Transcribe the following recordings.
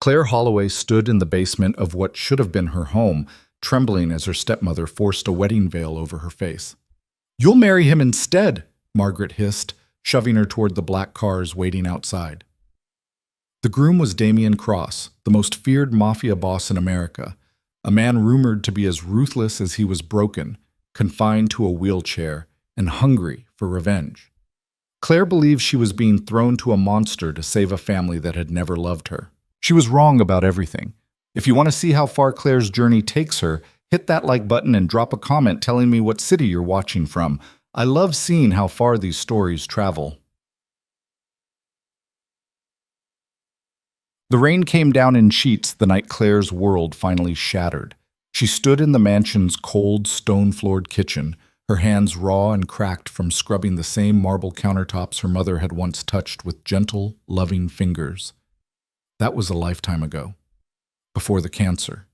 Claire Holloway stood in the basement of what should have been her home, trembling as her stepmother forced a wedding veil over her face. "You'll marry him instead," Margaret hissed, shoving her toward the black cars waiting outside. The groom was Damian Cross, the most feared mafia boss in America, a man rumored to be as ruthless as he was broken, confined to a wheelchair, and hungry for revenge. Claire believed she was being thrown to a monster to save a family that had never loved her. She was wrong about everything. If you want to see how far Claire's journey takes her, hit that like button and drop a comment telling me what city you're watching from. I love seeing how far these stories travel. The rain came down in sheets the night Claire's world finally shattered. She stood in the mansion's cold, stone-floored kitchen, her hands raw and cracked from scrubbing the same marble countertops her mother had once touched with gentle, loving fingers. That was a lifetime ago. Before the cancer.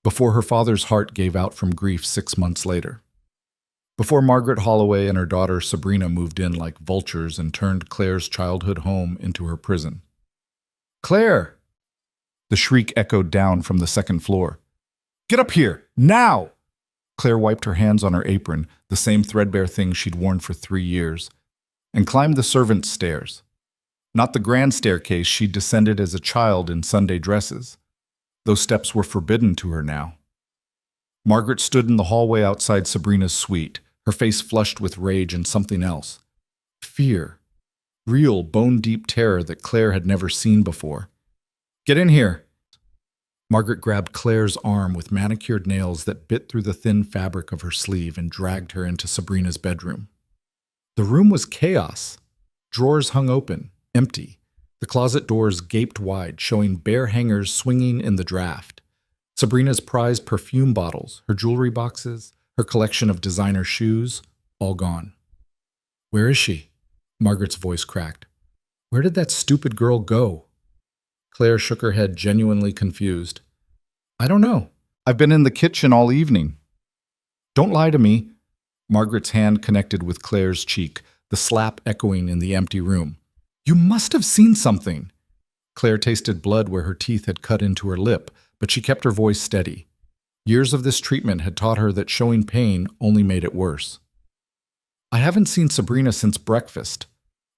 Before her father's heart gave out from grief 6 months later. Before Margaret Holloway and her daughter Sabrina moved in like vultures and turned Claire's childhood home into her prison. "Claire!" The shriek echoed down from the second floor. "Get up here, now!" Claire wiped her hands on her apron, the same threadbare thing she'd worn for 3 years, and climbed the servants' stairs. Not the grand staircase she'd descended as a child in Sunday dresses. Those steps were forbidden to her now. Margaret stood in the hallway outside Sabrina's suite, her face flushed with rage and something else. Fear. Real, bone-deep terror that Claire had never seen before. "Get in here!" Margaret grabbed Claire's arm with manicured nails that bit through the thin fabric of her sleeve and dragged her into Sabrina's bedroom. The room was chaos. Drawers hung open, empty. The closet doors gaped wide, showing bare hangers swinging in the draft. Sabrina's prized perfume bottles, her jewelry boxes, her collection of designer shoes, all gone. "Where is she?" Margaret's voice cracked. "Where did that stupid girl go?" Claire shook her head, genuinely confused. "I don't know. I've been in the kitchen all evening." "Don't lie to me." Margaret's hand connected with Claire's cheek, the slap echoing in the empty room. "You must have seen something." Claire tasted blood where her teeth had cut into her lip, but she kept her voice steady. Years of this treatment had taught her that showing pain only made it worse. "I haven't seen Sabrina since breakfast."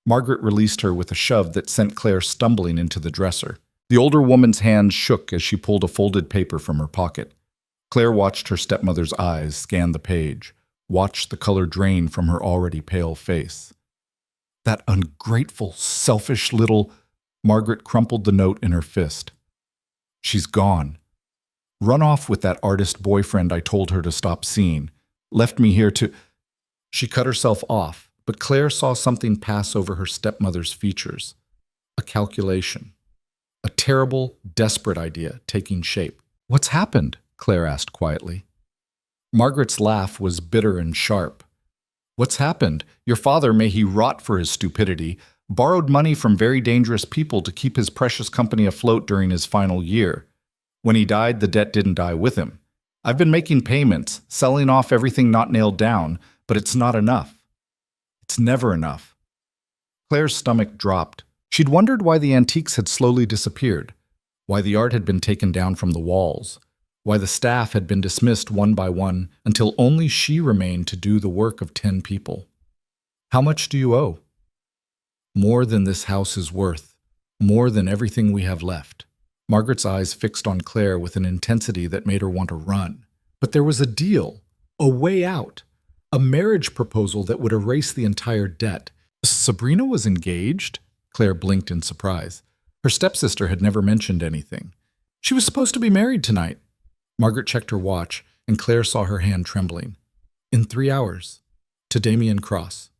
Margaret released her with a shove that sent Claire stumbling into the dresser. The older woman's hand shook as she pulled a folded paper from her pocket. Claire watched her stepmother's eyes scan the page, watched the color drain from her already pale face. That ungrateful, selfish little... Margaret crumpled the note in her fist. "She's gone. Run off with that artist boyfriend I told her to stop seeing. Left me here to..." She cut herself off, but Claire saw something pass over her stepmother's features. A calculation. A terrible, desperate idea taking shape. "What's happened?" Claire asked quietly. Margaret's laugh was bitter and sharp. "What's happened? Your father, may he rot for his stupidity, borrowed money from very dangerous people to keep his precious company afloat during his final year. When he died, the debt didn't die with him. I've been making payments, selling off everything not nailed down, but it's not enough. It's never enough." Claire's stomach dropped. She'd wondered why the antiques had slowly disappeared, why the art had been taken down from the walls, why the staff had been dismissed one by one until only she remained to do the work of 10 people. "How much do you owe?" "More than this house is worth, more than everything we have left." Margaret's eyes fixed on Claire with an intensity that made her want to run. But there was a deal, a way out, a marriage proposal that would erase the entire debt. Sabrina was engaged? Claire blinked in surprise. Her stepsister had never mentioned anything. She was supposed to be married tonight. Margaret checked her watch, and Claire saw her hand trembling. "In 3 hours. To Damian Cross."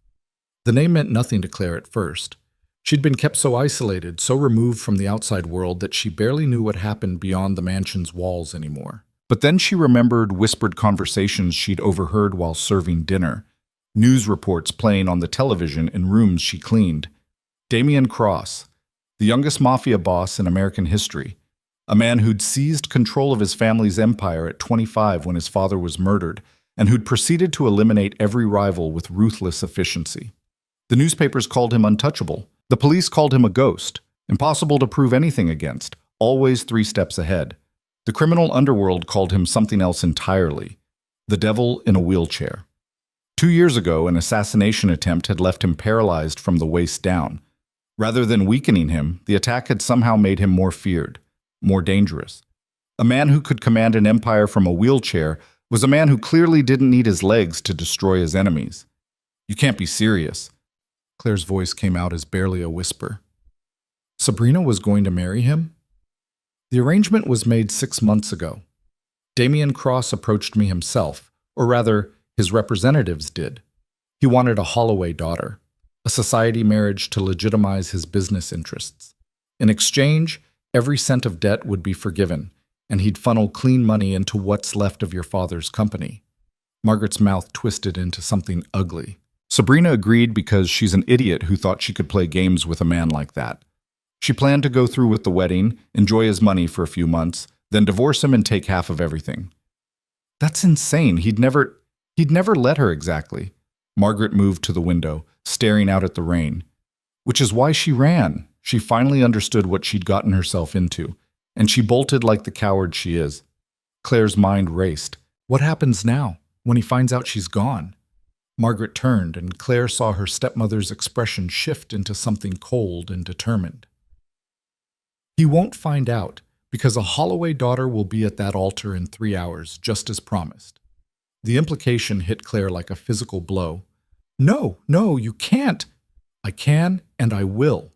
The name meant nothing to Claire at first. She'd been kept so isolated, so removed from the outside world that she barely knew what happened beyond the mansion's walls anymore. But then she remembered whispered conversations she'd overheard while serving dinner, news reports playing on the television in rooms she cleaned. Damian Cross, the youngest mafia boss in American history, a man who'd seized control of his family's empire at 25 when his father was murdered, and who'd proceeded to eliminate every rival with ruthless efficiency. The newspapers called him untouchable. The police called him a ghost, impossible to prove anything against, always 3 steps ahead. The criminal underworld called him something else entirely, the devil in a wheelchair. 2 years ago, an assassination attempt had left him paralyzed from the waist down. Rather than weakening him, the attack had somehow made him more feared, more dangerous. A man who could command an empire from a wheelchair was a man who clearly didn't need his legs to destroy his enemies. "You can't be serious." Claire's voice came out as barely a whisper. Sabrina was going to marry him? The arrangement was made 6 months ago. Damian Cross approached me himself, or rather, his representatives did. He wanted a Holloway daughter, a society marriage to legitimize his business interests. In exchange, every cent of debt would be forgiven, and he'd funnel clean money into what's left of your father's company. Margaret's mouth twisted into something ugly. Sabrina agreed because she's an idiot who thought she could play games with a man like that. She planned to go through with the wedding, enjoy his money for a few months, then divorce him and take half of everything. That's insane. He'd never let her exactly. Margaret moved to the window, staring out at the rain. Which is why she ran. She finally understood what she'd gotten herself into, and she bolted like the coward she is. Claire's mind raced. What happens now, when he finds out she's gone? Margaret turned, and Claire saw her stepmother's expression shift into something cold and determined. He won't find out, because a Holloway daughter will be at that altar in 3 hours, just as promised. The implication hit Claire like a physical blow. No, you can't. I can, and I will.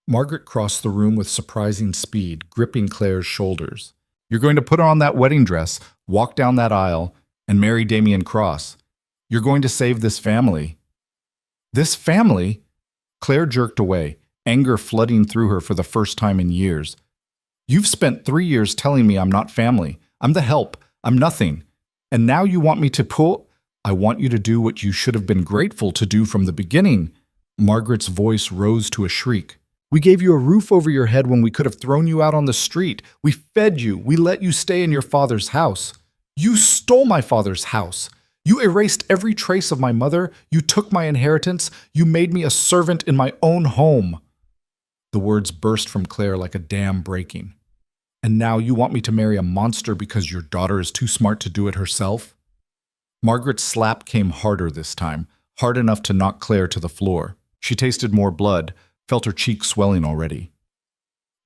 Margaret crossed the room with surprising speed, gripping Claire's shoulders. You're going to put on that wedding dress, walk down that aisle, and marry Damian Cross. You're going to save this family. This family? Claire jerked away, anger flooding through her for the first time in years. You've spent 3 years telling me I'm not family. I'm the help. I'm nothing. And now you want me to pull? I want you to do what you should have been grateful to do from the beginning. Margaret's voice rose to a shriek. We gave you a roof over your head when we could have thrown you out on the street. We fed you. We let you stay in your father's house. You stole my father's house. You erased every trace of my mother. You took my inheritance. You made me a servant in my own home. The words burst from Claire like a dam breaking. And now you want me to marry a monster because your daughter is too smart to do it herself? Margaret's slap came harder this time, hard enough to knock Claire to the floor. She tasted more blood, felt her cheek swelling already.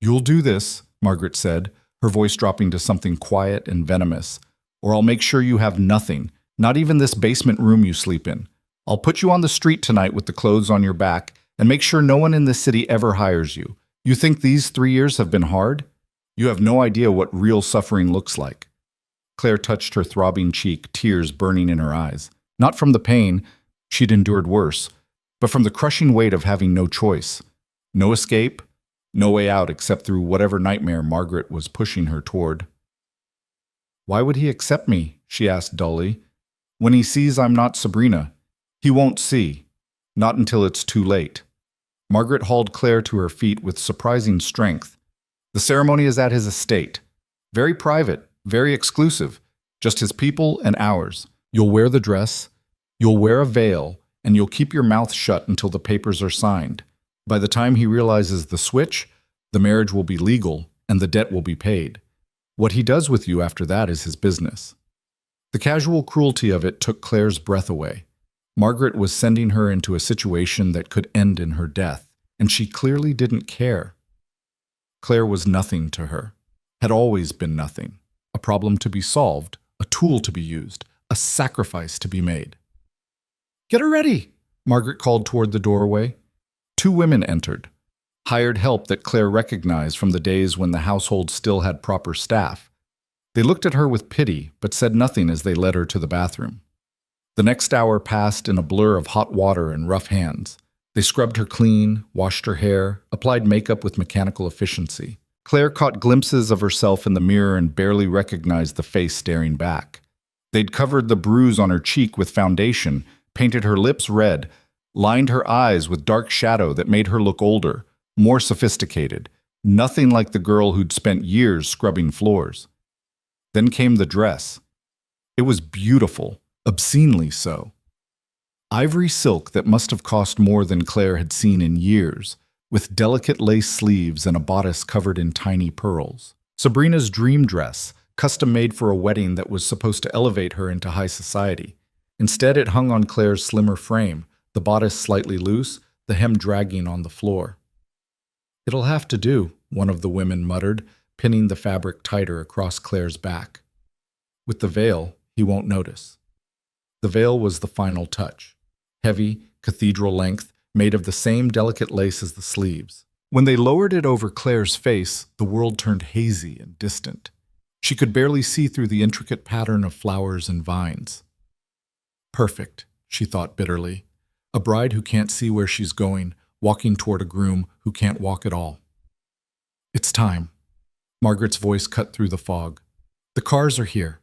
You'll do this, Margaret said, her voice dropping to something quiet and venomous, or I'll make sure you have nothing, not even this basement room you sleep in. I'll put you on the street tonight with the clothes on your back and make sure no one in this city ever hires you. You think these 3 years have been hard? You have no idea what real suffering looks like. Claire touched her throbbing cheek, tears burning in her eyes. Not from the pain, she'd endured worse, but from the crushing weight of having no choice. No escape, no way out except through whatever nightmare Margaret was pushing her toward. Why would he accept me? She asked dully. When he sees I'm not Sabrina, he won't see. Not until it's too late. Margaret hauled Claire to her feet with surprising strength. The ceremony is at his estate. Very private, very exclusive. Just his people and ours. You'll wear the dress, you'll wear a veil, and you'll keep your mouth shut until the papers are signed. By the time he realizes the switch, the marriage will be legal and the debt will be paid. What he does with you after that is his business. The casual cruelty of it took Claire's breath away. Margaret was sending her into a situation that could end in her death, and she clearly didn't care. Claire was nothing to her, had always been nothing. A problem to be solved, a tool to be used, a sacrifice to be made. Get her ready, Margaret called toward the doorway. 2 women entered, hired help that Claire recognized from the days when the household still had proper staff. They looked at her with pity, but said nothing as they led her to the bathroom. The next hour passed in a blur of hot water and rough hands. They scrubbed her clean, washed her hair, applied makeup with mechanical efficiency. Claire caught glimpses of herself in the mirror and barely recognized the face staring back. They'd covered the bruise on her cheek with foundation, painted her lips red, lined her eyes with dark shadow that made her look older, more sophisticated, nothing like the girl who'd spent years scrubbing floors. Then came the dress. It was beautiful, obscenely so. Ivory silk that must have cost more than Claire had seen in years, with delicate lace sleeves and a bodice covered in tiny pearls. Sabrina's dream dress, custom made for a wedding that was supposed to elevate her into high society. Instead, it hung on Claire's slimmer frame, the bodice slightly loose, the hem dragging on the floor. "It'll have to do," one of the women muttered, pinning the fabric tighter across Claire's back. With the veil, he won't notice. The veil was the final touch. Heavy, cathedral length, made of the same delicate lace as the sleeves. When they lowered it over Claire's face, the world turned hazy and distant. She could barely see through the intricate pattern of flowers and vines. Perfect, she thought bitterly. A bride who can't see where she's going, walking toward a groom who can't walk at all. "It's time." Margaret's voice cut through the fog. "The cars are here."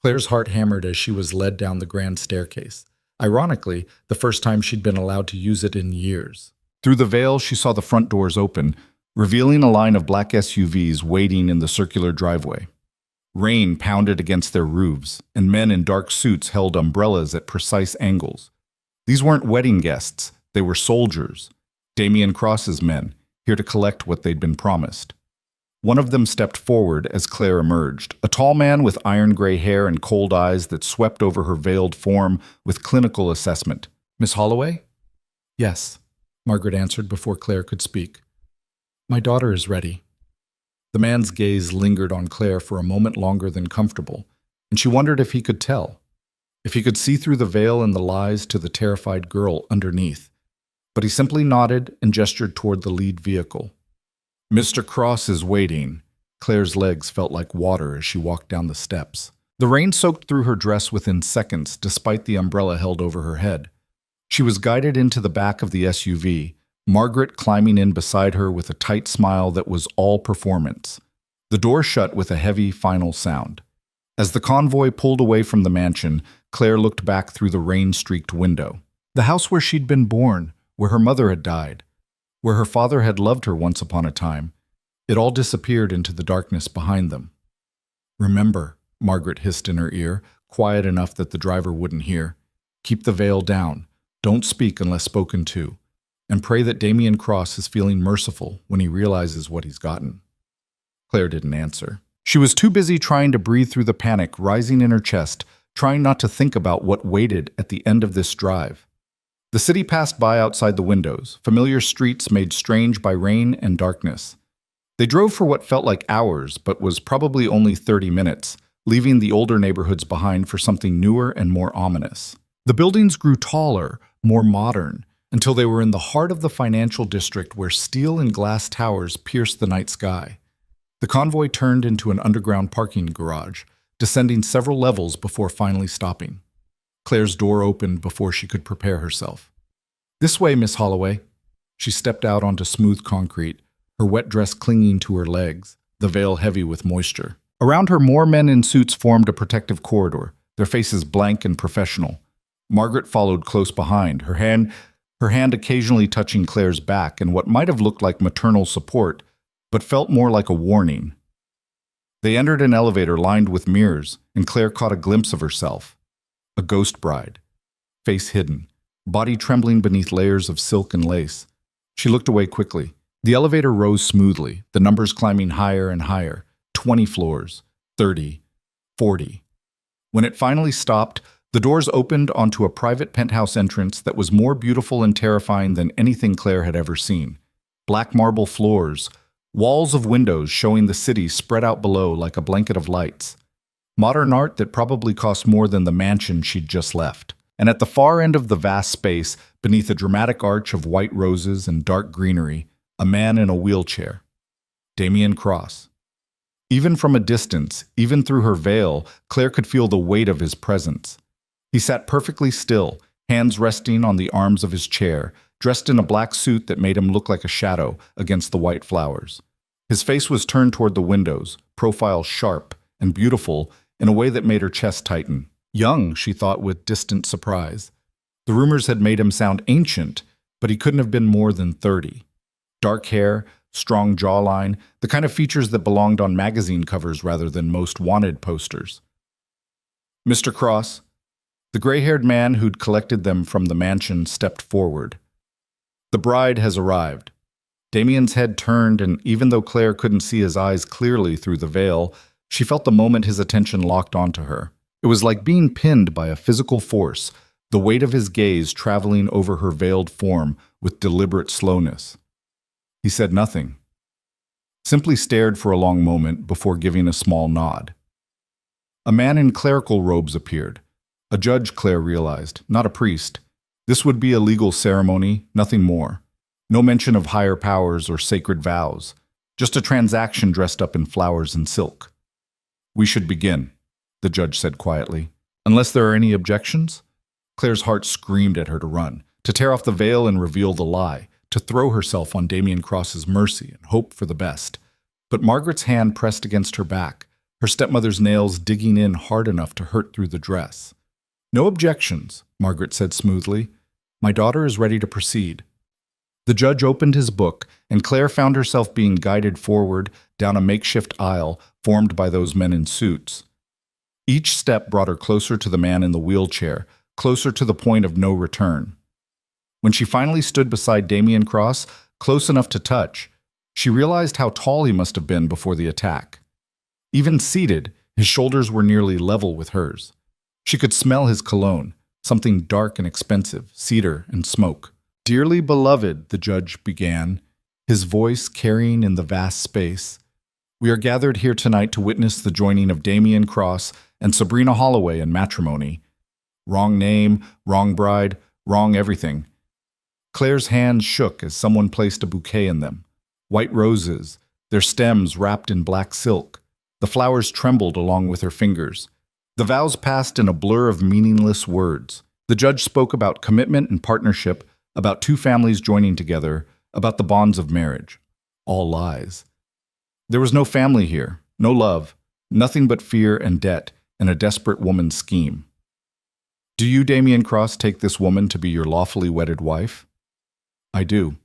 Claire's heart hammered as she was led down the grand staircase. Ironically, the first time she'd been allowed to use it in years. Through the veil, she saw the front doors open, revealing a line of black SUVs waiting in the circular driveway. Rain pounded against their roofs, and men in dark suits held umbrellas at precise angles. These weren't wedding guests, they were soldiers. Damian Cross's men, here to collect what they'd been promised. One of them stepped forward as Claire emerged, a tall man with iron-gray hair and cold eyes that swept over her veiled form with clinical assessment. "Miss Holloway?" "Yes," Margaret answered before Claire could speak. "My daughter is ready." The man's gaze lingered on Claire for a moment longer than comfortable, and she wondered if he could tell, if he could see through the veil and the lies to the terrified girl underneath. But he simply nodded and gestured toward the lead vehicle. "Mr. Cross is waiting." Claire's legs felt like water as she walked down the steps. The rain soaked through her dress within seconds, despite the umbrella held over her head. She was guided into the back of the SUV, Margaret climbing in beside her with a tight smile that was all performance. The door shut with a heavy, final sound. As the convoy pulled away from the mansion, Claire looked back through the rain-streaked window. The house where she'd been born, where her mother had died, where her father had loved her once upon a time. It all disappeared into the darkness behind them. "Remember," Margaret hissed in her ear, quiet enough that the driver wouldn't hear. "Keep the veil down. Don't speak unless spoken to. And pray that Damian Cross is feeling merciful when he realizes what he's gotten." Claire didn't answer. She was too busy trying to breathe through the panic rising in her chest, trying not to think about what waited at the end of this drive. The city passed by outside the windows, familiar streets made strange by rain and darkness. They drove for what felt like hours, but was probably only 30 minutes, leaving the older neighborhoods behind for something newer and more ominous. The buildings grew taller, more modern, until they were in the heart of the financial district where steel and glass towers pierced the night sky. The convoy turned into an underground parking garage, descending several levels before finally stopping. Claire's door opened before she could prepare herself. "This way, Miss Holloway." She stepped out onto smooth concrete, her wet dress clinging to her legs, the veil heavy with moisture. Around her, more men in suits formed a protective corridor, their faces blank and professional. Margaret followed close behind, her hand occasionally touching Claire's back in what might have looked like maternal support, but felt more like a warning. They entered an elevator lined with mirrors, and Claire caught a glimpse of herself. A ghost bride, face hidden, body trembling beneath layers of silk and lace. She looked away quickly. The elevator rose smoothly, the numbers climbing higher and higher, 20 floors, 30, 40. When it finally stopped, the doors opened onto a private penthouse entrance that was more beautiful and terrifying than anything Claire had ever seen. Black marble floors, walls of windows showing the city spread out below like a blanket of lights. Modern art that probably cost more than the mansion she'd just left. And at the far end of the vast space, beneath a dramatic arch of white roses and dark greenery, a man in a wheelchair. Damian Cross. Even from a distance, even through her veil, Claire could feel the weight of his presence. He sat perfectly still, hands resting on the arms of his chair, dressed in a black suit that made him look like a shadow against the white flowers. His face was turned toward the windows, profile sharp and beautiful in a way that made her chest tighten. Young, she thought with distant surprise. The rumors had made him sound ancient, but he couldn't have been more than 30. Dark hair, strong jawline, the kind of features that belonged on magazine covers rather than most wanted posters. "Mr. Cross." The gray-haired man who'd collected them from the mansion stepped forward. "The bride has arrived." Damien's head turned, and even though Claire couldn't see his eyes clearly through the veil, she felt the moment his attention locked onto her. It was like being pinned by a physical force, the weight of his gaze traveling over her veiled form with deliberate slowness. He said nothing, simply stared for a long moment before giving a small nod. A man in clerical robes appeared. A judge, Claire realized, not a priest. This would be a legal ceremony, nothing more. No mention of higher powers or sacred vows, just a transaction dressed up in flowers and silk. "We should begin," the judge said quietly. "Unless there are any objections?" Claire's heart screamed at her to run, to tear off the veil and reveal the lie, to throw herself on Damien Cross's mercy and hope for the best. But Margaret's hand pressed against her back, her stepmother's nails digging in hard enough to hurt through the dress. "No objections," Margaret said smoothly. "My daughter is ready to proceed." The judge opened his book, and Claire found herself being guided forward down a makeshift aisle formed by those men in suits. Each step brought her closer to the man in the wheelchair, closer to the point of no return. When she finally stood beside Damien Cross, close enough to touch, she realized how tall he must have been before the attack. Even seated, his shoulders were nearly level with hers. She could smell his cologne, something dark and expensive, cedar and smoke. "Dearly beloved," the judge began, his voice carrying in the vast space, "we are gathered here tonight to witness the joining of Damien Cross and Sabrina Holloway in matrimony. Wrong name, wrong bride, wrong everything." Claire's hands shook as someone placed a bouquet in them. White roses, their stems wrapped in black silk. The flowers trembled along with her fingers. The vows passed in a blur of meaningless words. The judge spoke about commitment and partnership, about two families joining together, about the bonds of marriage. All lies. There was no family here, no love, nothing but fear and debt and a desperate woman's scheme. "Do you, Damien Cross, take this woman to be your lawfully wedded wife?" "I do."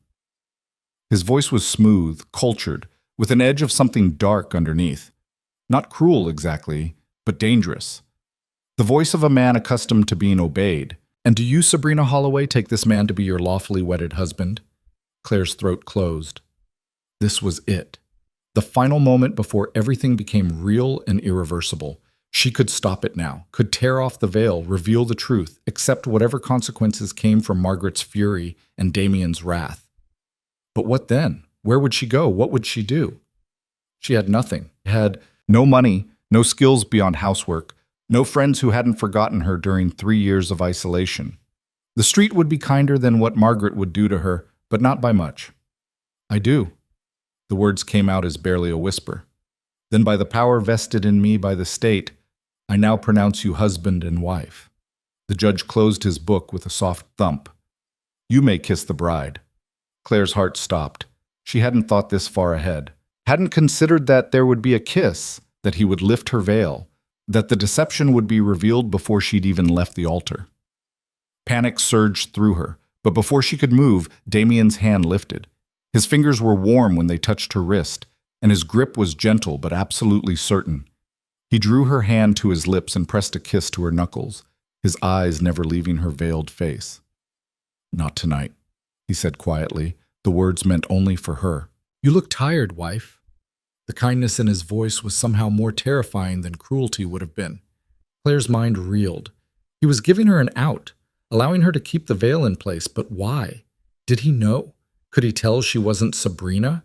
His voice was smooth, cultured, with an edge of something dark underneath. Not cruel exactly, but dangerous. The voice of a man accustomed to being obeyed. "And do you, Sabrina Holloway, take this man to be your lawfully wedded husband?" Claire's throat closed. This was it. The final moment before everything became real and irreversible. She could stop it now, could tear off the veil, reveal the truth, accept whatever consequences came from Margaret's fury and Damien's wrath. But what then? Where would she go? What would she do? She had nothing. Had no money, no skills beyond housework, no friends who hadn't forgotten her during 3 years of isolation. The street would be kinder than what Margaret would do to her, but not by much. "I do." The words came out as barely a whisper. "Then by the power vested in me by the state, I now pronounce you husband and wife." The judge closed his book with a soft thump. "You may kiss the bride." Claire's heart stopped. She hadn't thought this far ahead. Hadn't considered that there would be a kiss, that he would lift her veil, that the deception would be revealed before she'd even left the altar. Panic surged through her, but before she could move, Damien's hand lifted. His fingers were warm when they touched her wrist, and his grip was gentle but absolutely certain. He drew her hand to his lips and pressed a kiss to her knuckles, his eyes never leaving her veiled face. "Not tonight," he said quietly, the words meant only for her. "You look tired, wife." The kindness in his voice was somehow more terrifying than cruelty would have been. Claire's mind reeled. He was giving her an out, allowing her to keep the veil in place, but why? Did he know? Could he tell she wasn't Sabrina?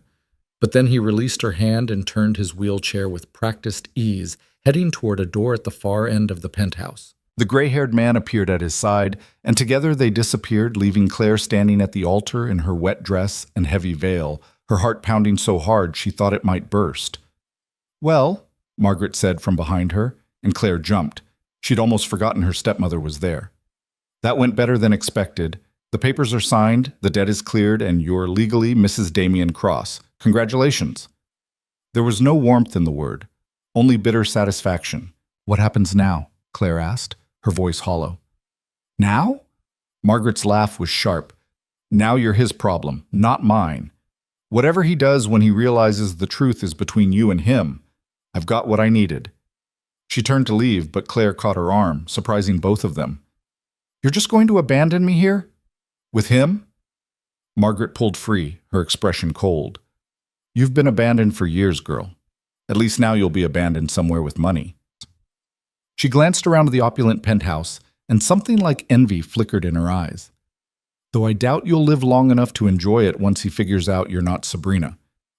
But then he released her hand and turned his wheelchair with practiced ease, heading toward a door at the far end of the penthouse. The gray-haired man appeared at his side, and together they disappeared, leaving Claire standing at the altar in her wet dress and heavy veil, her heart pounding so hard she thought it might burst. "Well," Margaret said from behind her, and Claire jumped. She'd almost forgotten her stepmother was there. "That went better than expected. The papers are signed, the debt is cleared, and you're legally Mrs. Damien Cross. Congratulations." There was no warmth in the word, only bitter satisfaction. "What happens now?" Claire asked, her voice hollow. "Now?" Margaret's laugh was sharp. "Now you're his problem, not mine. Whatever he does when he realizes the truth is between you and him, I've got what I needed." She turned to leave, but Claire caught her arm, surprising both of them. "You're just going to abandon me here? With him?" Margaret pulled free, her expression cold. You've been abandoned for years, girl. At least now you'll be abandoned somewhere with money. She glanced around the opulent penthouse, and something like envy flickered in her eyes. Though I doubt you'll live long enough to enjoy it once he figures out you're not Sabrina.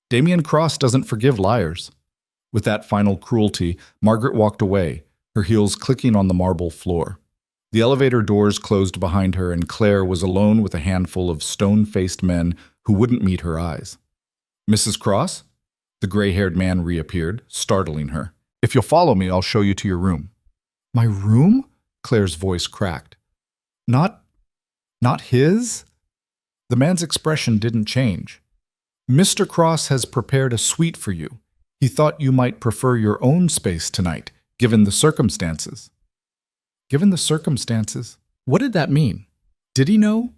Damien Cross doesn't forgive liars. With that final cruelty, Margaret walked away, her heels clicking on the marble floor. The elevator doors closed behind her, and Claire was alone with a handful of stone-faced men who wouldn't meet her eyes. Mrs. Cross? The gray-haired man reappeared, startling her. If you'll follow me, I'll show you to your room. My room? Claire's voice cracked. Not his? The man's expression didn't change. Mr. Cross has prepared a suite for you. He thought you might prefer your own space tonight, given the circumstances. Given the circumstances? What did that mean? Did he know?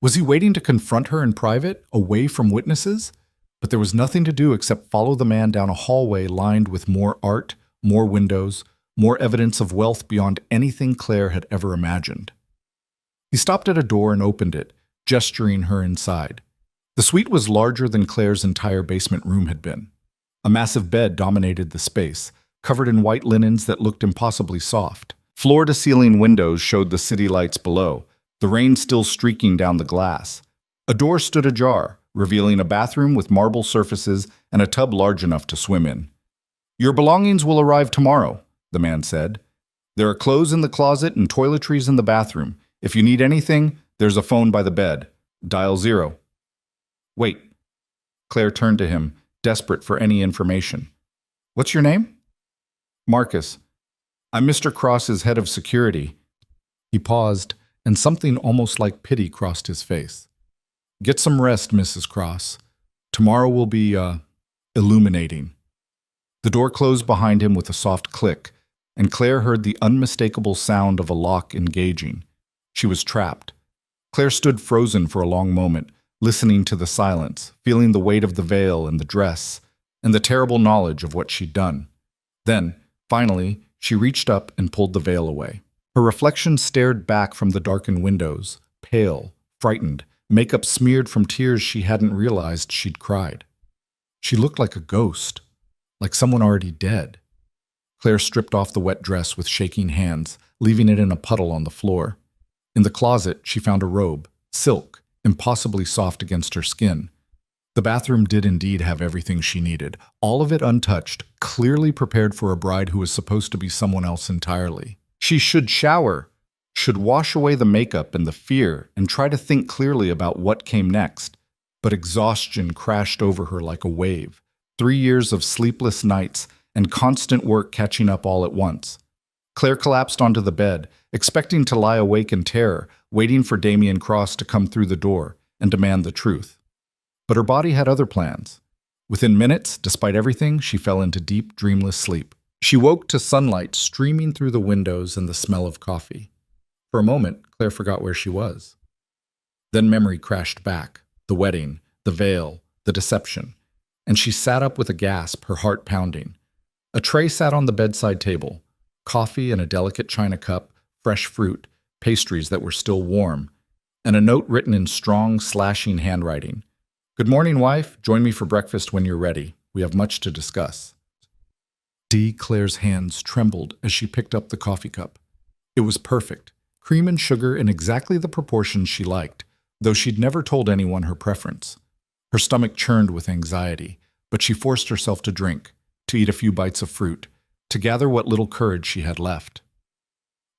Was he waiting to confront her in private, away from witnesses? But there was nothing to do except follow the man down a hallway lined with more art, more windows, more evidence of wealth beyond anything Claire had ever imagined. He stopped at a door and opened it, gesturing her inside. The suite was larger than Claire's entire basement room had been. A massive bed dominated the space, covered in white linens that looked impossibly soft. Floor-to-ceiling windows showed the city lights below, the rain still streaking down the glass. A door stood ajar, revealing a bathroom with marble surfaces and a tub large enough to swim in. Your belongings will arrive tomorrow, the man said. There are clothes in the closet and toiletries in the bathroom. If you need anything, there's a phone by the bed. Dial 0. Wait. Claire turned to him, desperate for any information. What's your name? Marcus. I'm Mr. Cross's head of security. He paused, and something almost like pity crossed his face. Get some rest, Mrs. Cross. Tomorrow will be, illuminating. The door closed behind him with a soft click, and Claire heard the unmistakable sound of a lock engaging. She was trapped. Claire stood frozen for a long moment, listening to the silence, feeling the weight of the veil and the dress, and the terrible knowledge of what she'd done. Then, finally, she reached up and pulled the veil away. Her reflection stared back from the darkened windows, pale, frightened, makeup smeared from tears she hadn't realized she'd cried. She looked like a ghost, like someone already dead. Claire stripped off the wet dress with shaking hands, leaving it in a puddle on the floor. In the closet, she found a robe, silk, impossibly soft against her skin. The bathroom did indeed have everything she needed, all of it untouched, clearly prepared for a bride who was supposed to be someone else entirely. She should shower, should wash away the makeup and the fear, and try to think clearly about what came next. But exhaustion crashed over her like a wave. 3 years of sleepless nights and constant work catching up all at once. Claire collapsed onto the bed, expecting to lie awake in terror, waiting for Damien Cross to come through the door and demand the truth. But her body had other plans. Within minutes, despite everything, she fell into deep, dreamless sleep. She woke to sunlight streaming through the windows and the smell of coffee. For a moment, Claire forgot where she was. Then memory crashed back, the wedding, the veil, the deception, and she sat up with a gasp, her heart pounding. A tray sat on the bedside table, coffee in a delicate china cup, fresh fruit, pastries that were still warm, and a note written in strong, slashing handwriting. Good morning, wife. Join me for breakfast when you're ready. We have much to discuss. Claire's hands trembled as she picked up the coffee cup. It was perfect, cream and sugar in exactly the proportions she liked, though she'd never told anyone her preference. Her stomach churned with anxiety, but she forced herself to drink, to eat a few bites of fruit, to gather what little courage she had left.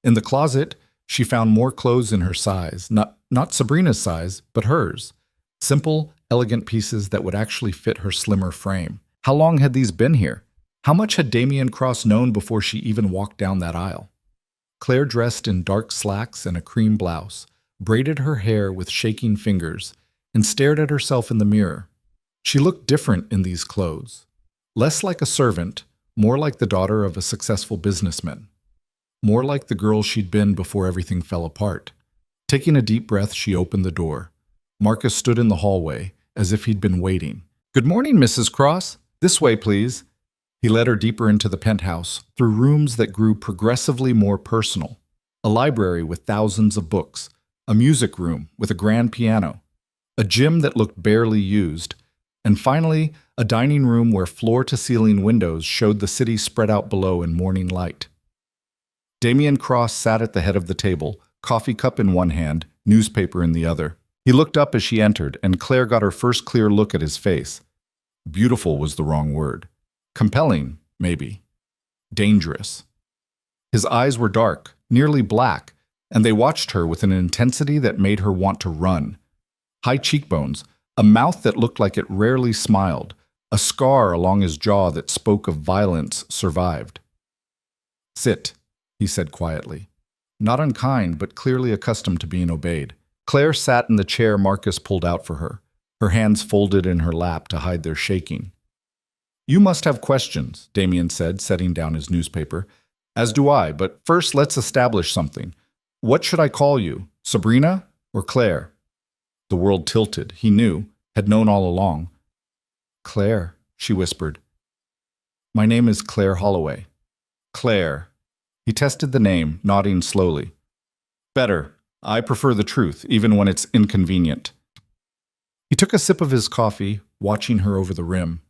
In the closet, she found more clothes in her size, not Sabrina's size, but hers. Simple, elegant pieces that would actually fit her slimmer frame. How long had these been here? How much had Damien Cross known before she even walked down that aisle? Claire dressed in dark slacks and a cream blouse, braided her hair with shaking fingers, and stared at herself in the mirror. She looked different in these clothes. Less like a servant, more like the daughter of a successful businessman. More like the girl she'd been before everything fell apart. Taking a deep breath, she opened the door. Marcus stood in the hallway, as if he'd been waiting. Good morning, Mrs. Cross. This way, please. He led her deeper into the penthouse, through rooms that grew progressively more personal. A library with thousands of books, a music room with a grand piano, a gym that looked barely used, and finally, a dining room where floor-to-ceiling windows showed the city spread out below in morning light. Damien Cross sat at the head of the table, coffee cup in one hand, newspaper in the other. He looked up as she entered, and Claire got her first clear look at his face. Beautiful was the wrong word. Compelling, maybe. Dangerous. His eyes were dark, nearly black, and they watched her with an intensity that made her want to run. High cheekbones, a mouth that looked like it rarely smiled, a scar along his jaw that spoke of violence survived. "Sit," he said quietly. Not unkind, but clearly accustomed to being obeyed. Claire sat in the chair Marcus pulled out for her, her hands folded in her lap to hide their shaking. "You must have questions," Damien said, setting down his newspaper. "As do I, but first let's establish something. What should I call you, Sabrina or Claire?" The world tilted. He knew, had known all along. "Claire," she whispered. "My name is Claire Holloway." "Claire." He tested the name, nodding slowly. "Better. I prefer the truth, even when it's inconvenient." He took a sip of his coffee, watching her over the rim.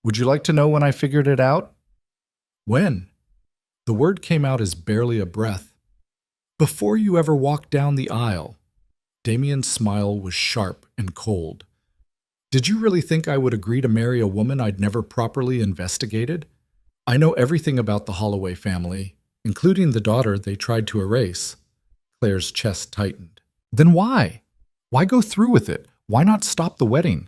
"Would you like to know when I figured it out?" "When?" The word came out as barely a breath. "Before you ever walked down the aisle." Damien's smile was sharp and cold. "Did you really think I would agree to marry a woman I'd never properly investigated? I know everything about the Holloway family, including the daughter they tried to erase." Claire's chest tightened. "Then why? Why go through with it? Why not stop the wedding?"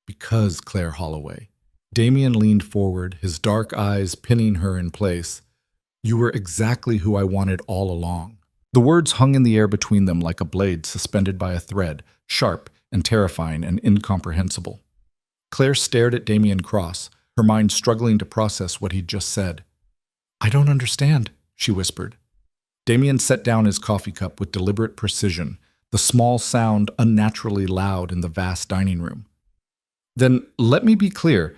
"Because, Claire Holloway." Damien leaned forward, his dark eyes pinning her in place. "You were exactly who I wanted all along." The words hung in the air between them like a blade suspended by a thread, sharp and terrifying and incomprehensible. Claire stared at Damien Cross, her mind struggling to process what he'd just said. "I don't understand," she whispered. Damien set down his coffee cup with deliberate precision, the small sound unnaturally loud in the vast dining room. "Then let me be clear.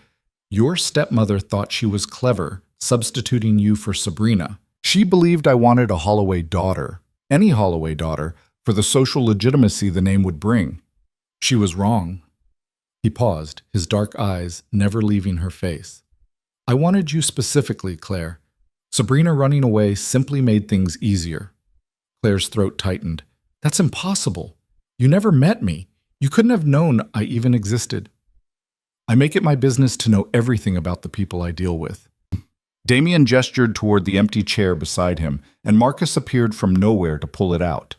Your stepmother thought she was clever, substituting you for Sabrina. She believed I wanted a Holloway daughter, any Holloway daughter, for the social legitimacy the name would bring. She was wrong." He paused, his dark eyes never leaving her face. "I wanted you specifically, Claire. Sabrina running away simply made things easier." Claire's throat tightened. "That's impossible. You never met me. You couldn't have known I even existed." "I make it my business to know everything about the people I deal with." Damien gestured toward the empty chair beside him, and Marcus appeared from nowhere to pull it out.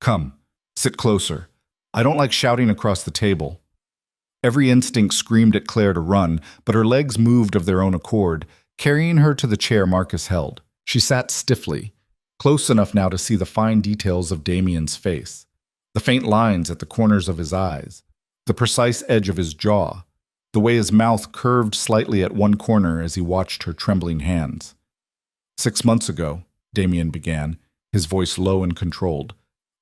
"Come, sit closer. I don't like shouting across the table." Every instinct screamed at Claire to run, but her legs moved of their own accord, carrying her to the chair Marcus held. She sat stiffly, close enough now to see the fine details of Damien's face, the faint lines at the corners of his eyes, the precise edge of his jaw, the way his mouth curved slightly at one corner as he watched her trembling hands. "6 months ago," Damien began, his voice low and controlled,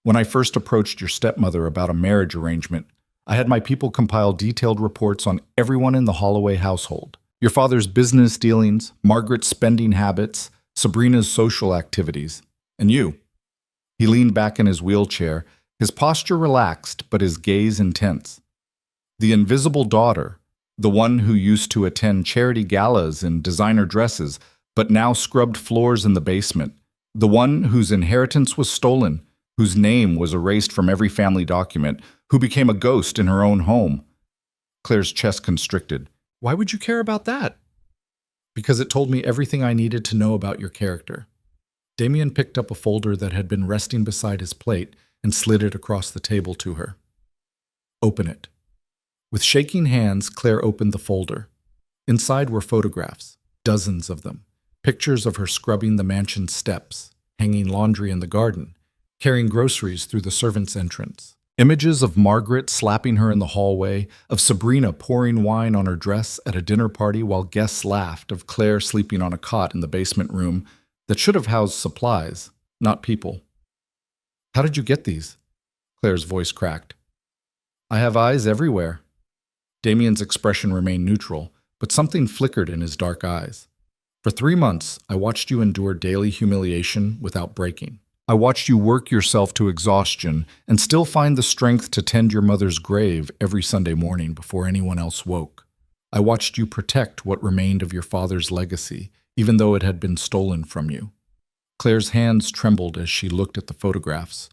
"when I first approached your stepmother about a marriage arrangement, I had my people compile detailed reports on everyone in the Holloway household. Your father's business dealings, Margaret's spending habits, Sabrina's social activities, and you." He leaned back in his wheelchair, his posture relaxed but his gaze intense. "The invisible daughter, the one who used to attend charity galas in designer dresses but now scrubbed floors in the basement, the one whose inheritance was stolen, whose name was erased from every family document, who became a ghost in her own home." Claire's chest constricted. "Why would you care about that?" "Because it told me everything I needed to know about your character." Damien picked up a folder that had been resting beside his plate and slid it across the table to her. "Open it." With shaking hands, Claire opened the folder. Inside were photographs, dozens of them, pictures of her scrubbing the mansion's steps, hanging laundry in the garden, carrying groceries through the servants' entrance. Images of Margaret slapping her in the hallway, of Sabrina pouring wine on her dress at a dinner party while guests laughed, of Claire sleeping on a cot in the basement room that should have housed supplies, not people. "How did you get these?" Claire's voice cracked. "I have eyes everywhere." Damien's expression remained neutral, but something flickered in his dark eyes. "For 3 months, I watched you endure daily humiliation without breaking. I watched you work yourself to exhaustion and still find the strength to tend your mother's grave every Sunday morning before anyone else woke. I watched you protect what remained of your father's legacy, even though it had been stolen from you. Claire's hands trembled as she looked at the photographs.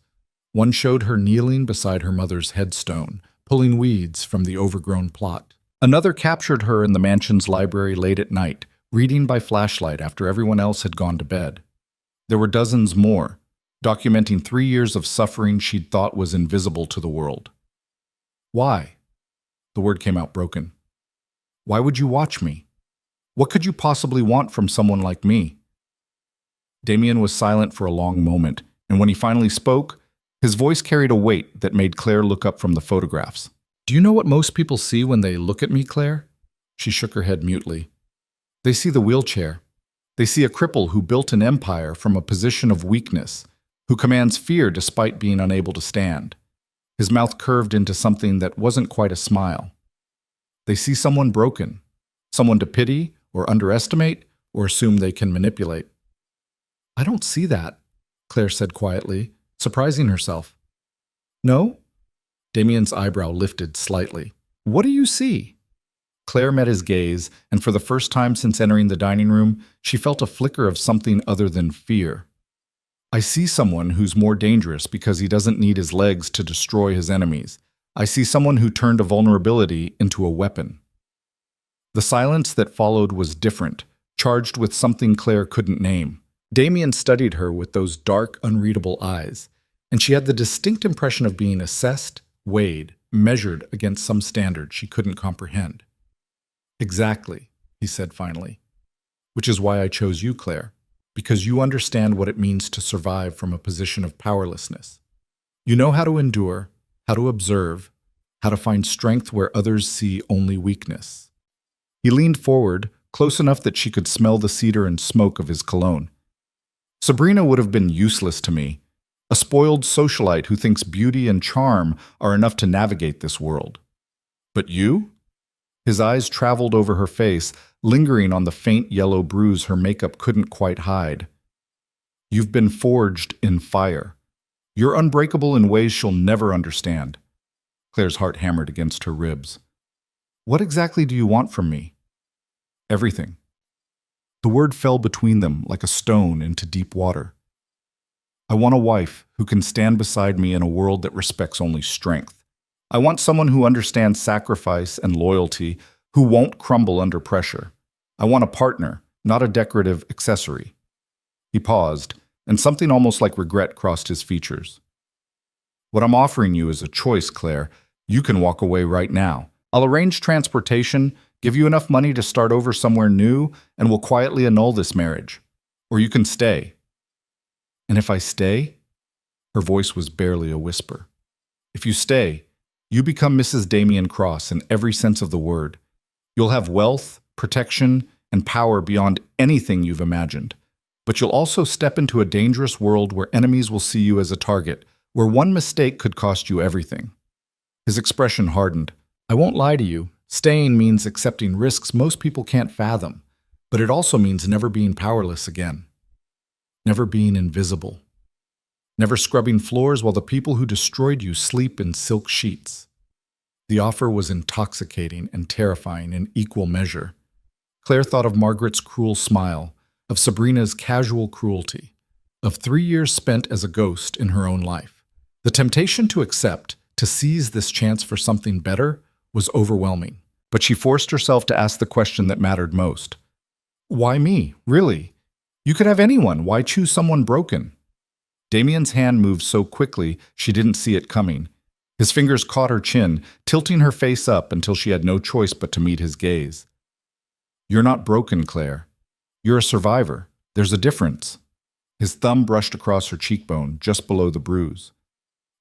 One showed her kneeling beside her mother's headstone, pulling weeds from the overgrown plot. Another captured her in the mansion's library late at night, reading by flashlight after everyone else had gone to bed. There were dozens more, documenting 3 years of suffering she'd thought was invisible to the world. Why? The word came out broken. Why would you watch me? What could you possibly want from someone like me? Damien was silent for a long moment, and when he finally spoke, his voice carried a weight that made Claire look up from the photographs. Do you know what most people see when they look at me, Claire? She shook her head mutely. They see the wheelchair. They see a cripple who built an empire from a position of weakness, who commands fear despite being unable to stand. His mouth curved into something that wasn't quite a smile. They see someone broken, someone to pity or underestimate or assume they can manipulate. I don't see that, Claire said quietly, surprising herself. No? Damien's eyebrow lifted slightly. What do you see? Claire met his gaze, and for the first time since entering the dining room, she felt a flicker of something other than fear. I see someone who's more dangerous because he doesn't need his legs to destroy his enemies. I see someone who turned a vulnerability into a weapon. The silence that followed was different, charged with something Claire couldn't name. Damien studied her with those dark, unreadable eyes, and she had the distinct impression of being assessed, weighed, measured against some standard she couldn't comprehend. Exactly, he said finally. Which is why I chose you, Claire, because you understand what it means to survive from a position of powerlessness. You know how to endure, how to observe, how to find strength where others see only weakness. He leaned forward, close enough that she could smell the cedar and smoke of his cologne. Sabrina would have been useless to me, a spoiled socialite who thinks beauty and charm are enough to navigate this world. But you? His eyes traveled over her face, lingering on the faint yellow bruise her makeup couldn't quite hide. You've been forged in fire. You're unbreakable in ways she'll never understand. Claire's heart hammered against her ribs. What exactly do you want from me? Everything. The word fell between them like a stone into deep water. I want a wife who can stand beside me in a world that respects only strength. I want someone who understands sacrifice and loyalty, who won't crumble under pressure. I want a partner, not a decorative accessory. He paused, and something almost like regret crossed his features. What I'm offering you is a choice, Claire. You can walk away right now. I'll arrange transportation, give you enough money to start over somewhere new, and we'll quietly annul this marriage. Or you can stay. And if I stay? Her voice was barely a whisper. If you stay, you become Mrs. Damien Cross in every sense of the word. You'll have wealth, protection, and power beyond anything you've imagined. But you'll also step into a dangerous world where enemies will see you as a target, where one mistake could cost you everything. His expression hardened. I won't lie to you. Staying means accepting risks most people can't fathom, but it also means never being powerless again. Never being invisible. Never scrubbing floors while the people who destroyed you sleep in silk sheets. The offer was intoxicating and terrifying in equal measure. Claire thought of Margaret's cruel smile, of Sabrina's casual cruelty, of 3 years spent as a ghost in her own life. The temptation to accept, to seize this chance for something better, was overwhelming, but she forced herself to ask the question that mattered most. Why me, really? You could have anyone. Why choose someone broken? Damien's hand moved so quickly she didn't see it coming. His fingers caught her chin, tilting her face up until she had no choice but to meet his gaze. You're not broken, Claire. You're a survivor. There's a difference. His thumb brushed across her cheekbone, just below the bruise.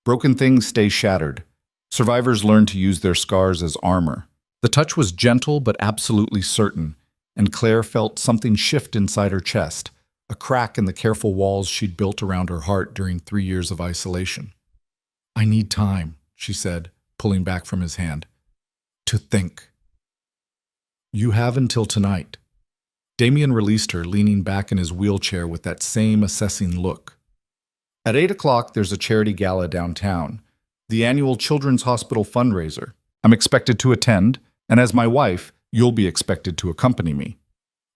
Broken things stay shattered. Survivors learn to use their scars as armor. The touch was gentle but absolutely certain, and Claire felt something shift inside her chest, a crack in the careful walls she'd built around her heart during 3 years of isolation. I need time, she said, pulling back from his hand. To think. You have until tonight. Damien released her, leaning back in his wheelchair with that same assessing look. At 8 o'clock, there's a charity gala downtown, the annual Children's Hospital fundraiser. I'm expected to attend, and as my wife, you'll be expected to accompany me.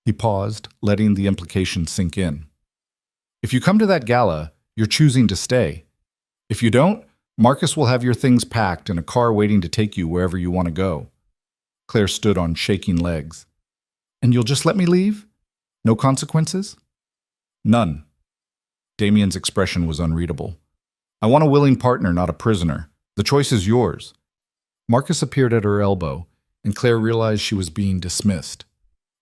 He paused, letting the implication sink in. If you come to that gala, you're choosing to stay. If you don't, Marcus will have your things packed and a car waiting to take you wherever you want to go. Claire stood on shaking legs. And you'll just let me leave? No consequences? None. Damien's expression was unreadable. I want a willing partner, not a prisoner. The choice is yours. Marcus appeared at her elbow, and Claire realized she was being dismissed.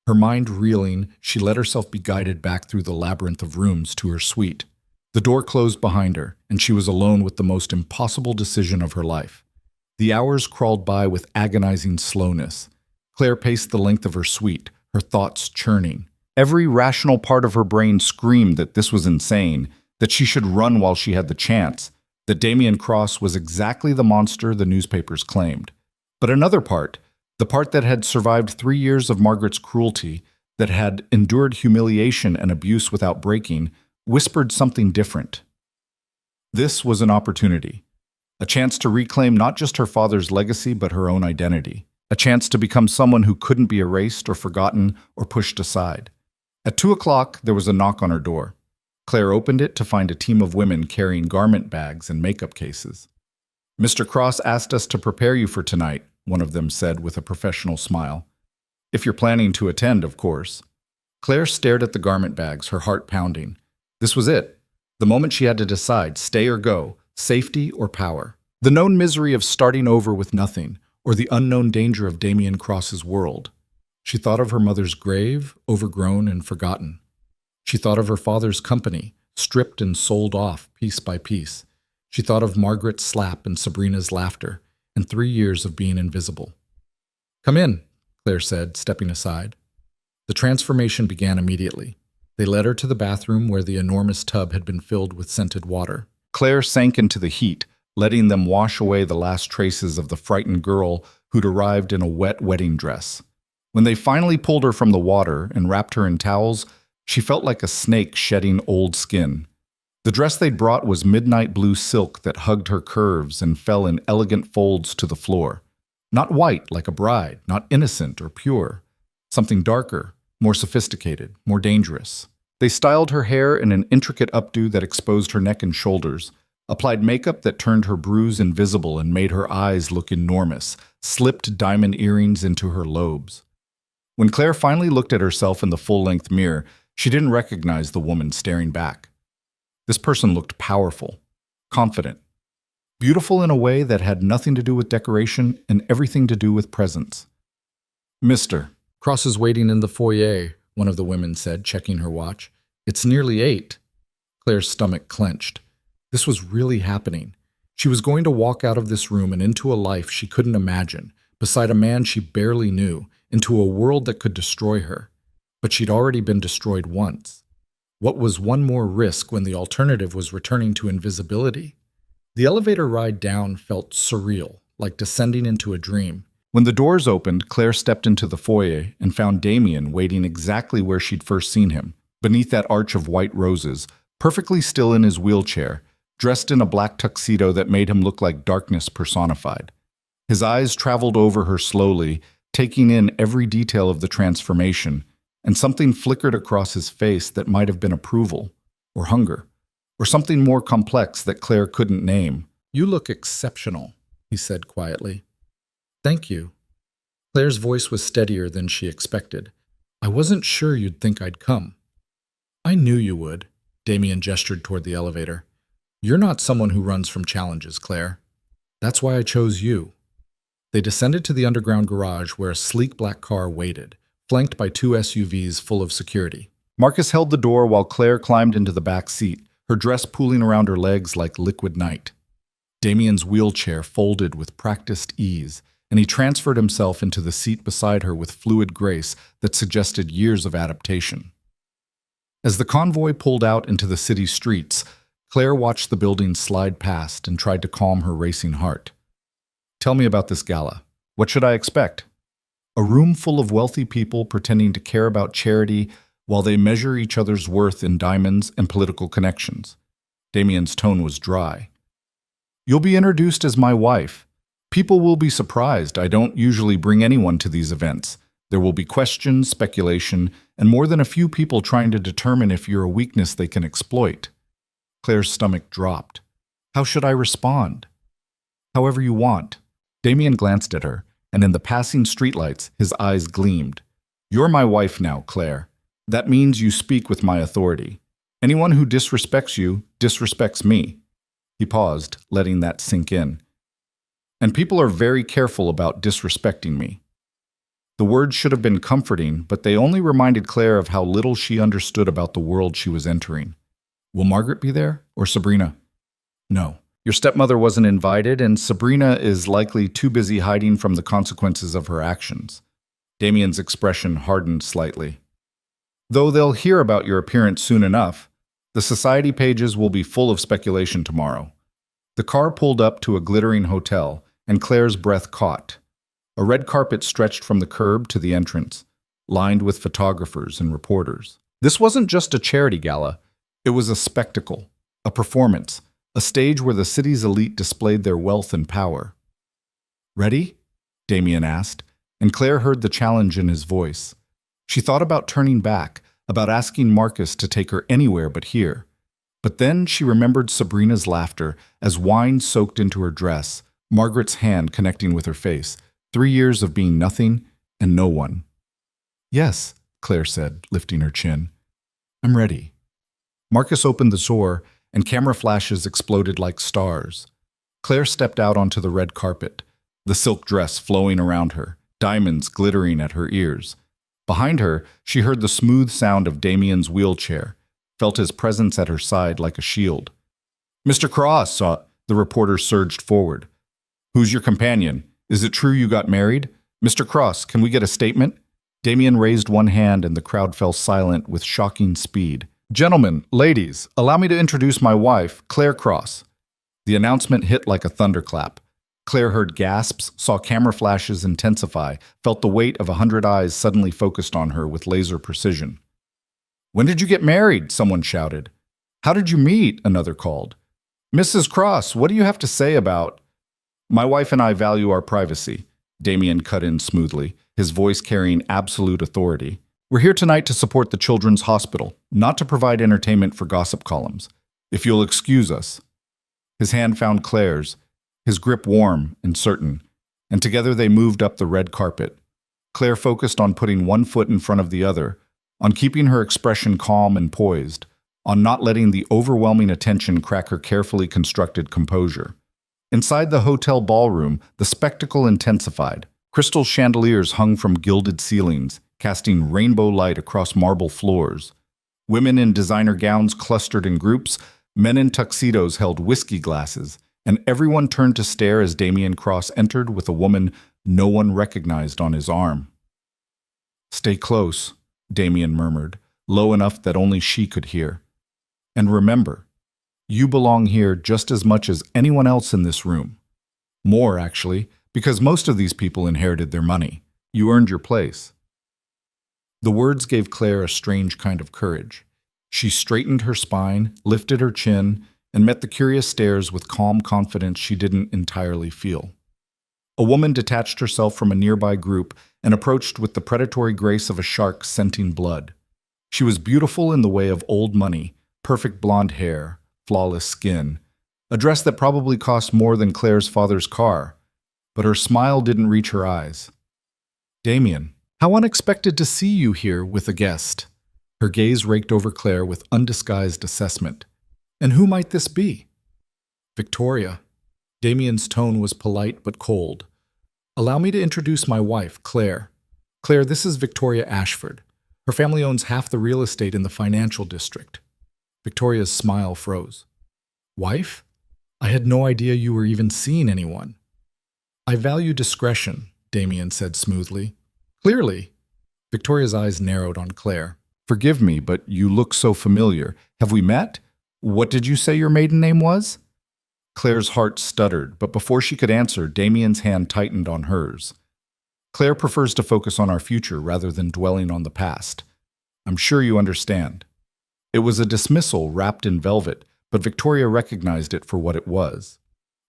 Her mind reeling, she let herself be guided back through the labyrinth of rooms to her suite. The door closed behind her, and she was alone with the most impossible decision of her life. The hours crawled by with agonizing slowness. Claire paced the length of her suite, her thoughts churning. Every rational part of her brain screamed that this was insane, that she should run while she had the chance, that Damien Cross was exactly the monster the newspapers claimed. But another part, the part that had survived 3 years of Margaret's cruelty, that had endured humiliation and abuse without breaking, whispered something different. This was an opportunity, a chance to reclaim not just her father's legacy but her own identity, a chance to become someone who couldn't be erased or forgotten or pushed aside. At 2 o'clock, there was a knock on her door. Claire opened it to find a team of women carrying garment bags and makeup cases. Mr. Cross asked us to prepare you for tonight, one of them said with a professional smile. If you're planning to attend, of course. Claire stared at the garment bags, her heart pounding. This was it. The moment she had to decide, stay or go, safety or power. The known misery of starting over with nothing, or the unknown danger of Damien Cross's world. She thought of her mother's grave, overgrown and forgotten. She thought of her father's company, stripped and sold off piece by piece. She thought of Margaret's slap and Sabrina's laughter, and 3 years of being invisible. Come in, Claire said, stepping aside. The transformation began immediately. They led her to the bathroom where the enormous tub had been filled with scented water. Claire sank into the heat, letting them wash away the last traces of the frightened girl who'd arrived in a wet wedding dress. When they finally pulled her from the water and wrapped her in towels, she felt like a snake shedding old skin. The dress they'd brought was midnight blue silk that hugged her curves and fell in elegant folds to the floor. Not white like a bride, not innocent or pure. Something darker, more sophisticated, more dangerous. They styled her hair in an intricate updo that exposed her neck and shoulders, applied makeup that turned her bruise invisible and made her eyes look enormous, slipped diamond earrings into her lobes. When Claire finally looked at herself in the full-length mirror, she didn't recognize the woman staring back. This person looked powerful, confident, beautiful in a way that had nothing to do with decoration and everything to do with presence. Mr. Cross is waiting in the foyer, one of the women said, checking her watch. It's nearly 8. Claire's stomach clenched. This was really happening. She was going to walk out of this room and into a life she couldn't imagine, beside a man she barely knew, into a world that could destroy her. But she'd already been destroyed once. What was one more risk when the alternative was returning to invisibility? The elevator ride down felt surreal, like descending into a dream. When the doors opened, Claire stepped into the foyer and found Damien waiting exactly where she'd first seen him, beneath that arch of white roses, perfectly still in his wheelchair, dressed in a black tuxedo that made him look like darkness personified. His eyes traveled over her slowly, taking in every detail of the transformation, and something flickered across his face that might have been approval, or hunger, or something more complex that Claire couldn't name. You look exceptional, he said quietly. Thank you. Claire's voice was steadier than she expected. I wasn't sure you'd think I'd come. I knew you would, Damien gestured toward the elevator. You're not someone who runs from challenges, Claire. That's why I chose you. They descended to the underground garage where a sleek black car waited, flanked by 2 SUVs full of security. Marcus held the door while Claire climbed into the back seat, her dress pooling around her legs like liquid night. Damien's wheelchair folded with practiced ease, and he transferred himself into the seat beside her with fluid grace that suggested years of adaptation. As the convoy pulled out into the city streets, Claire watched the buildings slide past and tried to calm her racing heart. Tell me about this gala. What should I expect? A room full of wealthy people pretending to care about charity while they measure each other's worth in diamonds and political connections. Damien's tone was dry. You'll be introduced as my wife. People will be surprised. I don't usually bring anyone to these events. There will be questions, speculation, and more than a few people trying to determine if you're a weakness they can exploit. Claire's stomach dropped. How should I respond? However you want. Damien glanced at her, and in the passing streetlights, his eyes gleamed. You're my wife now, Claire. That means you speak with my authority. Anyone who disrespects you disrespects me. He paused, letting that sink in. And people are very careful about disrespecting me. The words should have been comforting, but they only reminded Claire of how little she understood about the world she was entering. Will Margaret be there, or Sabrina? No. Your stepmother wasn't invited, and Sabrina is likely too busy hiding from the consequences of her actions. Damien's expression hardened slightly. Though they'll hear about your appearance soon enough, the society pages will be full of speculation tomorrow. The car pulled up to a glittering hotel, and Claire's breath caught. A red carpet stretched from the curb to the entrance, lined with photographers and reporters. This wasn't just a charity gala. It was a spectacle, a performance, a stage where the city's elite displayed their wealth and power. Ready? Damien asked, and Claire heard the challenge in his voice. She thought about turning back, about asking Marcus to take her anywhere but here. But then she remembered Sabrina's laughter as wine soaked into her dress, Margaret's hand connecting with her face, 3 years of being nothing and no one. Yes, Claire said, lifting her chin. I'm ready. Marcus opened the door, and camera flashes exploded like stars. Claire stepped out onto the red carpet, the silk dress flowing around her, diamonds glittering at her ears. Behind her, she heard the smooth sound of Damien's wheelchair, felt his presence at her side like a shield. Mr. Cross, the reporter surged forward. Who's your companion? Is it true you got married? Mr. Cross, can we get a statement? Damien raised one hand and the crowd fell silent with shocking speed. Gentlemen, ladies, allow me to introduce my wife, Claire Cross. The announcement hit like a thunderclap. Claire heard gasps, saw camera flashes intensify, felt the weight of 100 eyes suddenly focused on her with laser precision. When did you get married? Someone shouted. How did you meet? Another called. Mrs. Cross, what do you have to say about... My wife and I value our privacy, Damien cut in smoothly, his voice carrying absolute authority. We're here tonight to support the Children's Hospital, not to provide entertainment for gossip columns. If you'll excuse us. His hand found Claire's, his grip warm and certain, and together they moved up the red carpet. Claire focused on putting one foot in front of the other, on keeping her expression calm and poised, on not letting the overwhelming attention crack her carefully constructed composure. Inside the hotel ballroom, the spectacle intensified. Crystal chandeliers hung from gilded ceilings, casting rainbow light across marble floors. Women in designer gowns clustered in groups, men in tuxedos held whiskey glasses, and everyone turned to stare as Damien Cross entered with a woman no one recognized on his arm. Stay close, Damien murmured, low enough that only she could hear. And remember, you belong here just as much as anyone else in this room. More, actually, because most of these people inherited their money. You earned your place. The words gave Claire a strange kind of courage. She straightened her spine, lifted her chin, and met the curious stares with calm confidence she didn't entirely feel. A woman detached herself from a nearby group and approached with the predatory grace of a shark scenting blood. She was beautiful in the way of old money, perfect blonde hair, flawless skin, a dress that probably cost more than Claire's father's car, but her smile didn't reach her eyes. Damien, how unexpected to see you here with a guest. Her gaze raked over Claire with undisguised assessment. And who might this be? Victoria. Damien's tone was polite but cold. Allow me to introduce my wife, Claire. Claire, this is Victoria Ashford. Her family owns half the real estate in the financial district. Victoria's smile froze. Wife? I had no idea you were even seeing anyone. I value discretion, Damien said smoothly. Clearly. Victoria's eyes narrowed on Claire. Forgive me, but you look so familiar. Have we met? What did you say your maiden name was? Claire's heart stuttered, but before she could answer, Damien's hand tightened on hers. Claire prefers to focus on our future rather than dwelling on the past. I'm sure you understand. It was a dismissal wrapped in velvet, but Victoria recognized it for what it was.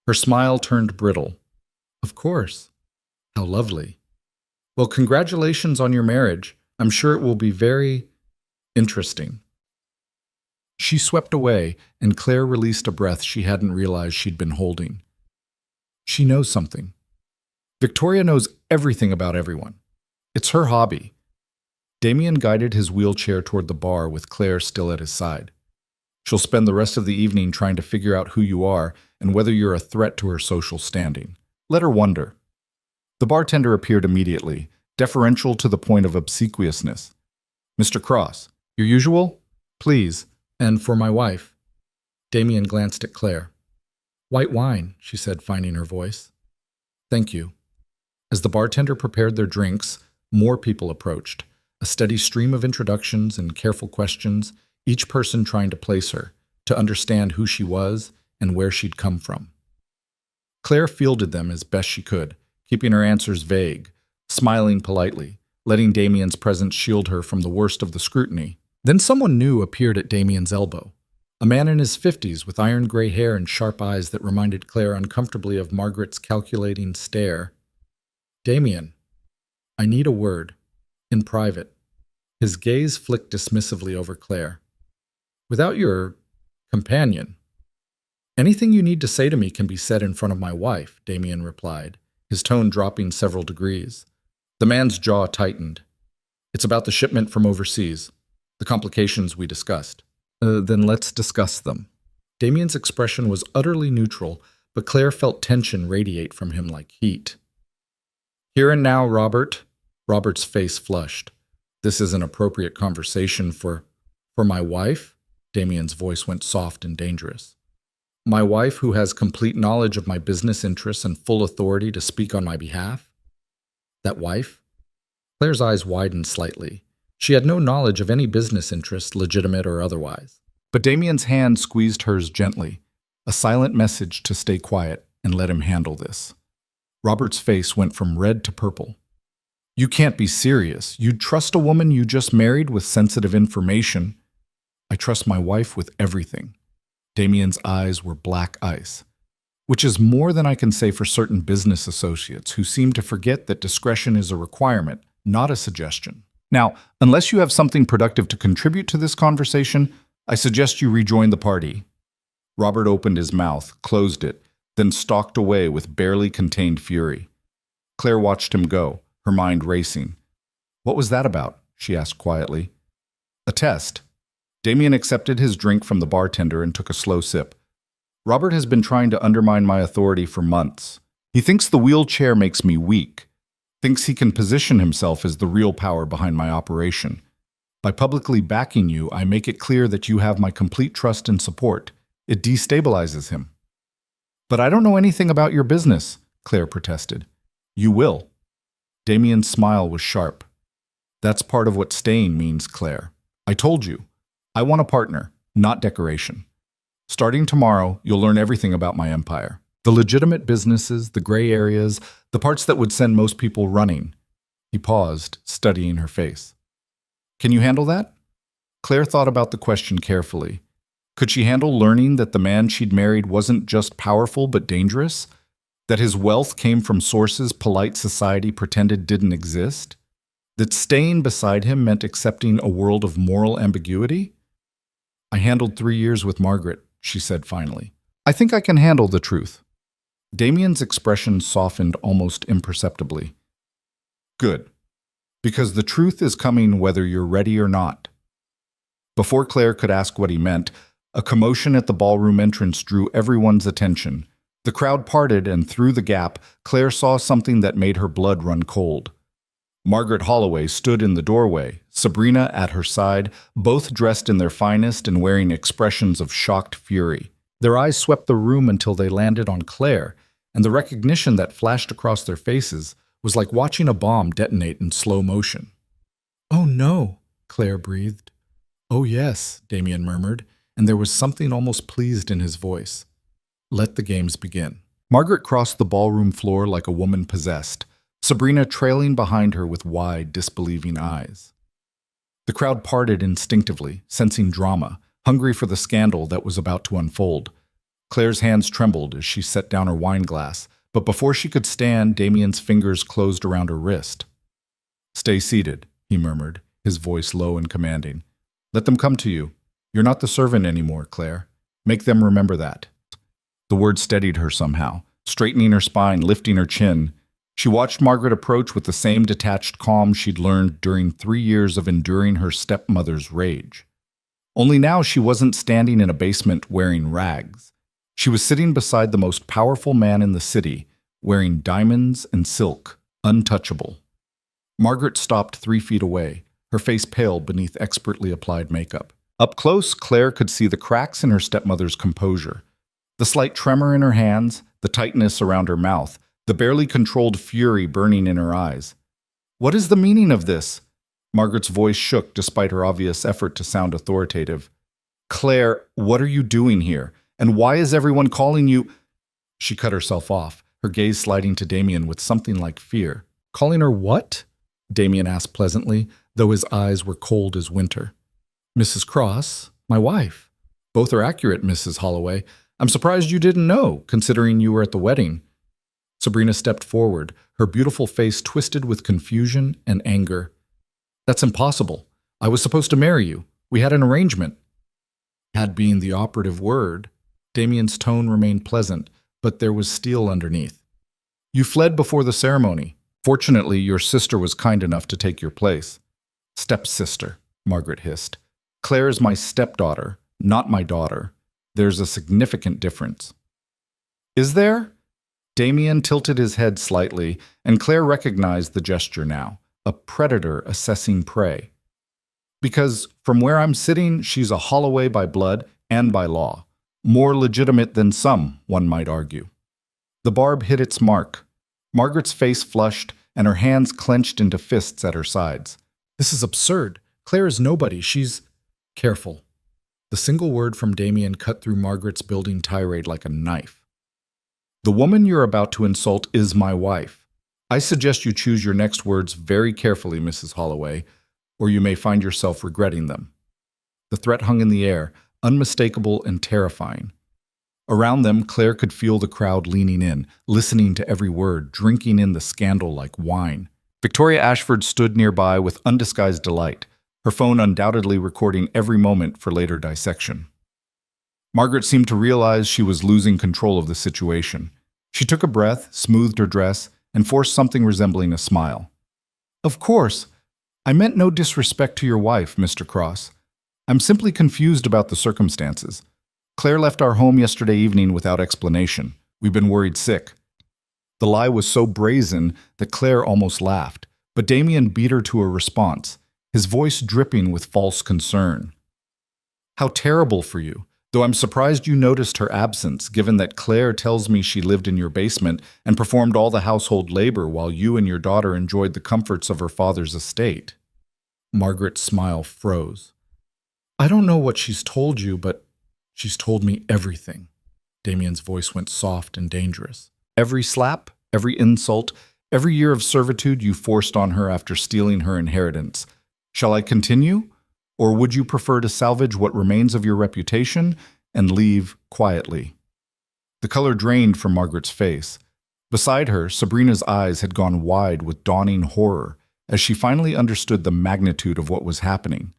Her smile turned brittle. Of course. How lovely. Well, congratulations on your marriage. I'm sure it will be very interesting. She swept away, and Claire released a breath she hadn't realized she'd been holding. She knows something. Victoria knows everything about everyone. It's her hobby. Damien guided his wheelchair toward the bar with Claire still at his side. She'll spend the rest of the evening trying to figure out who you are and whether you're a threat to her social standing. Let her wonder. The bartender appeared immediately, deferential to the point of obsequiousness. Mr. Cross, your usual? Please, and for my wife. Damien glanced at Claire. White wine, she said, finding her voice. Thank you. As the bartender prepared their drinks, more people approached, a steady stream of introductions and careful questions, each person trying to place her, to understand who she was and where she'd come from. Claire fielded them as best she could, keeping her answers vague, smiling politely, letting Damien's presence shield her from the worst of the scrutiny. Then someone new appeared at Damien's elbow. A man in his 50s with iron gray hair and sharp eyes that reminded Claire uncomfortably of Margaret's calculating stare. Damien, I need a word. In private. His gaze flicked dismissively over Claire. Without your companion. Anything you need to say to me can be said in front of my wife, Damien replied, his tone dropping several degrees. The man's jaw tightened. It's about the shipment from overseas. The complications we discussed. Then let's discuss them. Damien's expression was utterly neutral, but Claire felt tension radiate from him like heat. Here and now, Robert. Robert's face flushed. This is an appropriate conversation for my wife? Damien's voice went soft and dangerous. My wife who has complete knowledge of my business interests and full authority to speak on my behalf? That wife? Claire's eyes widened slightly. She had no knowledge of any business interest, legitimate or otherwise. But Damien's hand squeezed hers gently, a silent message to stay quiet and let him handle this. Robert's face went from red to purple. You can't be serious. You'd trust a woman you just married with sensitive information. I trust my wife with everything. Damien's eyes were black ice, which is more than I can say for certain business associates who seem to forget that discretion is a requirement, not a suggestion. Now, unless you have something productive to contribute to this conversation, I suggest you rejoin the party. Robert opened his mouth, closed it, then stalked away with barely contained fury. Claire watched him go, her mind racing. What was that about? She asked quietly. A test. Damien accepted his drink from the bartender and took a slow sip. Robert has been trying to undermine my authority for months. He thinks the wheelchair makes me weak. Thinks he can position himself as the real power behind my operation. By publicly backing you, I make it clear that you have my complete trust and support. It destabilizes him. But I don't know anything about your business, Claire protested. You will. Damien's smile was sharp. That's part of what staying means, Claire. I told you. I want a partner, not decoration. Starting tomorrow, you'll learn everything about my empire. The legitimate businesses, the gray areas, the parts that would send most people running. He paused, studying her face. Can you handle that? Claire thought about the question carefully. Could she handle learning that the man she'd married wasn't just powerful but dangerous? That his wealth came from sources polite society pretended didn't exist? That staying beside him meant accepting a world of moral ambiguity? I handled 3 years with Margaret, she said finally. I think I can handle the truth. Damien's expression softened almost imperceptibly. Good. Because the truth is coming whether you're ready or not. Before Claire could ask what he meant, a commotion at the ballroom entrance drew everyone's attention. The crowd parted, and through the gap, Claire saw something that made her blood run cold. Margaret Holloway stood in the doorway, Sabrina at her side, both dressed in their finest and wearing expressions of shocked fury. Their eyes swept the room until they landed on Claire, and the recognition that flashed across their faces was like watching a bomb detonate in slow motion. "Oh no," Claire breathed. "Oh yes," Damien murmured, and there was something almost pleased in his voice. Let the games begin. Margaret crossed the ballroom floor like a woman possessed, Sabrina trailing behind her with wide, disbelieving eyes. The crowd parted instinctively, sensing drama, hungry for the scandal that was about to unfold. Claire's hands trembled as she set down her wine glass, but before she could stand, Damien's fingers closed around her wrist. "Stay seated," he murmured, his voice low and commanding. "Let them come to you. You're not the servant anymore, Claire. Make them remember that." The word steadied her somehow, straightening her spine, lifting her chin. She watched Margaret approach with the same detached calm she'd learned during 3 years of enduring her stepmother's rage. Only now she wasn't standing in a basement wearing rags. She was sitting beside the most powerful man in the city, wearing diamonds and silk, untouchable. Margaret stopped 3 feet away, her face pale beneath expertly applied makeup. Up close, Claire could see the cracks in her stepmother's composure. The slight tremor in her hands, the tightness around her mouth, the barely controlled fury burning in her eyes. "What is the meaning of this?" Margaret's voice shook despite her obvious effort to sound authoritative. "Claire, what are you doing here? And why is everyone calling you—" She cut herself off, her gaze sliding to Damien with something like fear. "Calling her what?" Damien asked pleasantly, though his eyes were cold as winter. "Mrs. Cross, my wife." "Both are accurate, Mrs. Holloway. I'm surprised you didn't know, considering you were at the wedding." Sabrina stepped forward, her beautiful face twisted with confusion and anger. "That's impossible. I was supposed to marry you. We had an arrangement." Had being the operative word. Damien's tone remained pleasant, but there was steel underneath. "You fled before the ceremony. Fortunately, your sister was kind enough to take your place." "Stepsister," Margaret hissed. "Claire is my stepdaughter, not my daughter. There's a significant difference." "Is there?" Damien tilted his head slightly, and Claire recognized the gesture now, a predator assessing prey. "Because from where I'm sitting, she's a Holloway by blood and by law. More legitimate than some, one might argue." The barb hit its mark. Margaret's face flushed, and her hands clenched into fists at her sides. "This is absurd. Claire is nobody. She's—" "Careful." The single word from Damien cut through Margaret's building tirade like a knife. "The woman you're about to insult is my wife. I suggest you choose your next words very carefully, Mrs. Holloway, or you may find yourself regretting them." The threat hung in the air, unmistakable and terrifying. Around them, Claire could feel the crowd leaning in, listening to every word, drinking in the scandal like wine. Victoria Ashford stood nearby with undisguised delight, her phone undoubtedly recording every moment for later dissection. Margaret seemed to realize she was losing control of the situation. She took a breath, smoothed her dress, and forced something resembling a smile. "Of course. I meant no disrespect to your wife, Mr. Cross. I'm simply confused about the circumstances. Claire left our home yesterday evening without explanation. We've been worried sick." The lie was so brazen that Claire almost laughed, but Damien beat her to a response, his voice dripping with false concern. "How terrible for you, though I'm surprised you noticed her absence, given that Claire tells me she lived in your basement and performed all the household labor while you and your daughter enjoyed the comforts of her father's estate." Margaret's smile froze. "I don't know what she's told you, but she's told me everything." Damien's voice went soft and dangerous. "Every slap, every insult, every year of servitude you forced on her after stealing her inheritance. Shall I continue? Or would you prefer to salvage what remains of your reputation and leave quietly?" The color drained from Margaret's face. Beside her, Sabrina's eyes had gone wide with dawning horror as she finally understood the magnitude of what was happening.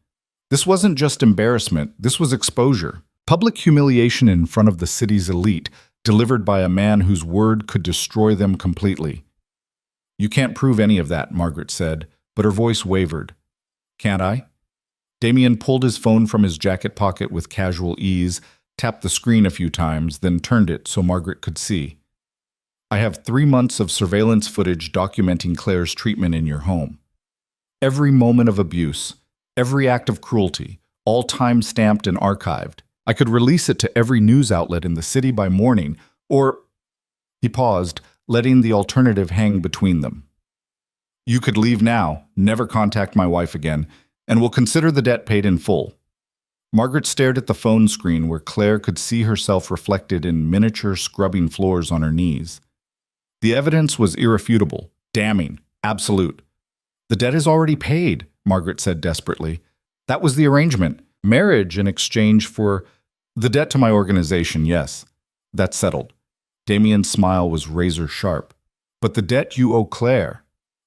This wasn't just embarrassment, this was exposure. Public humiliation in front of the city's elite, delivered by a man whose word could destroy them completely. "You can't prove any of that," Margaret said, but her voice wavered. "Can't I?" Damien pulled his phone from his jacket pocket with casual ease, tapped the screen a few times, then turned it so Margaret could see. "I have 3 months of surveillance footage documenting Claire's treatment in your home. Every moment of abuse, every act of cruelty, all time-stamped and archived. I could release it to every news outlet in the city by morning, or—" He paused, letting the alternative hang between them. "You could leave now, never contact my wife again, and we'll consider the debt paid in full." Margaret stared at the phone screen where Claire could see herself reflected in miniature scrubbing floors on her knees. The evidence was irrefutable, damning, absolute. "The debt is already paid," Margaret said desperately. "That was the arrangement. Marriage in exchange for the debt to my organization, yes. That's settled. Damien's smile was razor sharp. But the debt you owe Claire,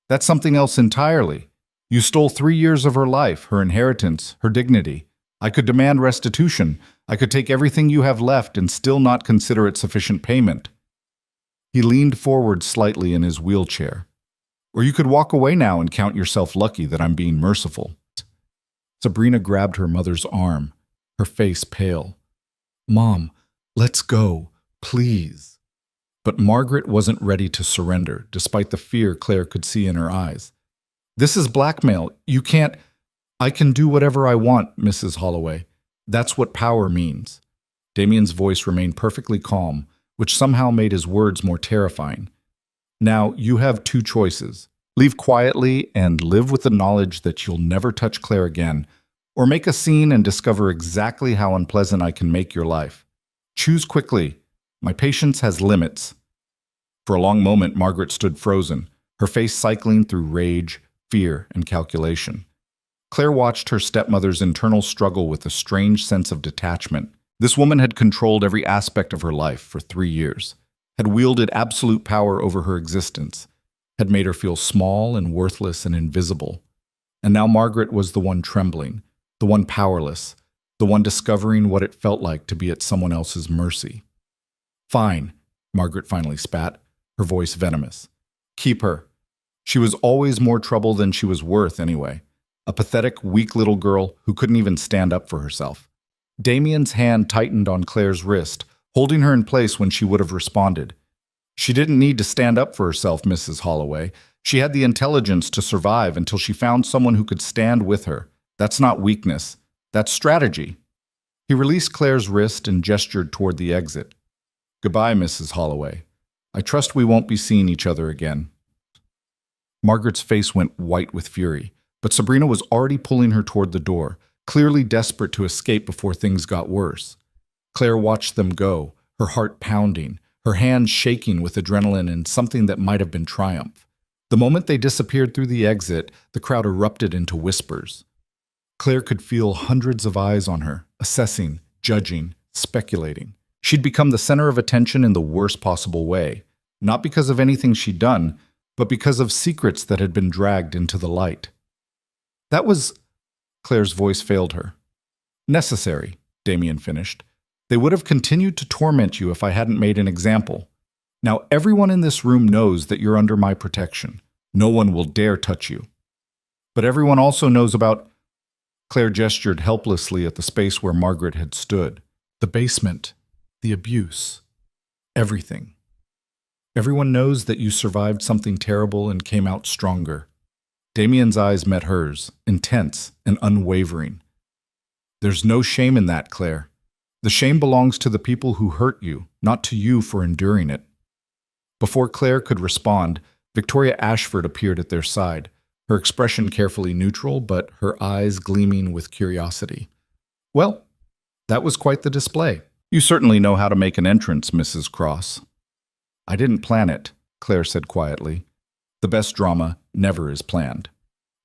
that's something else entirely. You stole 3 years of her life, her inheritance, her dignity. I could demand restitution. I could take everything you have left and still not consider it sufficient payment. He leaned forward slightly in his wheelchair. Or you could walk away now and count yourself lucky that I'm being merciful. Sabrina grabbed her mother's arm, her face pale. Mom, let's go, please. But Margaret wasn't ready to surrender, despite the fear Claire could see in her eyes. This is blackmail. You can't— I can do whatever I want, Mrs. Holloway. That's what power means. Damien's voice remained perfectly calm, which somehow made his words more terrifying. Now, you have 2 choices. Leave quietly and live with the knowledge that you'll never touch Claire again, or make a scene and discover exactly how unpleasant I can make your life. Choose quickly. My patience has limits. For a long moment, Margaret stood frozen, her face cycling through rage, fear, and calculation. Claire watched her stepmother's internal struggle with a strange sense of detachment. This woman had controlled every aspect of her life for 3 years, had wielded absolute power over her existence, had made her feel small and worthless and invisible. And now Margaret was the one trembling, the one powerless, the one discovering what it felt like to be at someone else's mercy. Fine, Margaret finally spat, her voice venomous. Keep her. She was always more trouble than she was worth anyway. A pathetic, weak little girl who couldn't even stand up for herself. Damien's hand tightened on Claire's wrist, holding her in place when she would have responded. She didn't need to stand up for herself, Mrs. Holloway. She had the intelligence to survive until she found someone who could stand with her. That's not weakness. That's strategy. He released Claire's wrist and gestured toward the exit. Goodbye, Mrs. Holloway. I trust we won't be seeing each other again. Margaret's face went white with fury, but Sabrina was already pulling her toward the door, clearly desperate to escape before things got worse. Claire watched them go, her heart pounding, her hands shaking with adrenaline and something that might have been triumph. The moment they disappeared through the exit, the crowd erupted into whispers. Claire could feel hundreds of eyes on her, assessing, judging, speculating. She'd become the center of attention in the worst possible way, not because of anything she'd done, but because of secrets that had been dragged into the light. That was— Claire's voice failed her. Necessary, Damien finished. They would have continued to torment you if I hadn't made an example. Now everyone in this room knows that you're under my protection. No one will dare touch you. But everyone also knows about— Claire gestured helplessly at the space where Margaret had stood. The basement. The abuse. Everything. Everyone knows that you survived something terrible and came out stronger. Damien's eyes met hers, intense and unwavering. There's no shame in that, Claire. The shame belongs to the people who hurt you, not to you for enduring it. Before Claire could respond, Victoria Ashford appeared at their side, her expression carefully neutral, but her eyes gleaming with curiosity. Well, that was quite the display. You certainly know how to make an entrance, Mrs. Cross. I didn't plan it, Claire said quietly. The best drama never is planned.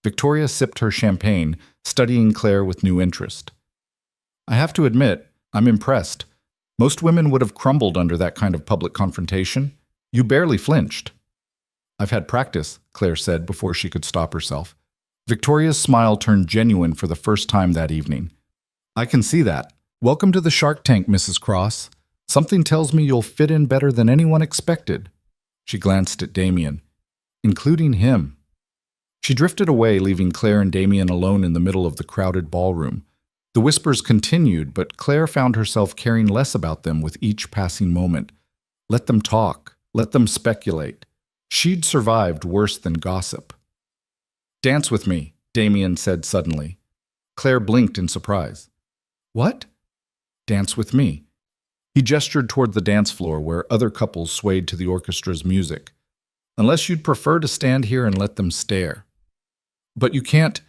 Victoria sipped her champagne, studying Claire with new interest. I have to admit, I'm impressed. Most women would have crumbled under that kind of public confrontation. You barely flinched. I've had practice, Claire said before she could stop herself. Victoria's smile turned genuine for the first time that evening. I can see that. Welcome to the Shark Tank, Mrs. Cross. Something tells me you'll fit in better than anyone expected. She glanced at Damien. Including him. She drifted away, leaving Claire and Damien alone in the middle of the crowded ballroom. The whispers continued, but Claire found herself caring less about them with each passing moment. Let them talk. Let them speculate. She'd survived worse than gossip. Dance with me, Damien said suddenly. Claire blinked in surprise. What? Dance with me. He gestured toward the dance floor where other couples swayed to the orchestra's music. Unless you'd prefer to stand here and let them stare. But you can't—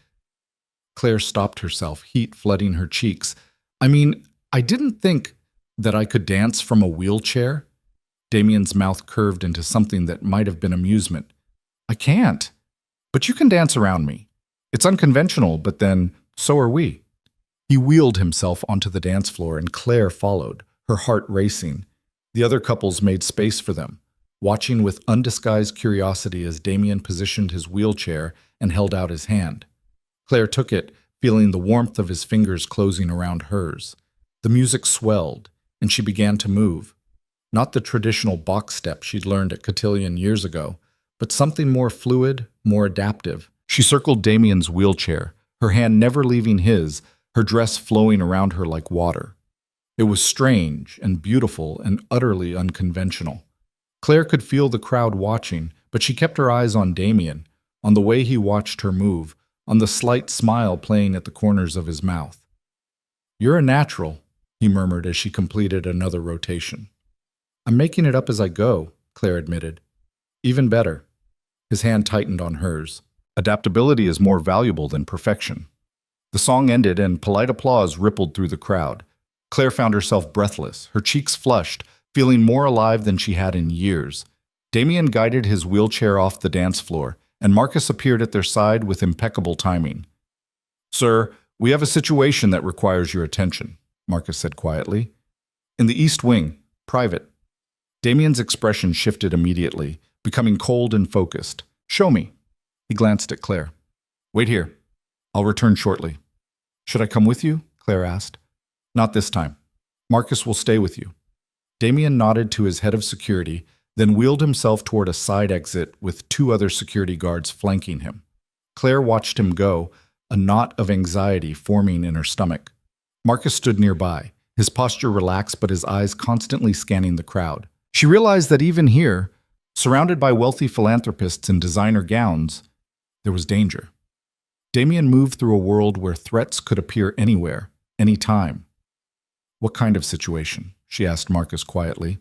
Claire stopped herself, heat flooding her cheeks. I mean, I didn't think that I could dance from a wheelchair. Damien's mouth curved into something that might have been amusement. I can't. But you can dance around me. It's unconventional, but then so are we. He wheeled himself onto the dance floor and Claire followed, her heart racing. The other couples made space for them, watching with undisguised curiosity as Damien positioned his wheelchair and held out his hand. Claire took it, feeling the warmth of his fingers closing around hers. The music swelled, and she began to move. Not the traditional box step she'd learned at Cotillion years ago, but something more fluid, more adaptive. She circled Damien's wheelchair, her hand never leaving his, her dress flowing around her like water. It was strange and beautiful and utterly unconventional. Claire could feel the crowd watching, but she kept her eyes on Damien, on the way he watched her move, on the slight smile playing at the corners of his mouth. "You're a natural," he murmured as she completed another rotation. "I'm making it up as I go," Claire admitted. "Even better." His hand tightened on hers. Adaptability is more valuable than perfection. The song ended and polite applause rippled through the crowd. Claire found herself breathless, her cheeks flushed, feeling more alive than she had in years. Damien guided his wheelchair off the dance floor, and Marcus appeared at their side with impeccable timing. "Sir, we have a situation that requires your attention," Marcus said quietly. "In the East Wing, private." Damien's expression shifted immediately, becoming cold and focused. "Show me." He glanced at Claire. "Wait here. I'll return shortly." "Should I come with you?" Claire asked. "Not this time. Marcus will stay with you." Damien nodded to his head of security, then wheeled himself toward a side exit with two other security guards flanking him. Claire watched him go, a knot of anxiety forming in her stomach. Marcus stood nearby, his posture relaxed but his eyes constantly scanning the crowd. She realized that even here, surrounded by wealthy philanthropists in designer gowns, there was danger. Damien moved through a world where threats could appear anywhere, anytime. "What kind of situation?" she asked Marcus quietly.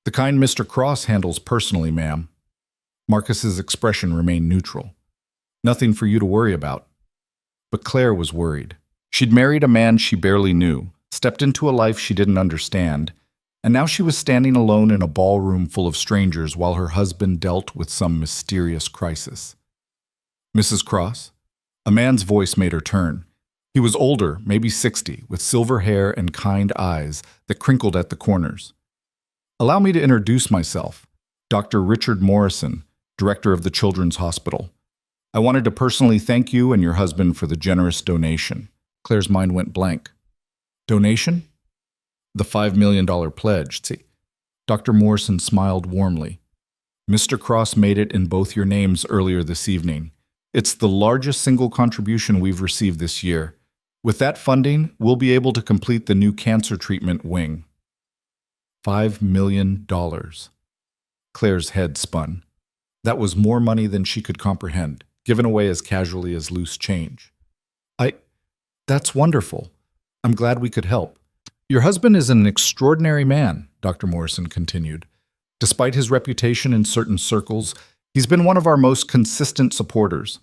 "The kind Mr. Cross handles personally, ma'am." Marcus's expression remained neutral. "Nothing for you to worry about." But Claire was worried. She'd married a man she barely knew, stepped into a life she didn't understand, and now she was standing alone in a ballroom full of strangers while her husband dealt with some mysterious crisis. "Mrs. Cross?" A man's voice made her turn. He was older, maybe 60, with silver hair and kind eyes that crinkled at the corners. "Allow me to introduce myself. Dr. Richard Morrison, director of the Children's Hospital. I wanted to personally thank you and your husband for the generous donation." Claire's mind went blank. "Donation?" "The $5 million pledge, see." Dr. Morrison smiled warmly. "Mr. Cross made it in both your names earlier this evening. It's the largest single contribution we've received this year. With that funding, we'll be able to complete the new cancer treatment wing." $5 million. Claire's head spun. That was more money than she could comprehend, given away as casually as loose change. That's wonderful. I'm glad we could help." "Your husband is an extraordinary man," Dr. Morrison continued. "Despite his reputation in certain circles, he's been one of our most consistent supporters.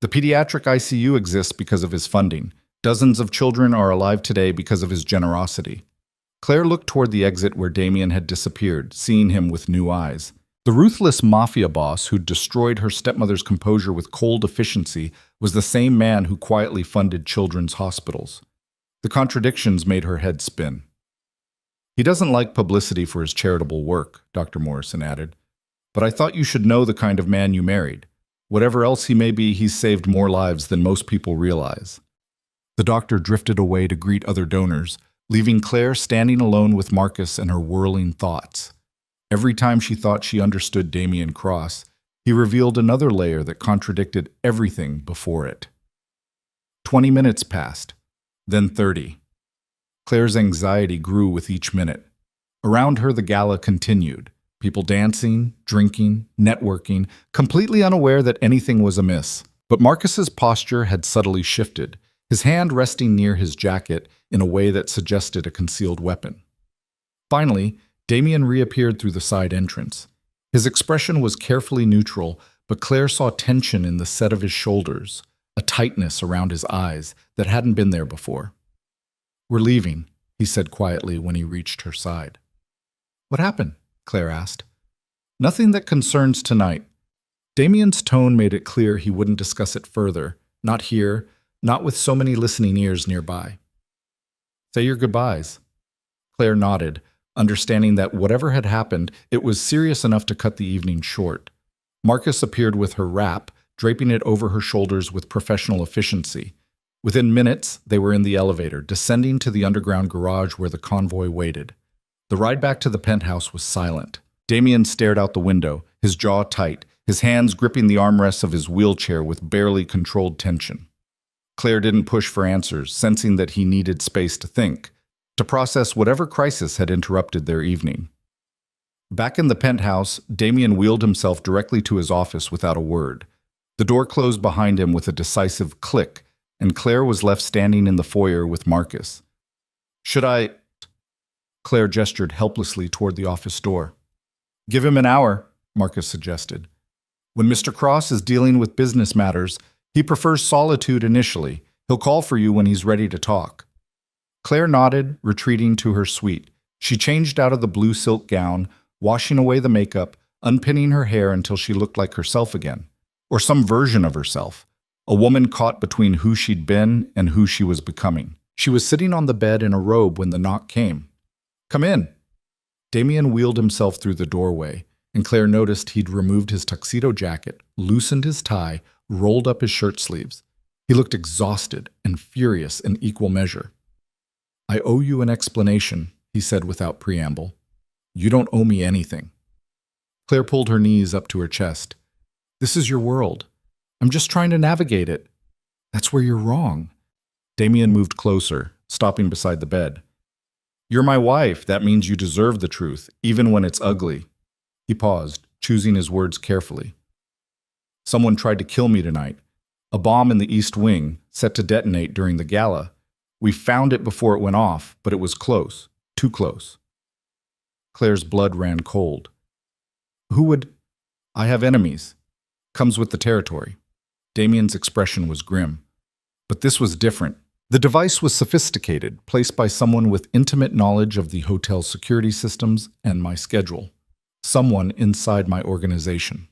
The pediatric ICU exists because of his funding. Dozens of children are alive today because of his generosity." Claire looked toward the exit where Damien had disappeared, seeing him with new eyes. The ruthless Mafia boss who'd destroyed her stepmother's composure with cold efficiency was the same man who quietly funded children's hospitals. The contradictions made her head spin. "He doesn't like publicity for his charitable work," Dr. Morrison added. "But I thought you should know the kind of man you married. Whatever else he may be, he's saved more lives than most people realize." The doctor drifted away to greet other donors, leaving Claire standing alone with Marcus and her whirling thoughts. Every time she thought she understood Damien Cross, he revealed another layer that contradicted everything before it. 20 minutes passed, then 30. Claire's anxiety grew with each minute. Around her, the gala continued. People dancing, drinking, networking, completely unaware that anything was amiss. But Marcus's posture had subtly shifted, his hand resting near his jacket in a way that suggested a concealed weapon. Finally, Damien reappeared through the side entrance. His expression was carefully neutral, but Claire saw tension in the set of his shoulders, a tightness around his eyes that hadn't been there before. "We're leaving," he said quietly when he reached her side. "What happened?" Claire asked. "Nothing that concerns tonight." Damien's tone made it clear he wouldn't discuss it further, not here, not with so many listening ears nearby. Say your goodbyes. Claire nodded, understanding that whatever had happened, it was serious enough to cut the evening short. Marcus appeared with her wrap, draping it over her shoulders with professional efficiency. Within minutes, they were in the elevator, descending to the underground garage where the convoy waited. The ride back to the penthouse was silent. Damien stared out the window, his jaw tight, his hands gripping the armrests of his wheelchair with barely controlled tension. Claire didn't push for answers, sensing that he needed space to think, to process whatever crisis had interrupted their evening. Back in the penthouse, Damien wheeled himself directly to his office without a word. The door closed behind him with a decisive click, and Claire was left standing in the foyer with Marcus. "Should I?" Claire gestured helplessly toward the office door. "Give him an hour," Marcus suggested. "When Mr. Cross is dealing with business matters, he prefers solitude initially. He'll call for you when he's ready to talk." Claire nodded, retreating to her suite. She changed out of the blue silk gown, washing away the makeup, unpinning her hair until she looked like herself again. Or some version of herself. A woman caught between who she'd been and who she was becoming. She was sitting on the bed in a robe when the knock came. "Come in." Damien wheeled himself through the doorway, and Claire noticed he'd removed his tuxedo jacket, loosened his tie, rolled up his shirt sleeves. He looked exhausted and furious in equal measure. "I owe you an explanation," he said without preamble. "You don't owe me anything." Claire pulled her knees up to her chest. "This is your world. I'm just trying to navigate it." "That's where you're wrong." Damien moved closer, stopping beside the bed. "You're my wife. That means you deserve the truth, even when it's ugly." He paused, choosing his words carefully. "Someone tried to kill me tonight. A bomb in the East Wing, set to detonate during the gala. We found it before it went off, but it was close. Too close." Claire's blood ran cold. "Who would—" "I have enemies. Comes with the territory." Damien's expression was grim. But this was different. The device was sophisticated, placed by someone with intimate knowledge of the hotel's security systems and my schedule. Someone inside my organization.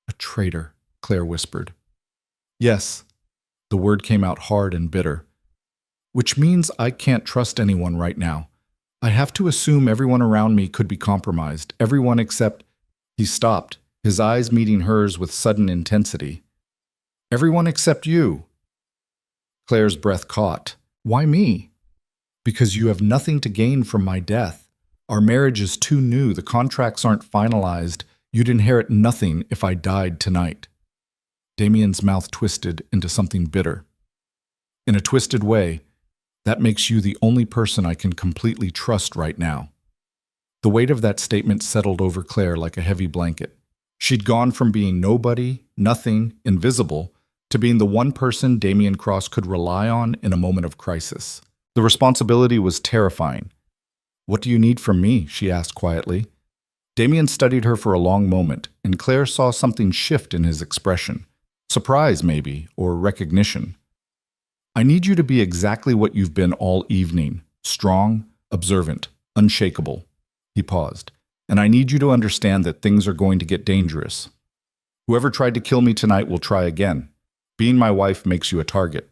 "A traitor," Claire whispered. "Yes." The word came out hard and bitter. "Which means I can't trust anyone right now. I have to assume everyone around me could be compromised. Everyone except—" He stopped, his eyes meeting hers with sudden intensity. "Everyone except you." Claire's breath caught. "Why me?" "Because you have nothing to gain from my death. Our marriage is too new. The contracts aren't finalized. You'd inherit nothing if I died tonight." Damien's mouth twisted into something bitter. "In a twisted way, that makes you the only person I can completely trust right now." The weight of that statement settled over Claire like a heavy blanket. She'd gone from being nobody, nothing, invisible, to being the one person Damien Cross could rely on in a moment of crisis. The responsibility was terrifying. "What do you need from me?" she asked quietly. Damien studied her for a long moment, and Claire saw something shift in his expression. Surprise, maybe, or recognition. "I need you to be exactly what you've been all evening. Strong, observant, unshakable." He paused. "And I need you to understand that things are going to get dangerous. Whoever tried to kill me tonight will try again. Being my wife makes you a target."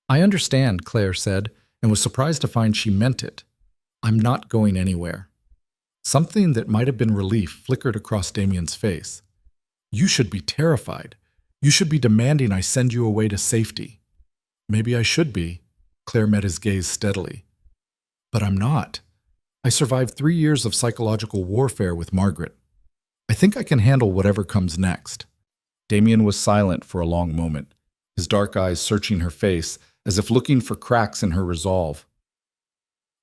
"I understand," Claire said, and was surprised to find she meant it. "I'm not going anywhere." Something that might have been relief flickered across Damien's face. "You should be terrified. You should be demanding I send you away to safety." "Maybe I should be." Claire met his gaze steadily. "But I'm not. I survived 3 years of psychological warfare with Margaret. I think I can handle whatever comes next." Damien was silent for a long moment, his dark eyes searching her face as if looking for cracks in her resolve.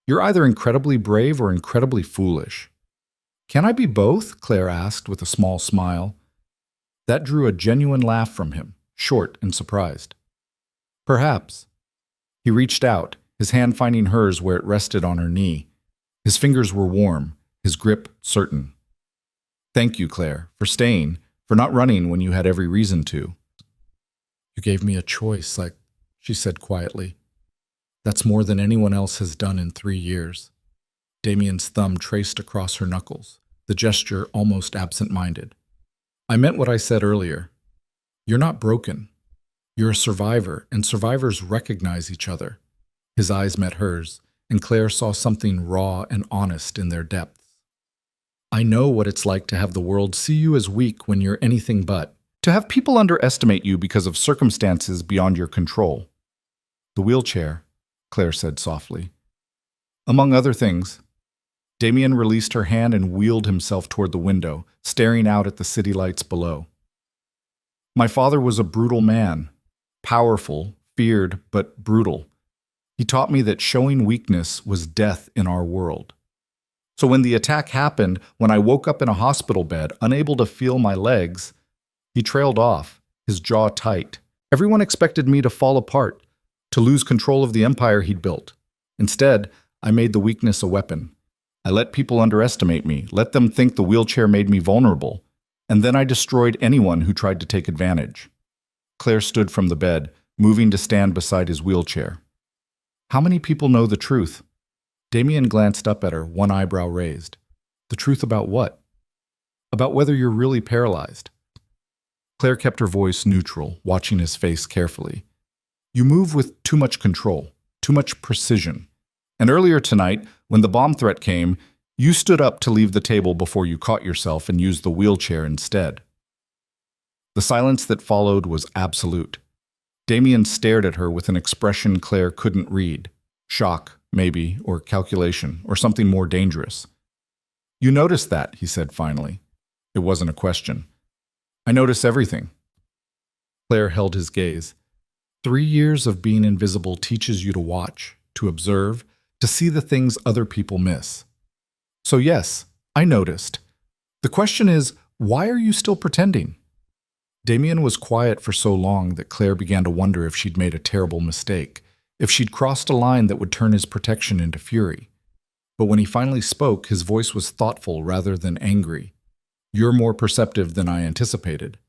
"You're either incredibly brave or incredibly foolish." "Can I be both?" Claire asked with a small smile. That drew a genuine laugh from him, short and surprised. "Perhaps." He reached out, his hand finding hers where it rested on her knee. His fingers were warm, his grip certain. "Thank you, Claire, for staying, for not running when you had every reason to." "You gave me a choice, she said quietly. "That's more than anyone else has done in 3 years." Damien's thumb traced across her knuckles, the gesture almost absent-minded. "I meant what I said earlier. You're not broken. You're a survivor, and survivors recognize each other. His eyes met hers, and Claire saw something raw and honest in their depths. I know what it's like to have the world see you as weak when you're anything but. To have people underestimate you because of circumstances beyond your control. The wheelchair, Claire said softly. Among other things, Damien released her hand and wheeled himself toward the window, staring out at the city lights below. My father was a brutal man, powerful, feared, but brutal. He taught me that showing weakness was death in our world. So when the attack happened, when I woke up in a hospital bed, unable to feel my legs, he trailed off, his jaw tight. Everyone expected me to fall apart, to lose control of the empire he'd built. Instead, I made the weakness a weapon. I let people underestimate me, let them think the wheelchair made me vulnerable, and then I destroyed anyone who tried to take advantage. Claire stood from the bed, moving to stand beside his wheelchair. How many people know the truth? Damien glanced up at her, one eyebrow raised. The truth about what? About whether you're really paralyzed. Claire kept her voice neutral, watching his face carefully. You move with too much control, too much precision. And earlier tonight, when the bomb threat came, you stood up to leave the table before you caught yourself and used the wheelchair instead. The silence that followed was absolute. Damien stared at her with an expression Claire couldn't read. Shock, maybe, or calculation, or something more dangerous. You noticed that, he said finally. It wasn't a question. I notice everything. Claire held his gaze. 3 years of being invisible teaches you to watch, to observe, to see the things other people miss. So yes, I noticed. The question is, why are you still pretending? Damien was quiet for so long that Claire began to wonder if she'd made a terrible mistake, if she'd crossed a line that would turn his protection into fury. But when he finally spoke, his voice was thoughtful rather than angry. You're more perceptive than I anticipated.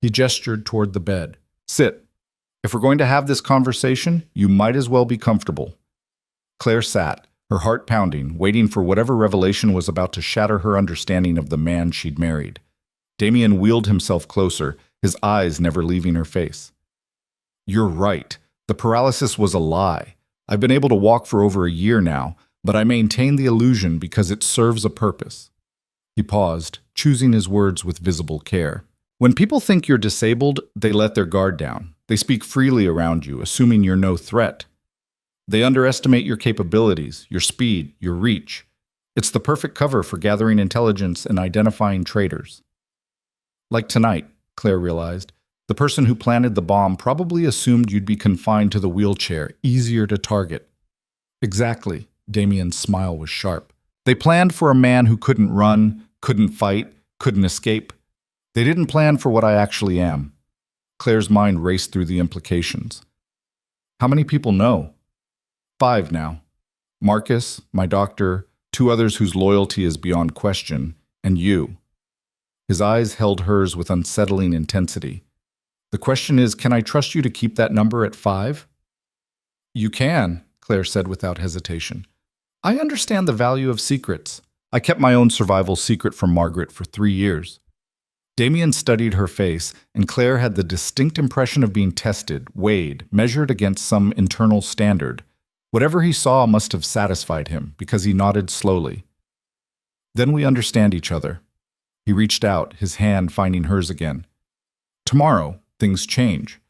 He gestured toward the bed. Sit. If we're going to have this conversation, you might as well be comfortable. Claire sat, her heart pounding, waiting for whatever revelation was about to shatter her understanding of the man she'd married. Damien wheeled himself closer, his eyes never leaving her face. You're right. The paralysis was a lie. I've been able to walk for over a year now, but I maintain the illusion because it serves a purpose. He paused, choosing his words with visible care. When people think you're disabled, they let their guard down. They speak freely around you, assuming you're no threat. They underestimate your capabilities, your speed, your reach. It's the perfect cover for gathering intelligence and identifying traitors. Like tonight, Claire realized, the person who planted the bomb probably assumed you'd be confined to the wheelchair, easier to target. Exactly. Damien's smile was sharp. They planned for a man who couldn't run, couldn't fight, couldn't escape. They didn't plan for what I actually am. Claire's mind raced through the implications. How many people know? 5 now. Marcus, my doctor, 2 others whose loyalty is beyond question, and you. His eyes held hers with unsettling intensity. The question is, can I trust you to keep that number at 5? You can, Claire said without hesitation. I understand the value of secrets. I kept my own survival secret from Margaret for 3 years. Damien studied her face, and Claire had the distinct impression of being tested, weighed, measured against some internal standard. Whatever he saw must have satisfied him, because he nodded slowly. Then we understand each other. He reached out, his hand finding hers again. Tomorrow, things change.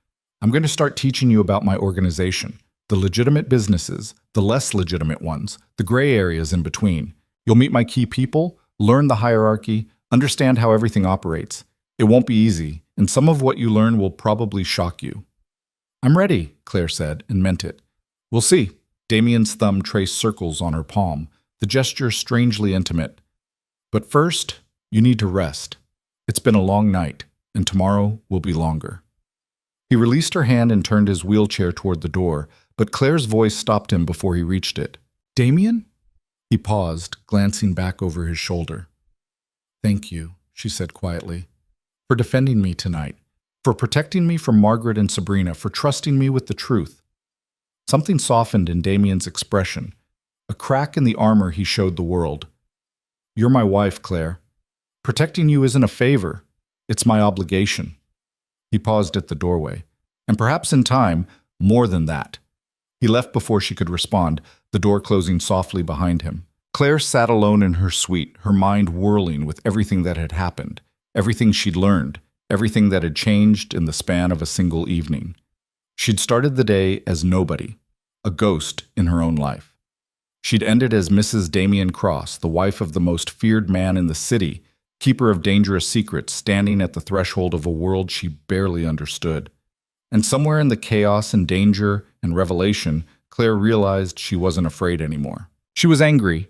I'm going to start teaching you about my organization, the legitimate businesses, the less legitimate ones, the gray areas in between. You'll meet my key people, learn the hierarchy, understand how everything operates. It won't be easy, and some of what you learn will probably shock you. I'm ready, Claire said, and meant it. We'll see. Damien's thumb traced circles on her palm, the gesture strangely intimate. But first, you need to rest. It's been a long night, and tomorrow will be longer. He released her hand and turned his wheelchair toward the door, but Claire's voice stopped him before he reached it. Damien? He paused, glancing back over his shoulder. Thank you, she said quietly, for defending me tonight, for protecting me from Margaret and Sabrina, for trusting me with the truth. Something softened in Damien's expression, a crack in the armor he showed the world. You're my wife, Claire. Protecting you isn't a favor, it's my obligation. He paused at the doorway. And perhaps in time, more than that. He left before she could respond, the door closing softly behind him. Claire sat alone in her suite, her mind whirling with everything that had happened, everything she'd learned, everything that had changed in the span of a single evening. She'd started the day as nobody, a ghost in her own life. She'd ended as Mrs. Damian Cross, the wife of the most feared man in the city, keeper of dangerous secrets, standing at the threshold of a world she barely understood. And somewhere in the chaos and danger and revelation, Claire realized she wasn't afraid anymore. She was angry.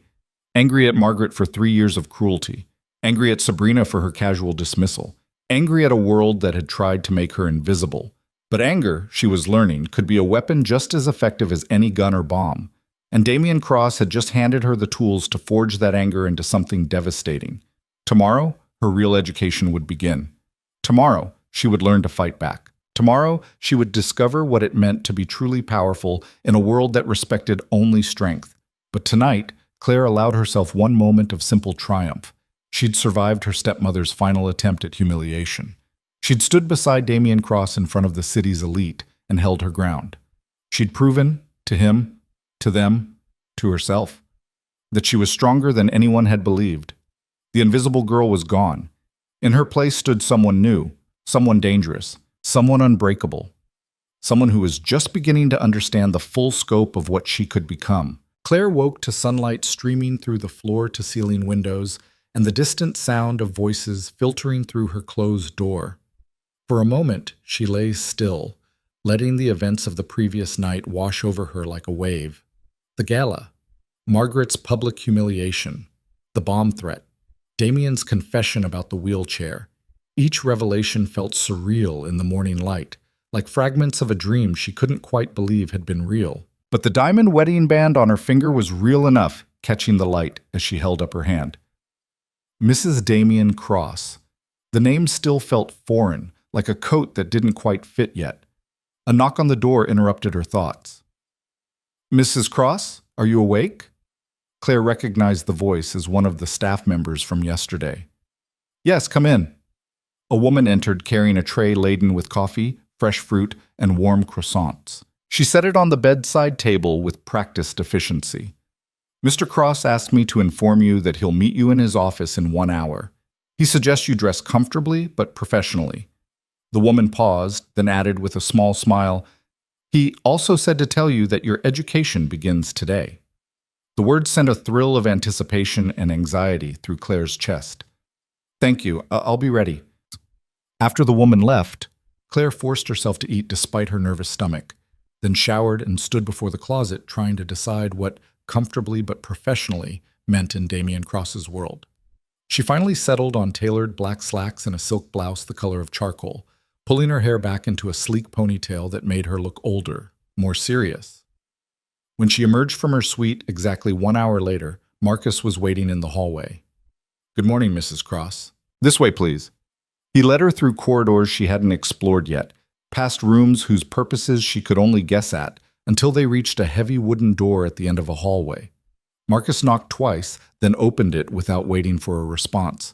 Angry at Margaret for 3 years of cruelty. Angry at Sabrina for her casual dismissal. Angry at a world that had tried to make her invisible. But anger, she was learning, could be a weapon just as effective as any gun or bomb. And Damian Cross had just handed her the tools to forge that anger into something devastating. Tomorrow, her real education would begin. Tomorrow, she would learn to fight back. Tomorrow, she would discover what it meant to be truly powerful in a world that respected only strength. But tonight, Claire allowed herself one moment of simple triumph. She'd survived her stepmother's final attempt at humiliation. She'd stood beside Damian Cross in front of the city's elite and held her ground. She'd proven, to him, to them, to herself, that she was stronger than anyone had believed. The invisible girl was gone. In her place stood someone new, someone dangerous, someone unbreakable, someone who was just beginning to understand the full scope of what she could become. Claire woke to sunlight streaming through the floor-to-ceiling windows and the distant sound of voices filtering through her closed door. For a moment, she lay still, letting the events of the previous night wash over her like a wave. The gala, Margaret's public humiliation, the bomb threat, Damian's confession about the wheelchair. Each revelation felt surreal in the morning light, like fragments of a dream she couldn't quite believe had been real. But the diamond wedding band on her finger was real enough, catching the light as she held up her hand. Mrs. Damian Cross. The name still felt foreign, like a coat that didn't quite fit yet. A knock on the door interrupted her thoughts. "Mrs. Cross, are you awake?" Claire recognized the voice as one of the staff members from yesterday. "Yes, come in." A woman entered carrying a tray laden with coffee, fresh fruit, and warm croissants. She set it on the bedside table with practiced efficiency. "Mr. Cross asked me to inform you that he'll meet you in his office in 1 hour. He suggests you dress comfortably but professionally." The woman paused, then added with a small smile, "He also said to tell you that your education begins today." The words sent a thrill of anticipation and anxiety through Claire's chest. "Thank you. I'll be ready." After the woman left, Claire forced herself to eat despite her nervous stomach, then showered and stood before the closet trying to decide what comfortably but professionally meant in Damian Cross's world. She finally settled on tailored black slacks and a silk blouse the color of charcoal, pulling her hair back into a sleek ponytail that made her look older, more serious. When she emerged from her suite exactly 1 hour later, Marcus was waiting in the hallway. "Good morning, Mrs. Cross. This way, please." He led her through corridors she hadn't explored yet, past rooms whose purposes she could only guess at, until they reached a heavy wooden door at the end of a hallway. Marcus knocked twice, then opened it without waiting for a response.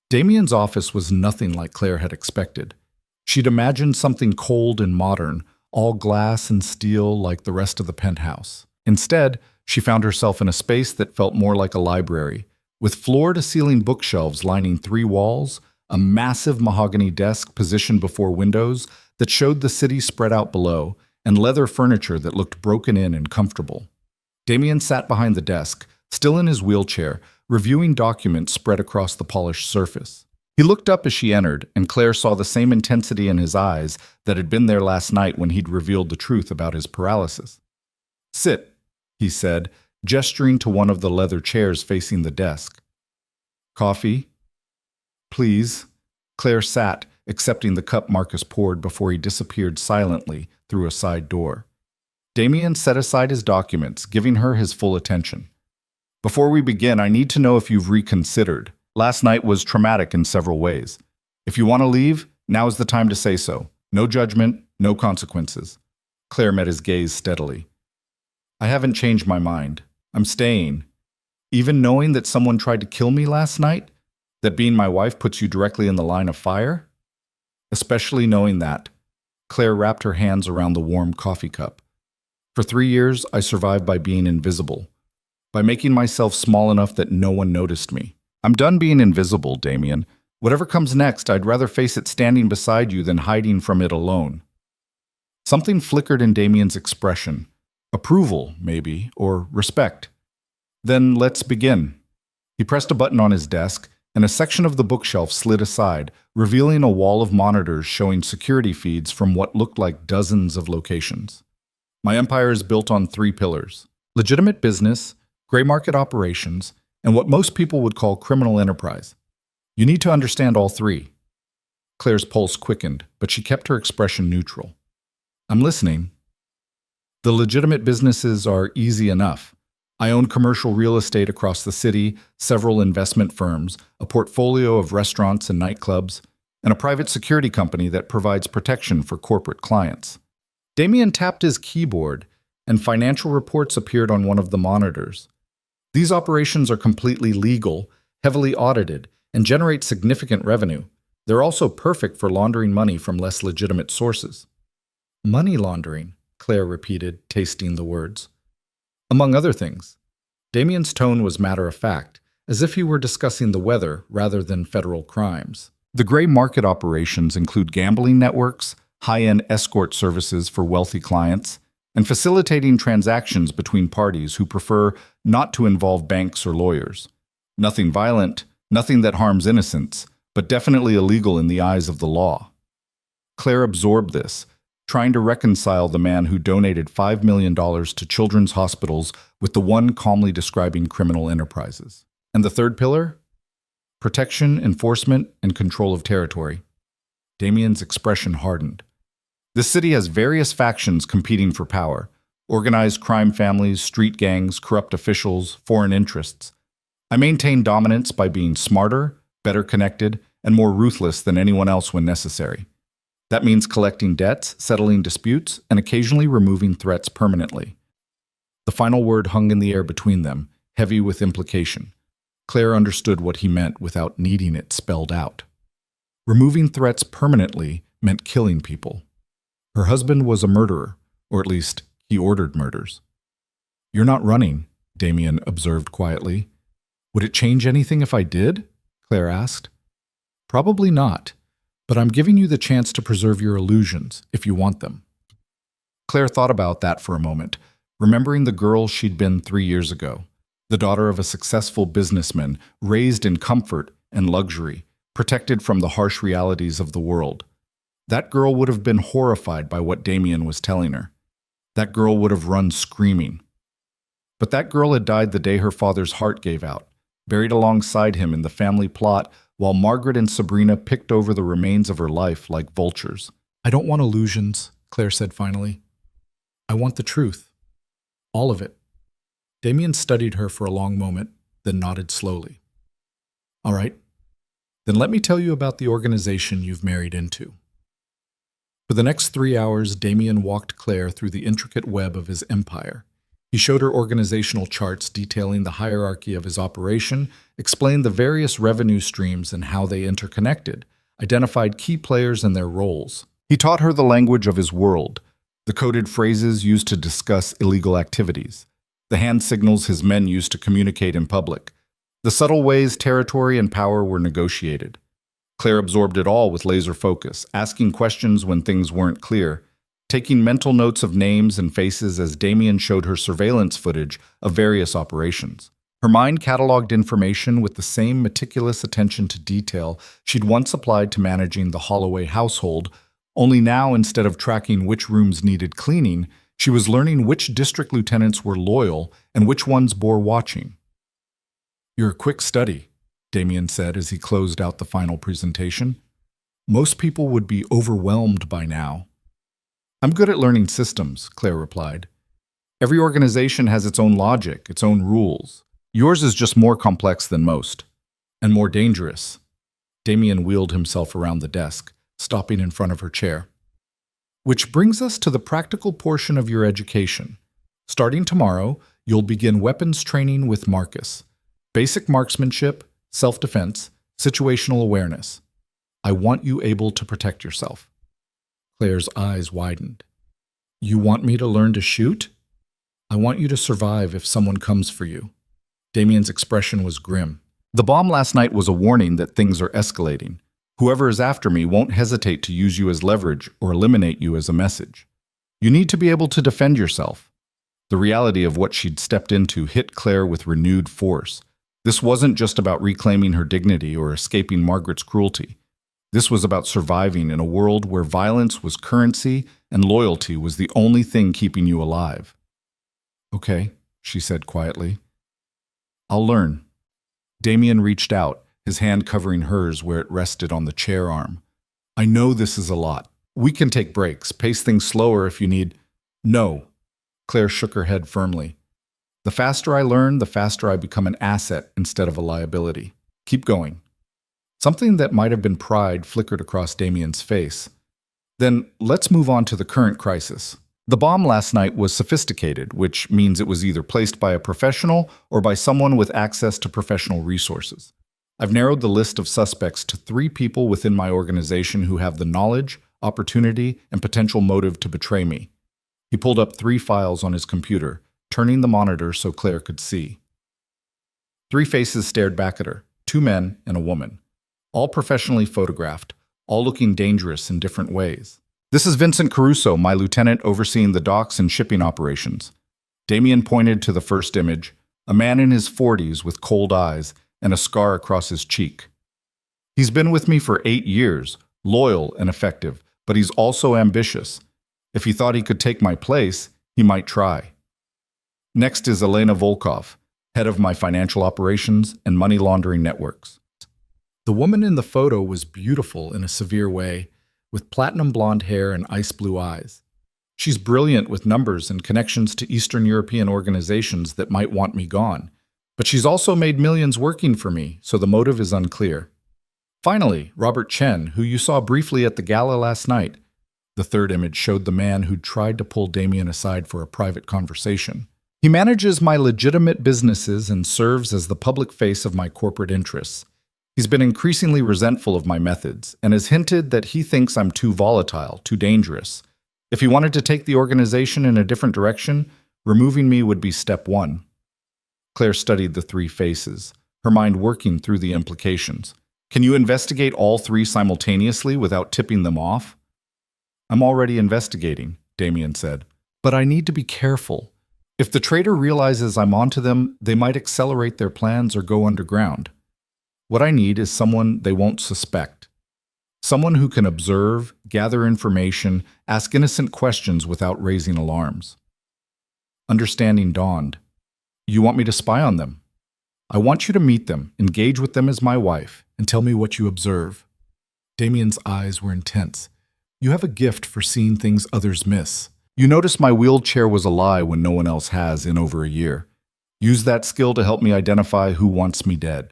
Damian's office was nothing like Claire had expected. She'd imagined something cold and modern, all glass and steel like the rest of the penthouse. Instead, she found herself in a space that felt more like a library, with floor-to-ceiling bookshelves lining 3 walls, a massive mahogany desk positioned before windows that showed the city spread out below, and leather furniture that looked broken in and comfortable. Damian sat behind the desk, still in his wheelchair, reviewing documents spread across the polished surface. He looked up as she entered, and Claire saw the same intensity in his eyes that had been there last night when he'd revealed the truth about his paralysis. "Sit," he said, gesturing to one of the leather chairs facing the desk. "Coffee?" "Please." Claire sat, accepting the cup Marcus poured before he disappeared silently through a side door. Damian set aside his documents, giving her his full attention. "Before we begin, I need to know if you've reconsidered. Last night was traumatic in several ways. If you want to leave, now is the time to say so. No judgment, no consequences." Claire met his gaze steadily. "I haven't changed my mind. I'm staying. Even knowing that someone tried to kill me last night? That being my wife puts you directly in the line of fire? Especially knowing that." Claire wrapped her hands around the warm coffee cup. For 3 years, I survived by being invisible, by making myself small enough that no one noticed me. I'm done being invisible, Damien. Whatever comes next, I'd rather face it standing beside you than hiding from it alone. Something flickered in Damien's expression. Approval, maybe, or respect. Then let's begin. He pressed a button on his desk, and a section of the bookshelf slid aside, revealing a wall of monitors showing security feeds from what looked like dozens of locations. My empire is built on 3 pillars: legitimate business, gray market operations, and what most people would call criminal enterprise. You need to understand all 3. Claire's pulse quickened, but she kept her expression neutral. I'm listening. The legitimate businesses are easy enough. I own commercial real estate across the city, several investment firms, a portfolio of restaurants and nightclubs, and a private security company that provides protection for corporate clients. Damien tapped his keyboard, and financial reports appeared on one of the monitors. These operations are completely legal, heavily audited, and generate significant revenue. They're also perfect for laundering money from less legitimate sources. Money laundering, Claire repeated, tasting the words. Among other things. Damien's tone was matter-of-fact, as if he were discussing the weather rather than federal crimes. The gray market operations include gambling networks, high-end escort services for wealthy clients, and facilitating transactions between parties who prefer not to involve banks or lawyers. Nothing violent, nothing that harms innocents, but definitely illegal in the eyes of the law. Claire absorbed this, trying to reconcile the man who donated $5 million to children's hospitals with the one calmly describing criminal enterprises. And the third pillar? Protection, enforcement, and control of territory. Damien's expression hardened. This city has various factions competing for power: organized crime families, street gangs, corrupt officials, foreign interests. I maintain dominance by being smarter, better connected, and more ruthless than anyone else when necessary. That means collecting debts, settling disputes, and occasionally removing threats permanently. The final word hung in the air between them, heavy with implication. Claire understood what he meant without needing it spelled out. Removing threats permanently meant killing people. Her husband was a murderer, or at least he ordered murders. You're not running, Damien observed quietly. Would it change anything if I did? Claire asked. Probably not. But I'm giving you the chance to preserve your illusions, if you want them. Claire thought about that for a moment, remembering the girl she'd been 3 years ago, the daughter of a successful businessman, raised in comfort and luxury, protected from the harsh realities of the world. That girl would have been horrified by what Damien was telling her. That girl would have run screaming. But that girl had died the day her father's heart gave out, buried alongside him in the family plot, while Margaret and Sabrina picked over the remains of her life like vultures. I don't want illusions, Claire said finally. I want the truth. All of it. Damien studied her for a long moment, then nodded slowly. All right. Then let me tell you about the organization you've married into. For the next 3 hours, Damien walked Claire through the intricate web of his empire. He showed her organizational charts detailing the hierarchy of his operation, explained the various revenue streams and how they interconnected, identified key players and their roles. He taught her the language of his world, the coded phrases used to discuss illegal activities, the hand signals his men used to communicate in public, the subtle ways territory and power were negotiated. Claire absorbed it all with laser focus, asking questions when things weren't clear, taking mental notes of names and faces as Damien showed her surveillance footage of various operations. Her mind cataloged information with the same meticulous attention to detail she'd once applied to managing the Holloway household, only now, instead of tracking which rooms needed cleaning, she was learning which district lieutenants were loyal and which ones bore watching. You're a quick study, Damien said as he closed out the final presentation. Most people would be overwhelmed by now. I'm good at learning systems, Claire replied. Every organization has its own logic, its own rules. Yours is just more complex than most, and more dangerous. Damien wheeled himself around the desk, stopping in front of her chair. Which brings us to the practical portion of your education. Starting tomorrow, you'll begin weapons training with Marcus. Basic marksmanship, self-defense, situational awareness. I want you able to protect yourself. Claire's eyes widened. You want me to learn to shoot? I want you to survive if someone comes for you. Damien's expression was grim. The bomb last night was a warning that things are escalating. Whoever is after me won't hesitate to use you as leverage or eliminate you as a message. You need to be able to defend yourself. The reality of what she'd stepped into hit Claire with renewed force. This wasn't just about reclaiming her dignity or escaping Margaret's cruelty. This was about surviving in a world where violence was currency and loyalty was the only thing keeping you alive. Okay, she said quietly. I'll learn. Damien reached out, his hand covering hers where it rested on the chair arm. I know this is a lot. We can take breaks, pace things slower if you need. No. Claire shook her head firmly. The faster I learn, the faster I become an asset instead of a liability. Keep going. Something that might have been pride flickered across Damien's face. Then let's move on to the current crisis. The bomb last night was sophisticated, which means it was either placed by a professional or by someone with access to professional resources. I've narrowed the list of suspects to 3 people within my organization who have the knowledge, opportunity, and potential motive to betray me. He pulled up 3 files on his computer, turning the monitor so Claire could see. 3 faces stared back at her, 2 men and a woman, all professionally photographed, all looking dangerous in different ways. This is Vincent Caruso, my lieutenant overseeing the docks and shipping operations. Damien pointed to the first image, a man in his 40s with cold eyes and a scar across his cheek. He's been with me for 8 years, loyal and effective, but he's also ambitious. If he thought he could take my place, he might try. Next is Elena Volkov, head of my financial operations and money laundering networks. The woman in the photo was beautiful in a severe way, with platinum blonde hair and ice blue eyes. She's brilliant with numbers and connections to Eastern European organizations that might want me gone. But she's also made millions working for me, so the motive is unclear. Finally, Robert Chen, who you saw briefly at the gala last night. The third image showed the man who'd tried to pull Damien aside for a private conversation. He manages my legitimate businesses and serves as the public face of my corporate interests. He's been increasingly resentful of my methods and has hinted that he thinks I'm too volatile, too dangerous. If he wanted to take the organization in a different direction, removing me would be step 1. Claire studied the 3 faces, her mind working through the implications. Can you investigate all 3 simultaneously without tipping them off? I'm already investigating, Damien said. But I need to be careful. If the traitor realizes I'm onto them, they might accelerate their plans or go underground. What I need is someone they won't suspect. Someone who can observe, gather information, ask innocent questions without raising alarms. Understanding dawned. You want me to spy on them? I want you to meet them, engage with them as my wife, and tell me what you observe. Damien's eyes were intense. You have a gift for seeing things others miss. You noticed my wheelchair was a lie when no one else has in over a year. Use that skill to help me identify who wants me dead.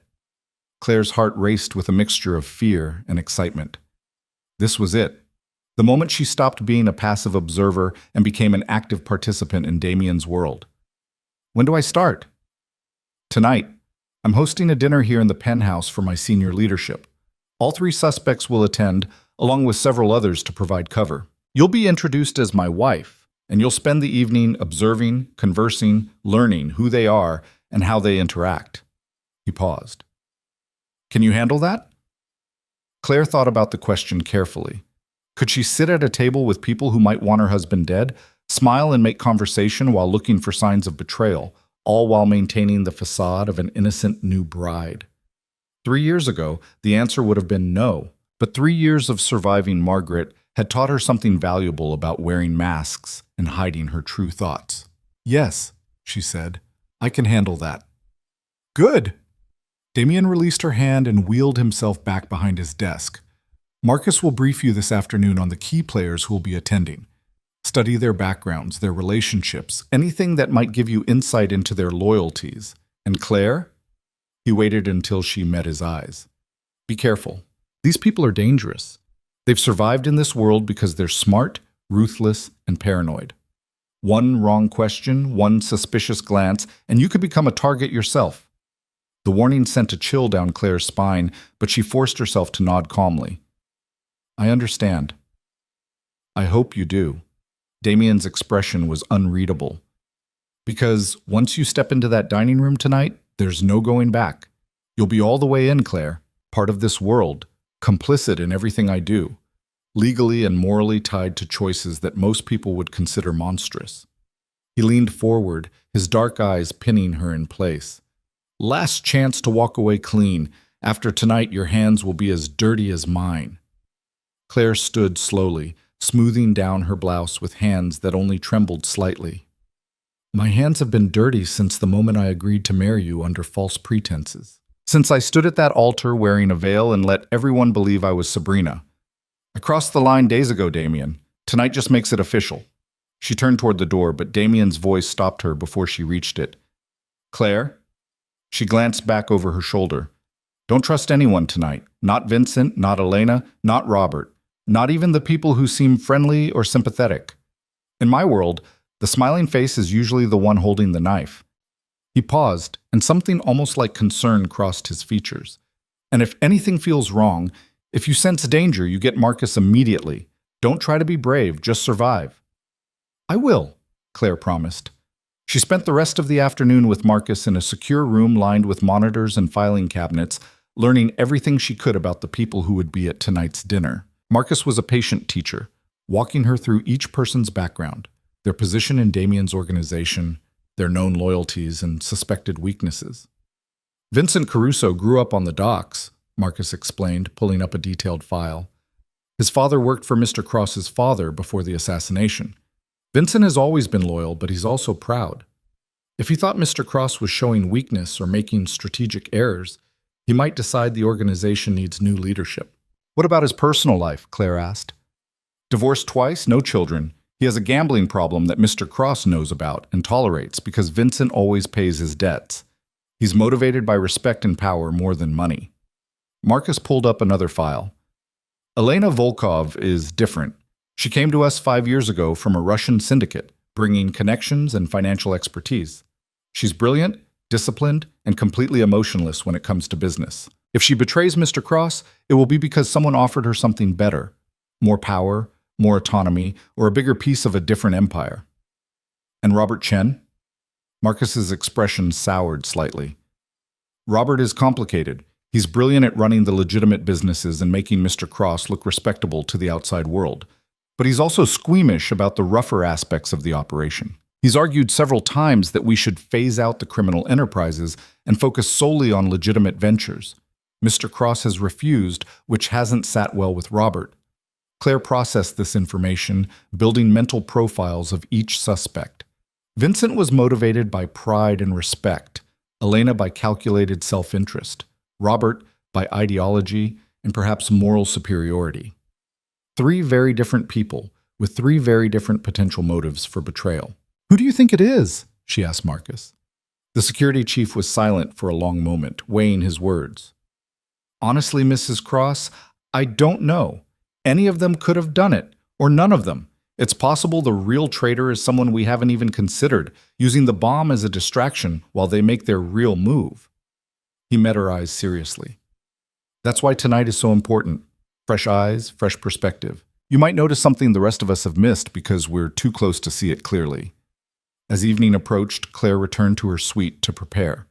Claire's heart raced with a mixture of fear and excitement. This was it. The moment she stopped being a passive observer and became an active participant in Damien's world. When do I start? Tonight. I'm hosting a dinner here in the penthouse for my senior leadership. All 3 suspects will attend, along with several others to provide cover. You'll be introduced as my wife, and you'll spend the evening observing, conversing, learning who they are and how they interact. He paused. Can you handle that? Claire thought about the question carefully. Could she sit at a table with people who might want her husband dead, smile and make conversation while looking for signs of betrayal, all while maintaining the facade of an innocent new bride? 3 years ago, the answer would have been no, but 3 years of surviving Margaret had taught her something valuable about wearing masks and hiding her true thoughts. Yes, she said, I can handle that. Good. Damien released her hand and wheeled himself back behind his desk. Marcus will brief you this afternoon on the key players who will be attending. Study their backgrounds, their relationships, anything that might give you insight into their loyalties. And Claire? He waited until she met his eyes. Be careful. These people are dangerous. They've survived in this world because they're smart, ruthless, and paranoid. One wrong question, one suspicious glance, and you could become a target yourself. The warning sent a chill down Claire's spine, but she forced herself to nod calmly. I understand. I hope you do. Damien's expression was unreadable. Because once you step into that dining room tonight, there's no going back. You'll be all the way in, Claire, part of this world, complicit in everything I do, legally and morally tied to choices that most people would consider monstrous. He leaned forward, his dark eyes pinning her in place. Last chance to walk away clean. After tonight, your hands will be as dirty as mine. Claire stood slowly, smoothing down her blouse with hands that only trembled slightly. My hands have been dirty since the moment I agreed to marry you under false pretenses. Since I stood at that altar wearing a veil and let everyone believe I was Sabrina. I crossed the line days ago, Damien. Tonight just makes it official. She turned toward the door, but Damien's voice stopped her before she reached it. Claire? She glanced back over her shoulder. Don't trust anyone tonight. Not Vincent, not Elena, not Robert. Not even the people who seem friendly or sympathetic. In my world, the smiling face is usually the one holding the knife. He paused, and something almost like concern crossed his features. And if anything feels wrong, if you sense danger, you get Marcus immediately. Don't try to be brave, just survive. I will, Claire promised. She spent the rest of the afternoon with Marcus in a secure room lined with monitors and filing cabinets, learning everything she could about the people who would be at tonight's dinner. Marcus was a patient teacher, walking her through each person's background, their position in Damien's organization, their known loyalties and suspected weaknesses. Vincent Caruso grew up on the docks, Marcus explained, pulling up a detailed file. His father worked for Mr. Cross's father before the assassination. Vincent has always been loyal, but he's also proud. If he thought Mr. Cross was showing weakness or making strategic errors, he might decide the organization needs new leadership. What about his personal life? Claire asked. Divorced twice, no children. He has a gambling problem that Mr. Cross knows about and tolerates because Vincent always pays his debts. He's motivated by respect and power more than money. Marcus pulled up another file. Elena Volkov is different. She came to us 5 years ago from a Russian syndicate, bringing connections and financial expertise. She's brilliant, disciplined, and completely emotionless when it comes to business. If she betrays Mr. Cross, it will be because someone offered her something better, more power, more autonomy, or a bigger piece of a different empire. And Robert Chen? Marcus's expression soured slightly. Robert is complicated. He's brilliant at running the legitimate businesses and making Mr. Cross look respectable to the outside world. But he's also squeamish about the rougher aspects of the operation. He's argued several times that we should phase out the criminal enterprises and focus solely on legitimate ventures. Mr. Cross has refused, which hasn't sat well with Robert. Claire processed this information, building mental profiles of each suspect. Vincent was motivated by pride and respect, Elena by calculated self-interest, Robert by ideology and perhaps moral superiority. 3 very different people with 3 very different potential motives for betrayal. Who do you think it is? She asked Marcus. The security chief was silent for a long moment, weighing his words. Honestly, Mrs. Cross, I don't know. Any of them could have done it, or none of them. It's possible the real traitor is someone we haven't even considered, using the bomb as a distraction while they make their real move. He met her eyes seriously. That's why tonight is so important. Fresh eyes, fresh perspective. You might notice something the rest of us have missed because we're too close to see it clearly. As evening approached, Claire returned to her suite to prepare.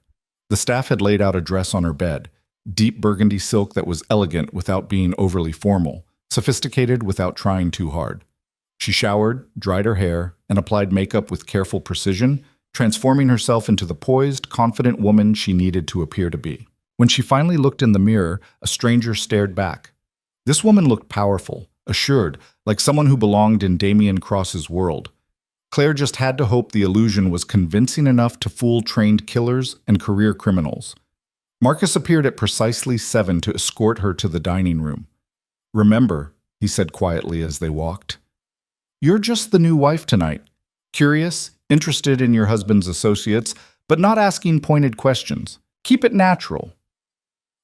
The staff had laid out a dress on her bed, deep burgundy silk that was elegant without being overly formal, sophisticated without trying too hard. She showered, dried her hair, and applied makeup with careful precision, transforming herself into the poised, confident woman she needed to appear to be. When she finally looked in the mirror, a stranger stared back. This woman looked powerful, assured, like someone who belonged in Damien Cross's world. Claire just had to hope the illusion was convincing enough to fool trained killers and career criminals. Marcus appeared at precisely 7 to escort her to the dining room. Remember, he said quietly as they walked, you're just the new wife tonight. Curious, interested in your husband's associates, but not asking pointed questions. Keep it natural.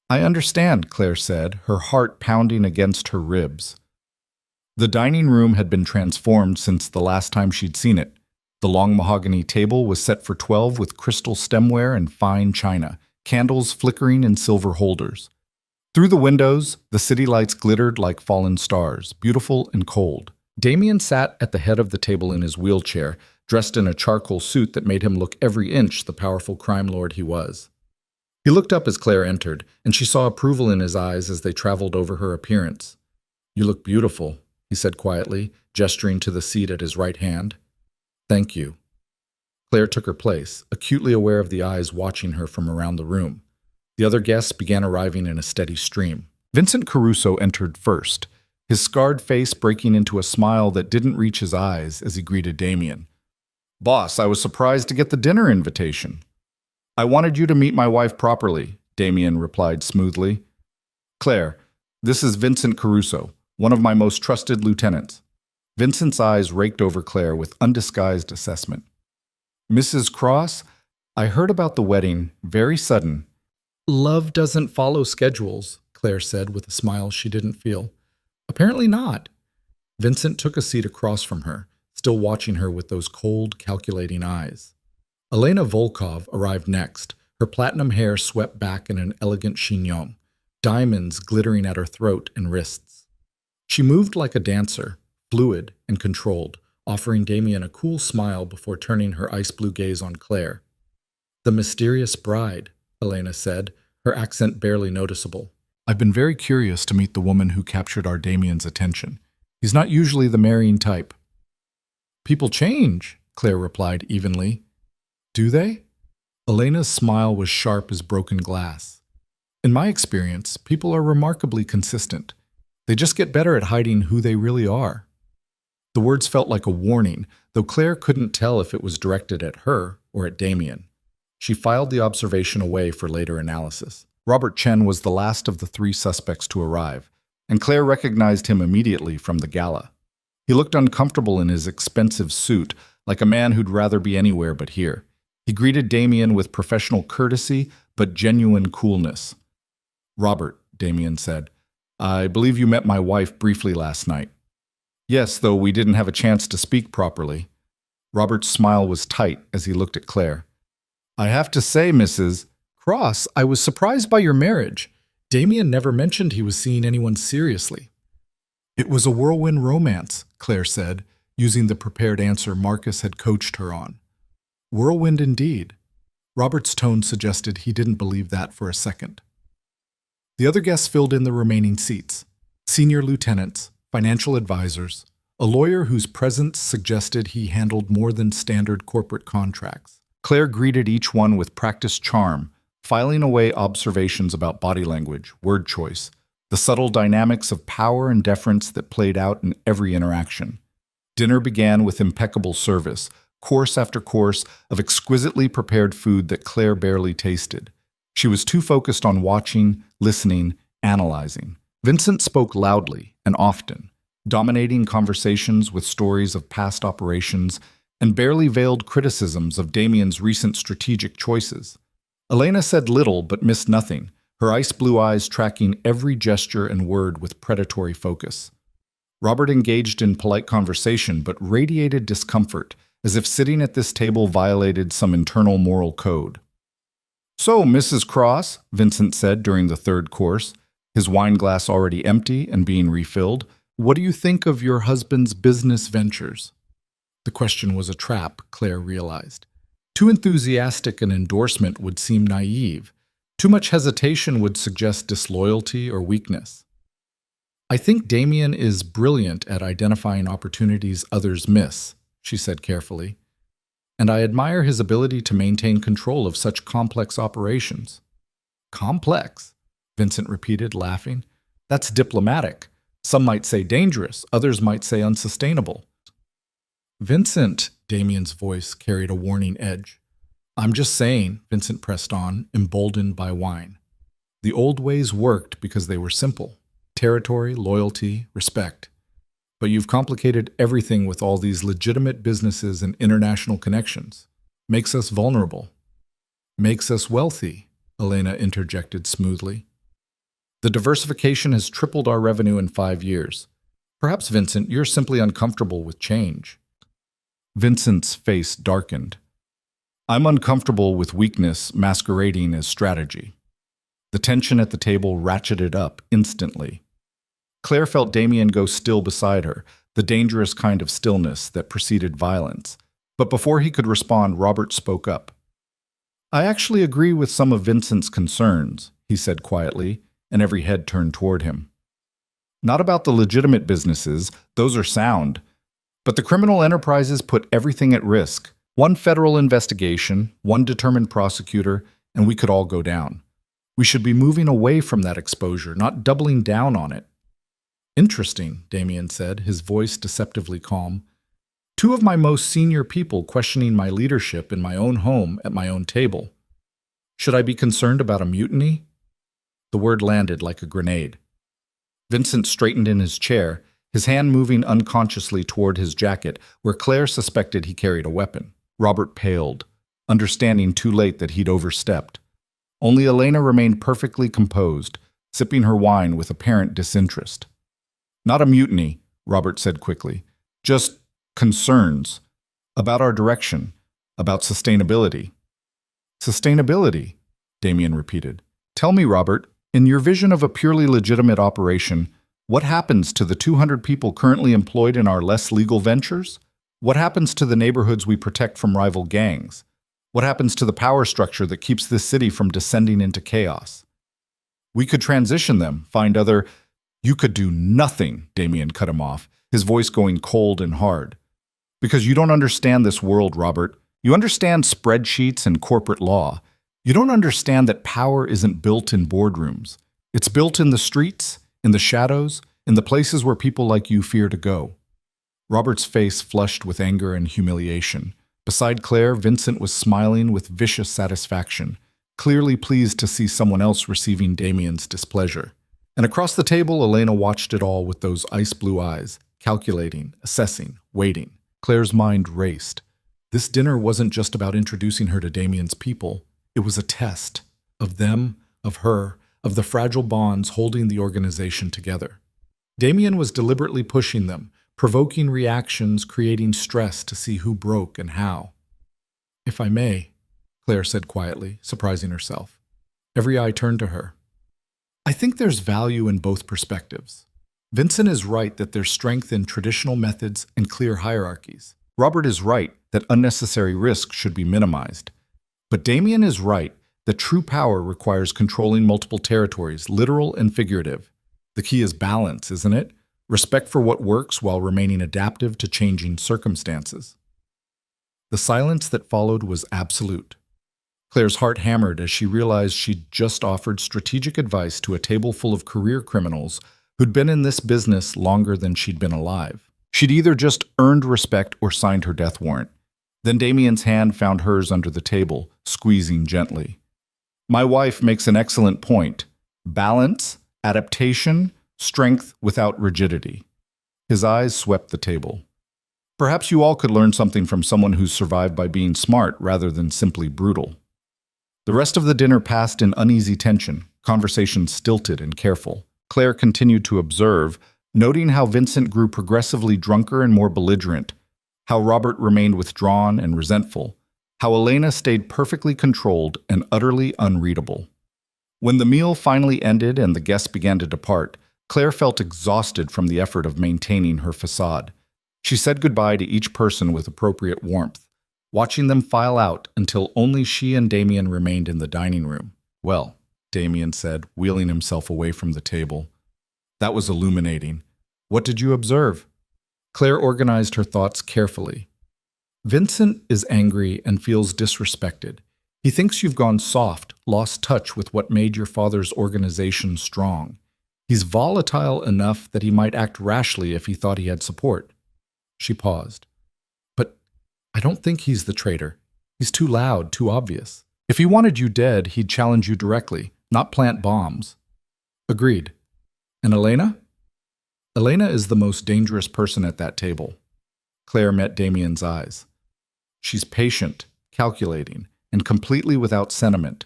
I understand, Claire said, her heart pounding against her ribs. The dining room had been transformed since the last time she'd seen it. The long mahogany table was set for 12 with crystal stemware and fine china, candles flickering in silver holders. Through the windows, the city lights glittered like fallen stars, beautiful and cold. Damien sat at the head of the table in his wheelchair, dressed in a charcoal suit that made him look every inch the powerful crime lord he was. He looked up as Claire entered, and she saw approval in his eyes as they traveled over her appearance. "You look beautiful," he said quietly, gesturing to the seat at his right hand. "Thank you." Claire took her place, acutely aware of the eyes watching her from around the room. The other guests began arriving in a steady stream. Vincent Caruso entered first, his scarred face breaking into a smile that didn't reach his eyes as he greeted Damien. "Boss, I was surprised to get the dinner invitation." "I wanted you to meet my wife properly," Damien replied smoothly. "Claire, this is Vincent Caruso, one of my most trusted lieutenants." Vincent's eyes raked over Claire with undisguised assessment. "Mrs. Cross, I heard about the wedding, very sudden." "Love doesn't follow schedules," Claire said with a smile she didn't feel. "Apparently not." Vincent took a seat across from her, still watching her with those cold, calculating eyes. Elena Volkov arrived next, her platinum hair swept back in an elegant chignon, diamonds glittering at her throat and wrists. She moved like a dancer, fluid and controlled, offering Damien a cool smile before turning her ice-blue gaze on Claire. "The mysterious bride," Elena said, her accent barely noticeable. "I've been very curious to meet the woman who captured our Damien's attention. He's not usually the marrying type." "People change," Claire replied evenly. "Do they?" Elena's smile was sharp as broken glass. "In my experience, people are remarkably consistent. They just get better at hiding who they really are." The words felt like a warning, though Claire couldn't tell if it was directed at her or at Damien. She filed the observation away for later analysis. Robert Chen was the last of the three suspects to arrive, and Claire recognized him immediately from the gala. He looked uncomfortable in his expensive suit, like a man who'd rather be anywhere but here. He greeted Damien with professional courtesy, but genuine coolness. "Robert," Damien said, "I believe you met my wife briefly last night." "Yes, though we didn't have a chance to speak properly." Robert's smile was tight as he looked at Claire. "I have to say, Mrs. Cross, I was surprised by your marriage. Damien never mentioned he was seeing anyone seriously." "It was a whirlwind romance," Claire said, using the prepared answer Marcus had coached her on. "Whirlwind indeed." Robert's tone suggested he didn't believe that for a second. The other guests filled in the remaining seats. Senior lieutenants, financial advisors, a lawyer whose presence suggested he handled more than standard corporate contracts. Claire greeted each one with practiced charm, filing away observations about body language, word choice, the subtle dynamics of power and deference that played out in every interaction. Dinner began with impeccable service, course after course of exquisitely prepared food that Claire barely tasted. She was too focused on watching, listening, analyzing. Vincent spoke loudly and often, dominating conversations with stories of past operations and barely veiled criticisms of Damien's recent strategic choices. Elena said little but missed nothing, her ice-blue eyes tracking every gesture and word with predatory focus. Robert engaged in polite conversation but radiated discomfort, as if sitting at this table violated some internal moral code. "So, Mrs. Cross," Vincent said during the third course, his wine glass already empty and being refilled, "what do you think of your husband's business ventures?" The question was a trap, Claire realized. Too enthusiastic an endorsement would seem naive. Too much hesitation would suggest disloyalty or weakness. "I think Damien is brilliant at identifying opportunities others miss," she said carefully, "and I admire his ability to maintain control of such complex operations." "Complex?" Vincent repeated, laughing. "That's diplomatic. Some might say dangerous, others might say unsustainable." "Vincent," Damien's voice carried a warning edge. "I'm just saying," Vincent pressed on, emboldened by wine. "The old ways worked because they were simple. Territory, loyalty, respect. But you've complicated everything with all these legitimate businesses and international connections. Makes us vulnerable." "Makes us wealthy," Elena interjected smoothly. "The diversification has tripled our revenue in 5 years. Perhaps, Vincent, you're simply uncomfortable with change." Vincent's face darkened. "I'm uncomfortable with weakness masquerading as strategy." The tension at the table ratcheted up instantly. Claire felt Damien go still beside her, the dangerous kind of stillness that preceded violence. But before he could respond, Robert spoke up. "I actually agree with some of Vincent's concerns," he said quietly, and every head turned toward him. "Not about the legitimate businesses, those are sound. But the criminal enterprises put everything at risk. One federal investigation, one determined prosecutor, and we could all go down. We should be moving away from that exposure, not doubling down on it." "Interesting," Damien said, his voice deceptively calm. "Two of my most senior people questioning my leadership in my own home at my own table. Should I be concerned about a mutiny?" The word landed like a grenade. Vincent straightened in his chair, his hand moving unconsciously toward his jacket, where Claire suspected he carried a weapon. Robert paled, understanding too late that he'd overstepped. Only Elena remained perfectly composed, sipping her wine with apparent disinterest. "Not a mutiny," Robert said quickly. "Just concerns. About our direction. About sustainability." "Sustainability," Damien repeated. "Tell me, Robert, in your vision of a purely legitimate operation, what happens to the 200 people currently employed in our less legal ventures? What happens to the neighborhoods we protect from rival gangs? What happens to the power structure that keeps this city from descending into chaos? We could transition them, find other—" "You could do nothing," Damien cut him off, his voice going cold and hard. "Because you don't understand this world, Robert. You understand spreadsheets and corporate law. You don't understand that power isn't built in boardrooms. It's built in the streets, in the shadows, in the places where people like you fear to go." Robert's face flushed with anger and humiliation. Beside Claire, Vincent was smiling with vicious satisfaction, clearly pleased to see someone else receiving Damien's displeasure. And across the table, Elena watched it all with those ice-blue eyes, calculating, assessing, waiting. Claire's mind raced. This dinner wasn't just about introducing her to Damien's people. It was a test of them, of her, of the fragile bonds holding the organization together. Damien was deliberately pushing them, provoking reactions, creating stress to see who broke and how. "If I may," Claire said quietly, surprising herself. Every eye turned to her. "I think there's value in both perspectives. Vincent is right that there's strength in traditional methods and clear hierarchies. Robert is right that unnecessary risk should be minimized. But Damien is right that true power requires controlling multiple territories, literal and figurative. The key is balance, isn't it? Respect for what works while remaining adaptive to changing circumstances." The silence that followed was absolute. Claire's heart hammered as she realized she'd just offered strategic advice to a table full of career criminals who'd been in this business longer than she'd been alive. She'd either just earned respect or signed her death warrant. Then Damien's hand found hers under the table, squeezing gently. "My wife makes an excellent point. Balance, adaptation, strength without rigidity." His eyes swept the table. "Perhaps you all could learn something from someone who's survived by being smart rather than simply brutal." The rest of the dinner passed in uneasy tension, conversation stilted and careful. Claire continued to observe, noting how Vincent grew progressively drunker and more belligerent, how Robert remained withdrawn and resentful, how Elena stayed perfectly controlled and utterly unreadable. When the meal finally ended and the guests began to depart, Claire felt exhausted from the effort of maintaining her facade. She said goodbye to each person with appropriate warmth, watching them file out until only she and Damien remained in the dining room. "Well," Damien said, wheeling himself away from the table. "That was illuminating. What did you observe?" Claire organized her thoughts carefully. "Vincent is angry and feels disrespected. He thinks you've gone soft, lost touch with what made your father's organization strong. He's volatile enough that he might act rashly if he thought he had support." She paused. "But I don't think he's the traitor. He's too loud, too obvious. If he wanted you dead, he'd challenge you directly, not plant bombs." "Agreed. And Elena?" "Elena is the most dangerous person at that table." Claire met Damien's eyes. "She's patient, calculating, and completely without sentiment.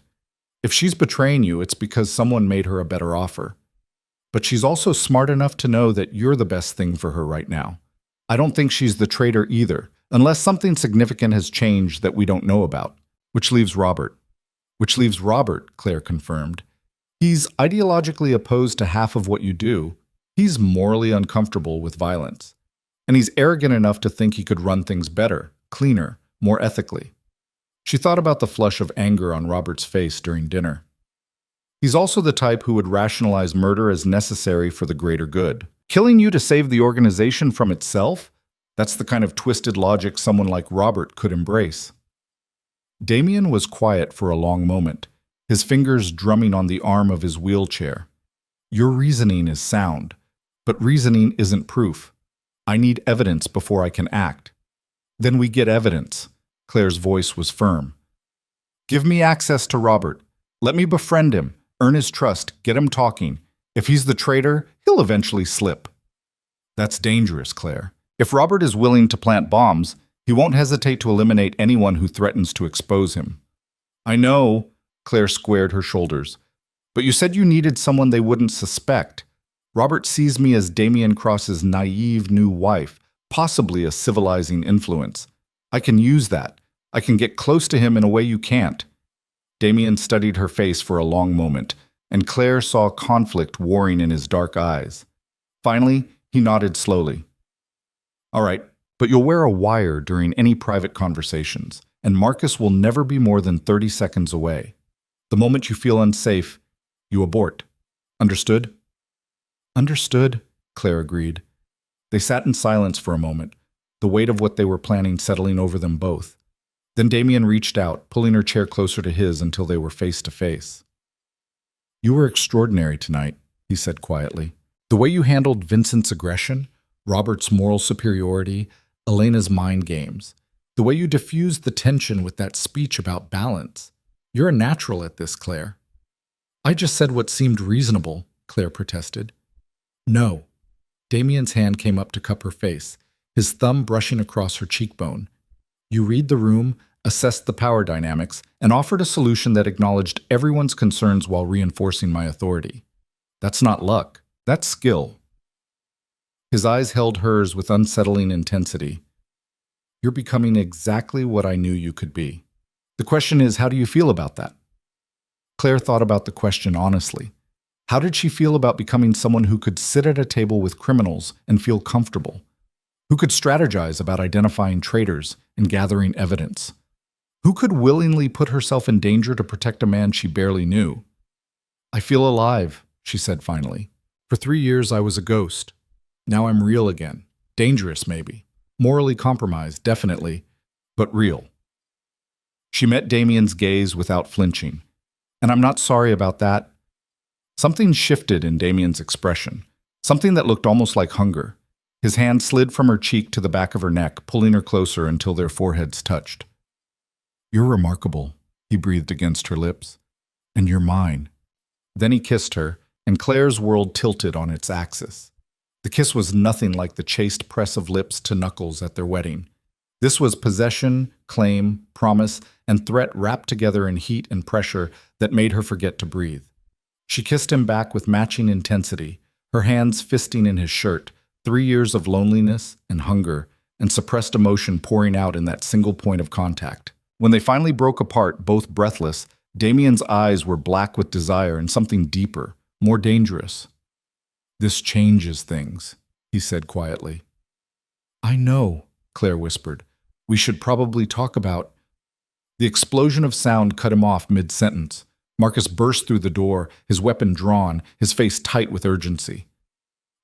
If she's betraying you, it's because someone made her a better offer. But she's also smart enough to know that you're the best thing for her right now. I don't think she's the traitor either, unless something significant has changed that we don't know about. Which leaves Robert." "Which leaves Robert," Claire confirmed. "He's ideologically opposed to half of what you do. He's morally uncomfortable with violence. And he's arrogant enough to think he could run things better, cleaner, more ethically. She thought about the flush of anger on Robert's face during dinner. He's also the type who would rationalize murder as necessary for the greater good. Killing you to save the organization from itself? That's the kind of twisted logic someone like Robert could embrace. Damien was quiet for a long moment, his fingers drumming on the arm of his wheelchair. Your reasoning is sound, but reasoning isn't proof. I need evidence before I can act. Then we get evidence. Claire's voice was firm. Give me access to Robert. Let me befriend him, earn his trust, get him talking. If he's the traitor, he'll eventually slip. That's dangerous, Claire. If Robert is willing to plant bombs, he won't hesitate to eliminate anyone who threatens to expose him. I know, Claire squared her shoulders, but you said you needed someone they wouldn't suspect. Robert sees me as Damien Cross's naive new wife, possibly a civilizing influence. I can use that. I can get close to him in a way you can't. Damien studied her face for a long moment, and Claire saw conflict warring in his dark eyes. Finally, he nodded slowly. All right, but you'll wear a wire during any private conversations, and Marcus will never be more than 30 seconds away. The moment you feel unsafe, you abort. Understood? Understood, Claire agreed. They sat in silence for a moment, the weight of what they were planning settling over them both. Then Damien reached out, pulling her chair closer to his until they were face to face. You were extraordinary tonight, he said quietly. The way you handled Vincent's aggression, Robert's moral superiority, Elena's mind games, the way you diffused the tension with that speech about balance. You're a natural at this, Claire. I just said what seemed reasonable, Claire protested. No. Damien's hand came up to cup her face, his thumb brushing across her cheekbone. You read the room, assessed the power dynamics, and offered a solution that acknowledged everyone's concerns while reinforcing my authority. That's not luck. That's skill. His eyes held hers with unsettling intensity. You're becoming exactly what I knew you could be. The question is, how do you feel about that? Claire thought about the question honestly. How did she feel about becoming someone who could sit at a table with criminals and feel comfortable? Who could strategize about identifying traitors and gathering evidence? Who could willingly put herself in danger to protect a man she barely knew? I feel alive, she said finally. For 3 years I was a ghost. Now I'm real again. Dangerous, maybe. Morally compromised, definitely, but real. She met Damien's gaze without flinching. And I'm not sorry about that. Something shifted in Damien's expression, something that looked almost like hunger. His hand slid from her cheek to the back of her neck, pulling her closer until their foreheads touched. You're remarkable, he breathed against her lips. And you're mine. Then he kissed her, and Claire's world tilted on its axis. The kiss was nothing like the chaste press of lips to knuckles at their wedding. This was possession, claim, promise, and threat wrapped together in heat and pressure that made her forget to breathe. She kissed him back with matching intensity, her hands fisting in his shirt, 3 years of loneliness and hunger and suppressed emotion pouring out in that single point of contact. When they finally broke apart, both breathless, Damien's eyes were black with desire and something deeper, more dangerous. This changes things, he said quietly. I know, Claire whispered. We should probably talk about... The explosion of sound cut him off mid-sentence. Marcus burst through the door, his weapon drawn, his face tight with urgency.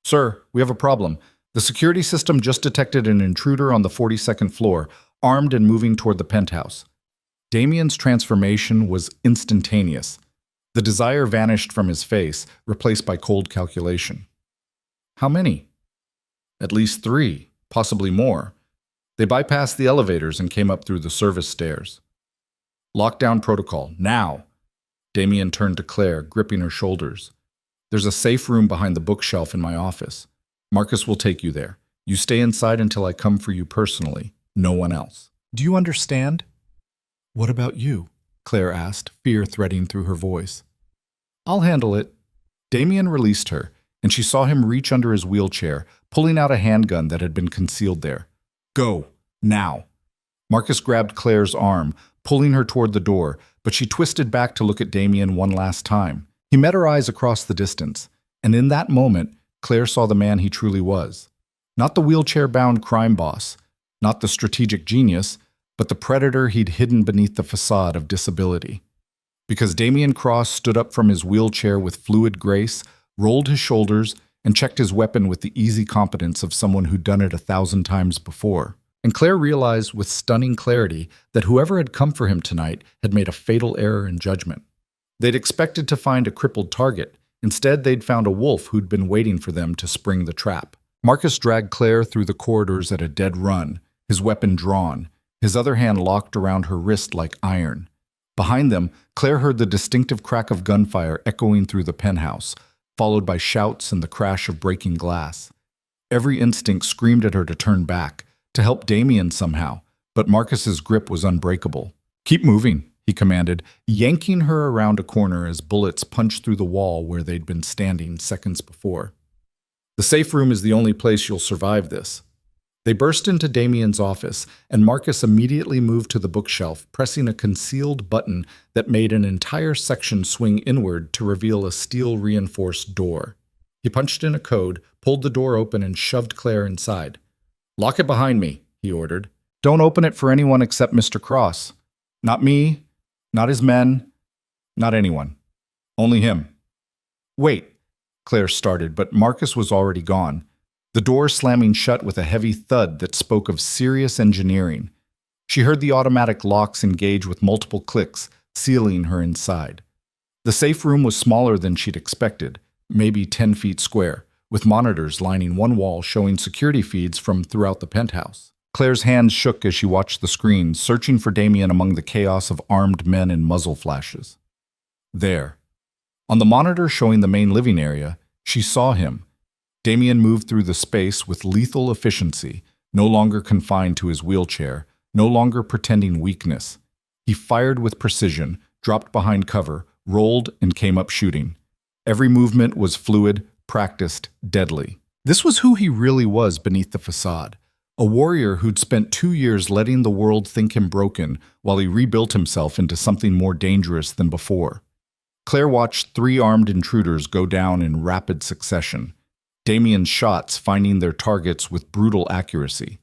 Sir, we have a problem. The security system just detected an intruder on the 42nd floor, armed and moving toward the penthouse. Damien's transformation was instantaneous. The desire vanished from his face, replaced by cold calculation. How many? At least 3, possibly more. They bypassed the elevators and came up through the service stairs. Lockdown protocol, now! Damien turned to Claire, gripping her shoulders. There's a safe room behind the bookshelf in my office. Marcus will take you there. You stay inside until I come for you personally, no one else. Do you understand? What about you? Claire asked, fear threading through her voice. I'll handle it. Damien released her, and she saw him reach under his wheelchair, pulling out a handgun that had been concealed there. Go, now. Marcus grabbed Claire's arm, pulling her toward the door, but she twisted back to look at Damien one last time. He met her eyes across the distance, and in that moment, Claire saw the man he truly was. Not the wheelchair-bound crime boss, not the strategic genius, but the predator he'd hidden beneath the facade of disability. Because Damian Cross stood up from his wheelchair with fluid grace, rolled his shoulders, and checked his weapon with the easy competence of someone who'd done it 1,000 times before. And Claire realized with stunning clarity that whoever had come for him tonight had made a fatal error in judgment. They'd expected to find a crippled target. Instead, they'd found a wolf who'd been waiting for them to spring the trap. Marcus dragged Claire through the corridors at a dead run, his weapon drawn, his other hand locked around her wrist like iron. Behind them, Claire heard the distinctive crack of gunfire echoing through the penthouse, followed by shouts and the crash of breaking glass. Every instinct screamed at her to turn back, to help Damian somehow, but Marcus's grip was unbreakable. "Keep moving," he commanded, yanking her around a corner as bullets punched through the wall where they'd been standing seconds before. "The safe room is the only place you'll survive this." They burst into Damian's office, and Marcus immediately moved to the bookshelf, pressing a concealed button that made an entire section swing inward to reveal a steel-reinforced door. He punched in a code, pulled the door open, and shoved Claire inside. "Lock it behind me," he ordered. "Don't open it for anyone except Mr. Cross. Not me, not his men, not anyone. Only him." "Wait," Claire started, but Marcus was already gone, the door slamming shut with a heavy thud that spoke of serious engineering. She heard the automatic locks engage with multiple clicks, sealing her inside. The safe room was smaller than she'd expected, maybe 10 feet square, with monitors lining one wall showing security feeds from throughout the penthouse. Claire's hands shook as she watched the screen, searching for Damian among the chaos of armed men in muzzle flashes. There. On the monitor showing the main living area, she saw him. Damian moved through the space with lethal efficiency, no longer confined to his wheelchair, no longer pretending weakness. He fired with precision, dropped behind cover, rolled, and came up shooting. Every movement was fluid, practiced, deadly. This was who he really was beneath the facade. A warrior who'd spent 2 years letting the world think him broken while he rebuilt himself into something more dangerous than before. Claire watched 3 armed intruders go down in rapid succession. Damian's shots finding their targets with brutal accuracy.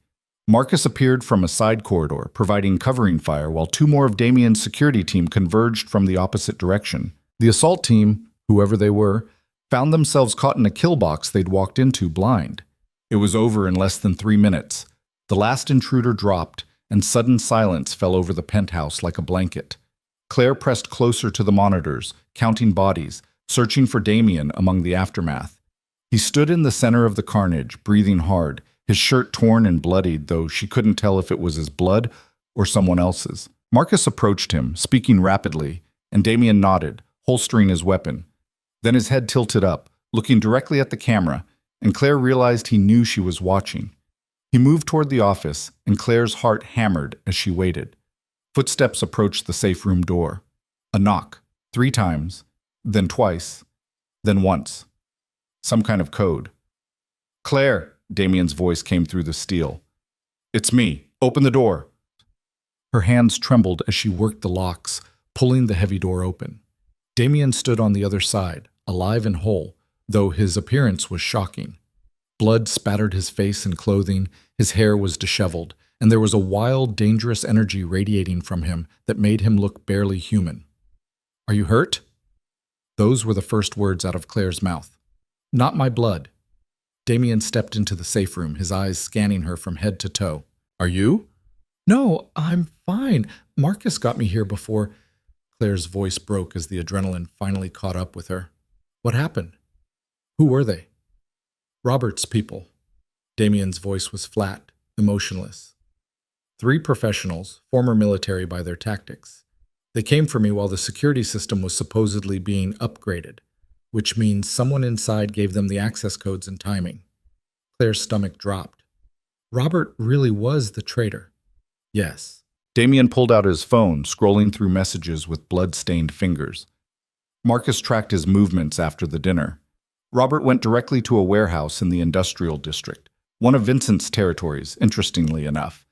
Marcus appeared from a side corridor, providing covering fire, while 2 more of Damian's security team converged from the opposite direction. The assault team, whoever they were, found themselves caught in a kill box they'd walked into blind. It was over in less than 3 minutes. The last intruder dropped, and sudden silence fell over the penthouse like a blanket. Claire pressed closer to the monitors, counting bodies, searching for Damian among the aftermath. He stood in the center of the carnage, breathing hard, his shirt torn and bloodied, though she couldn't tell if it was his blood or someone else's. Marcus approached him, speaking rapidly, and Damian nodded, holstering his weapon. Then his head tilted up, looking directly at the camera, and Claire realized he knew she was watching. He moved toward the office, and Claire's heart hammered as she waited. Footsteps approached the safe room door. A knock, 3 times, then twice, then once. Some kind of code. "Claire," Damian's voice came through the steel. "It's me. Open the door." Her hands trembled as she worked the locks, pulling the heavy door open. Damian stood on the other side, alive and whole, though his appearance was shocking. Blood spattered his face and clothing, his hair was disheveled, and there was a wild, dangerous energy radiating from him that made him look barely human. "Are you hurt?" Those were the first words out of Claire's mouth. "Not my blood." Damian stepped into the safe room, his eyes scanning her from head to toe. "Are you?" "No, I'm fine. Marcus got me here before." Claire's voice broke as the adrenaline finally caught up with her. "What happened? Who were they?" "Robert's people." Damian's voice was flat, emotionless. 3 professionals, former military by their tactics. They came for me while the security system was supposedly being upgraded, which means someone inside gave them the access codes and timing. Claire's stomach dropped. Robert really was the traitor. Yes. Damian pulled out his phone, scrolling through messages with blood-stained fingers. Marcus tracked his movements after the dinner. Robert went directly to a warehouse in the industrial district, one of Vincent's territories, interestingly enough.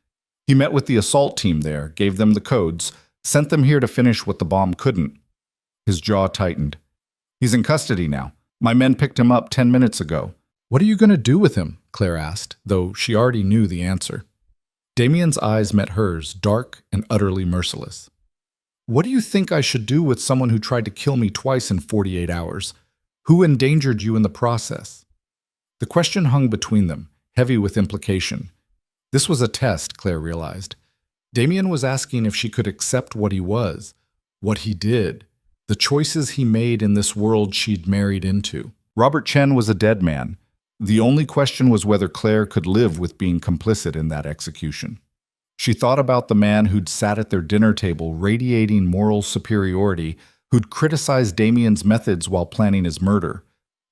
He met with the assault team there, gave them the codes, sent them here to finish what the bomb couldn't. His jaw tightened. "He's in custody now. My men picked him up 10 minutes ago." "What are you going to do with him?" Claire asked, though she already knew the answer. Damien's eyes met hers, dark and utterly merciless. What do you think I should do with someone who tried to kill me twice in 48 hours? Who endangered you in the process? The question hung between them, heavy with implication. This was a test, Claire realized. Damien was asking if she could accept what he was, what he did, the choices he made in this world she'd married into. Robert Chen was a dead man. The only question was whether Claire could live with being complicit in that execution. She thought about the man who'd sat at their dinner table radiating moral superiority, who'd criticized Damien's methods while planning his murder,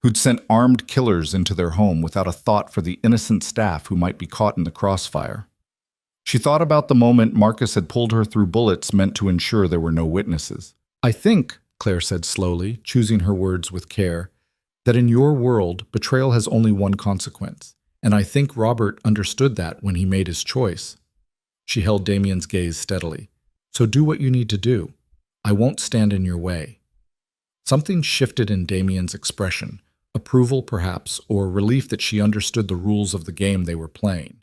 who'd sent armed killers into their home without a thought for the innocent staff who might be caught in the crossfire. She thought about the moment Marcus had pulled her through bullets meant to ensure there were no witnesses. I think, Claire said slowly, choosing her words with care, that in your world, betrayal has only one consequence, and I think Robert understood that when he made his choice. She held Damien's gaze steadily. So do what you need to do. I won't stand in your way. Something shifted in Damien's expression, approval perhaps, or relief that she understood the rules of the game they were playing.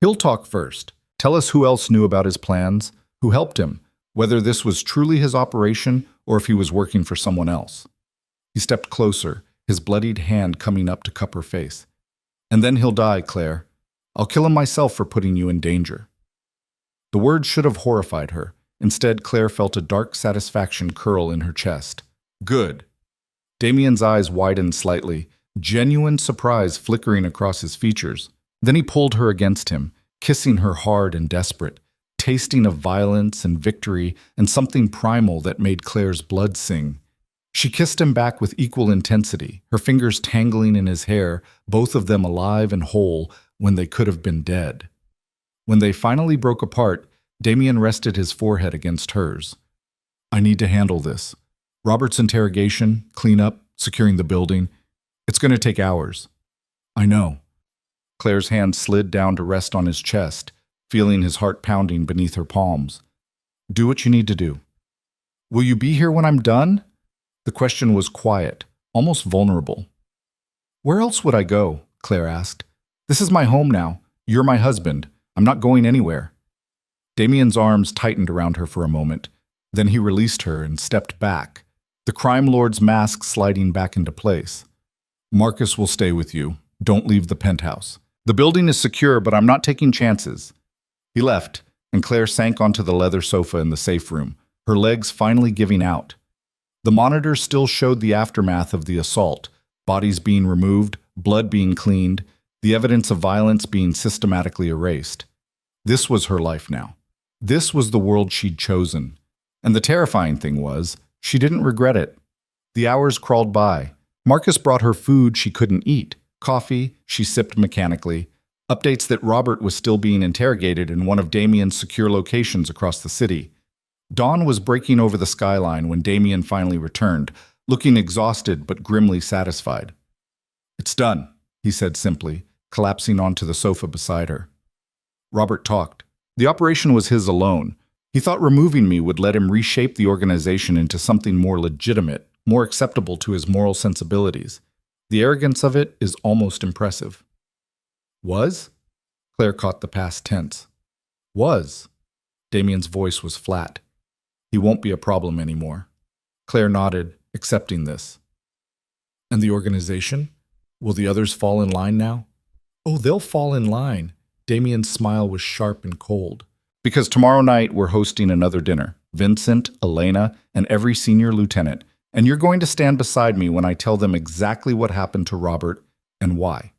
He'll talk first. Tell us who else knew about his plans, who helped him, whether this was truly his operation or if he was working for someone else. He stepped closer, his bloodied hand coming up to cup her face. And then he'll die, Claire. I'll kill him myself for putting you in danger. The words should have horrified her. Instead, Claire felt a dark satisfaction curl in her chest. Good. Damien's eyes widened slightly, genuine surprise flickering across his features. Then he pulled her against him, kissing her hard and desperate, tasting of violence and victory and something primal that made Claire's blood sing. She kissed him back with equal intensity, her fingers tangling in his hair, both of them alive and whole when they could have been dead. When they finally broke apart, Damien rested his forehead against hers. I need to handle this. Robert's interrogation, cleanup, securing the building. It's going to take hours. I know. Claire's hand slid down to rest on his chest, feeling his heart pounding beneath her palms. Do what you need to do. Will you be here when I'm done? The question was quiet, almost vulnerable. Where else would I go? Claire asked. This is my home now. You're my husband. I'm not going anywhere. Damien's arms tightened around her for a moment. Then he released her and stepped back, the crime lord's mask sliding back into place. Marcus will stay with you. Don't leave the penthouse. The building is secure, but I'm not taking chances. He left, and Claire sank onto the leather sofa in the safe room, her legs finally giving out. The monitor still showed the aftermath of the assault, bodies being removed, blood being cleaned, the evidence of violence being systematically erased. This was her life now. This was the world she'd chosen. And the terrifying thing was, she didn't regret it. The hours crawled by. Marcus brought her food she couldn't eat. Coffee, she sipped mechanically. Updates that Robert was still being interrogated in one of Damien's secure locations across the city. Dawn was breaking over the skyline when Damien finally returned, looking exhausted but grimly satisfied. It's done, he said simply, collapsing onto the sofa beside her. Robert talked. The operation was his alone. He thought removing me would let him reshape the organization into something more legitimate, more acceptable to his moral sensibilities. The arrogance of it is almost impressive. Was? Claire caught the past tense. Was. Damien's voice was flat. He won't be a problem anymore. Claire nodded, accepting this. And the organization? Will the others fall in line now? Oh, they'll fall in line. Damien's smile was sharp and cold. Because tomorrow night we're hosting another dinner. Vincent, Elena, and every senior lieutenant. And you're going to stand beside me when I tell them exactly what happened to Robert and why.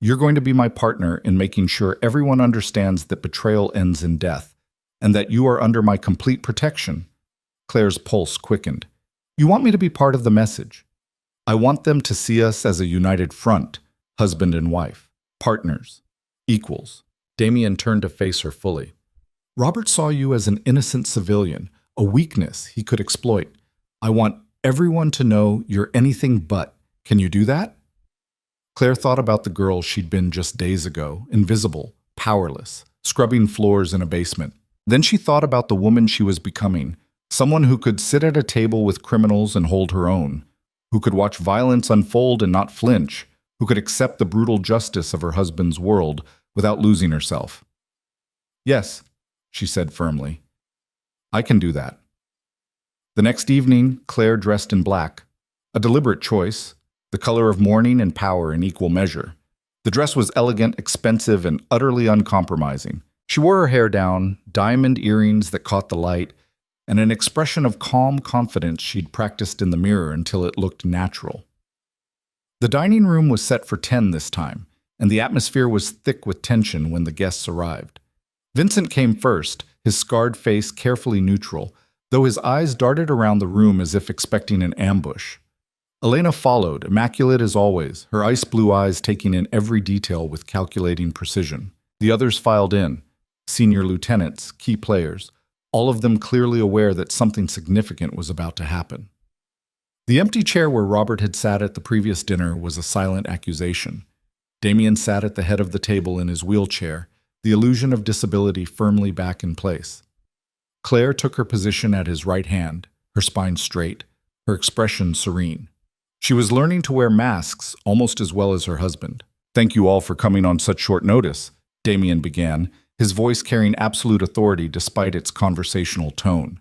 You're going to be my partner in making sure everyone understands that betrayal ends in death, and that you are under my complete protection. Claire's pulse quickened. You want me to be part of the message. I want them to see us as a united front, husband and wife, partners, equals. Damien turned to face her fully. Robert saw you as an innocent civilian, a weakness he could exploit. I want everyone to know you're anything but. Can you do that? Claire thought about the girl she'd been just days ago, invisible, powerless, scrubbing floors in a basement. Then she thought about the woman she was becoming, someone who could sit at a table with criminals and hold her own, who could watch violence unfold and not flinch, who could accept the brutal justice of her husband's world without losing herself. Yes, she said firmly. I can do that. The next evening, Claire dressed in black, a deliberate choice, the color of mourning and power in equal measure. The dress was elegant, expensive, and utterly uncompromising. She wore her hair down, diamond earrings that caught the light, and an expression of calm confidence she'd practiced in the mirror until it looked natural. The dining room was set for 10 this time, and the atmosphere was thick with tension when the guests arrived. Vincent came first, his scarred face carefully neutral, though his eyes darted around the room as if expecting an ambush. Elena followed, immaculate as always, her ice-blue eyes taking in every detail with calculating precision. The others filed in, senior lieutenants, key players, all of them clearly aware that something significant was about to happen. The empty chair where Robert had sat at the previous dinner was a silent accusation. Damien sat at the head of the table in his wheelchair, the illusion of disability firmly back in place. Claire took her position at his right hand, her spine straight, her expression serene. She was learning to wear masks almost as well as her husband. "Thank you all for coming on such short notice," Damien began, his voice carrying absolute authority despite its conversational tone.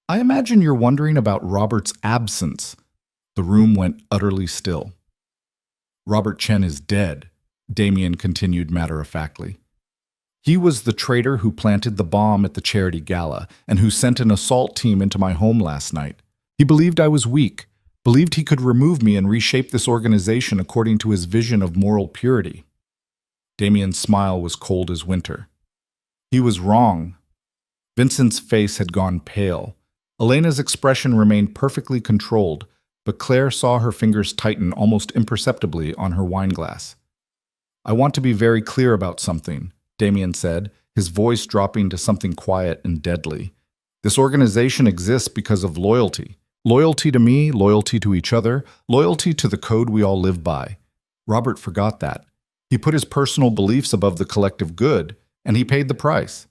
"I imagine you're wondering about Robert's absence." The room went utterly still. "Robert Chen is dead," Damien continued matter-of-factly. "He was the traitor who planted the bomb at the charity gala and who sent an assault team into my home last night. He believed I was weak, believed he could remove me and reshape this organization according to his vision of moral purity." Damien's smile was cold as winter. He was wrong. Vincent's face had gone pale. Elena's expression remained perfectly controlled, but Claire saw her fingers tighten almost imperceptibly on her wineglass. "I want to be very clear about something," Damien said, his voice dropping to something quiet and deadly. "This organization exists because of loyalty. Loyalty to me, loyalty to each other, loyalty to the code we all live by. Robert forgot that. He put his personal beliefs above the collective good, and he paid the price."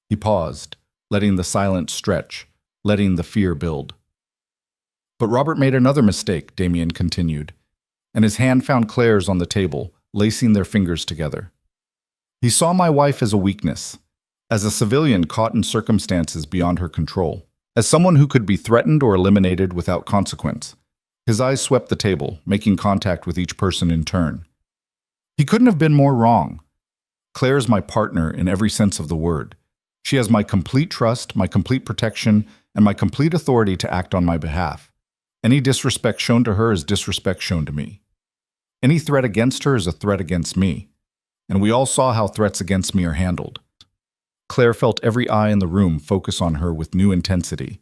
He paused, letting the silence stretch, letting the fear build. "But Robert made another mistake," Damien continued, and his hand found Claire's on the table, lacing their fingers together. "He saw my wife as a weakness, as a civilian caught in circumstances beyond her control, as someone who could be threatened or eliminated without consequence." His eyes swept the table, making contact with each person in turn. "He couldn't have been more wrong. Claire's my partner in every sense of the word. She has my complete trust, my complete protection, and my complete authority to act on my behalf. Any disrespect shown to her is disrespect shown to me. Any threat against her is a threat against me. And we all saw how threats against me are handled." Claire felt every eye in the room focus on her with new intensity.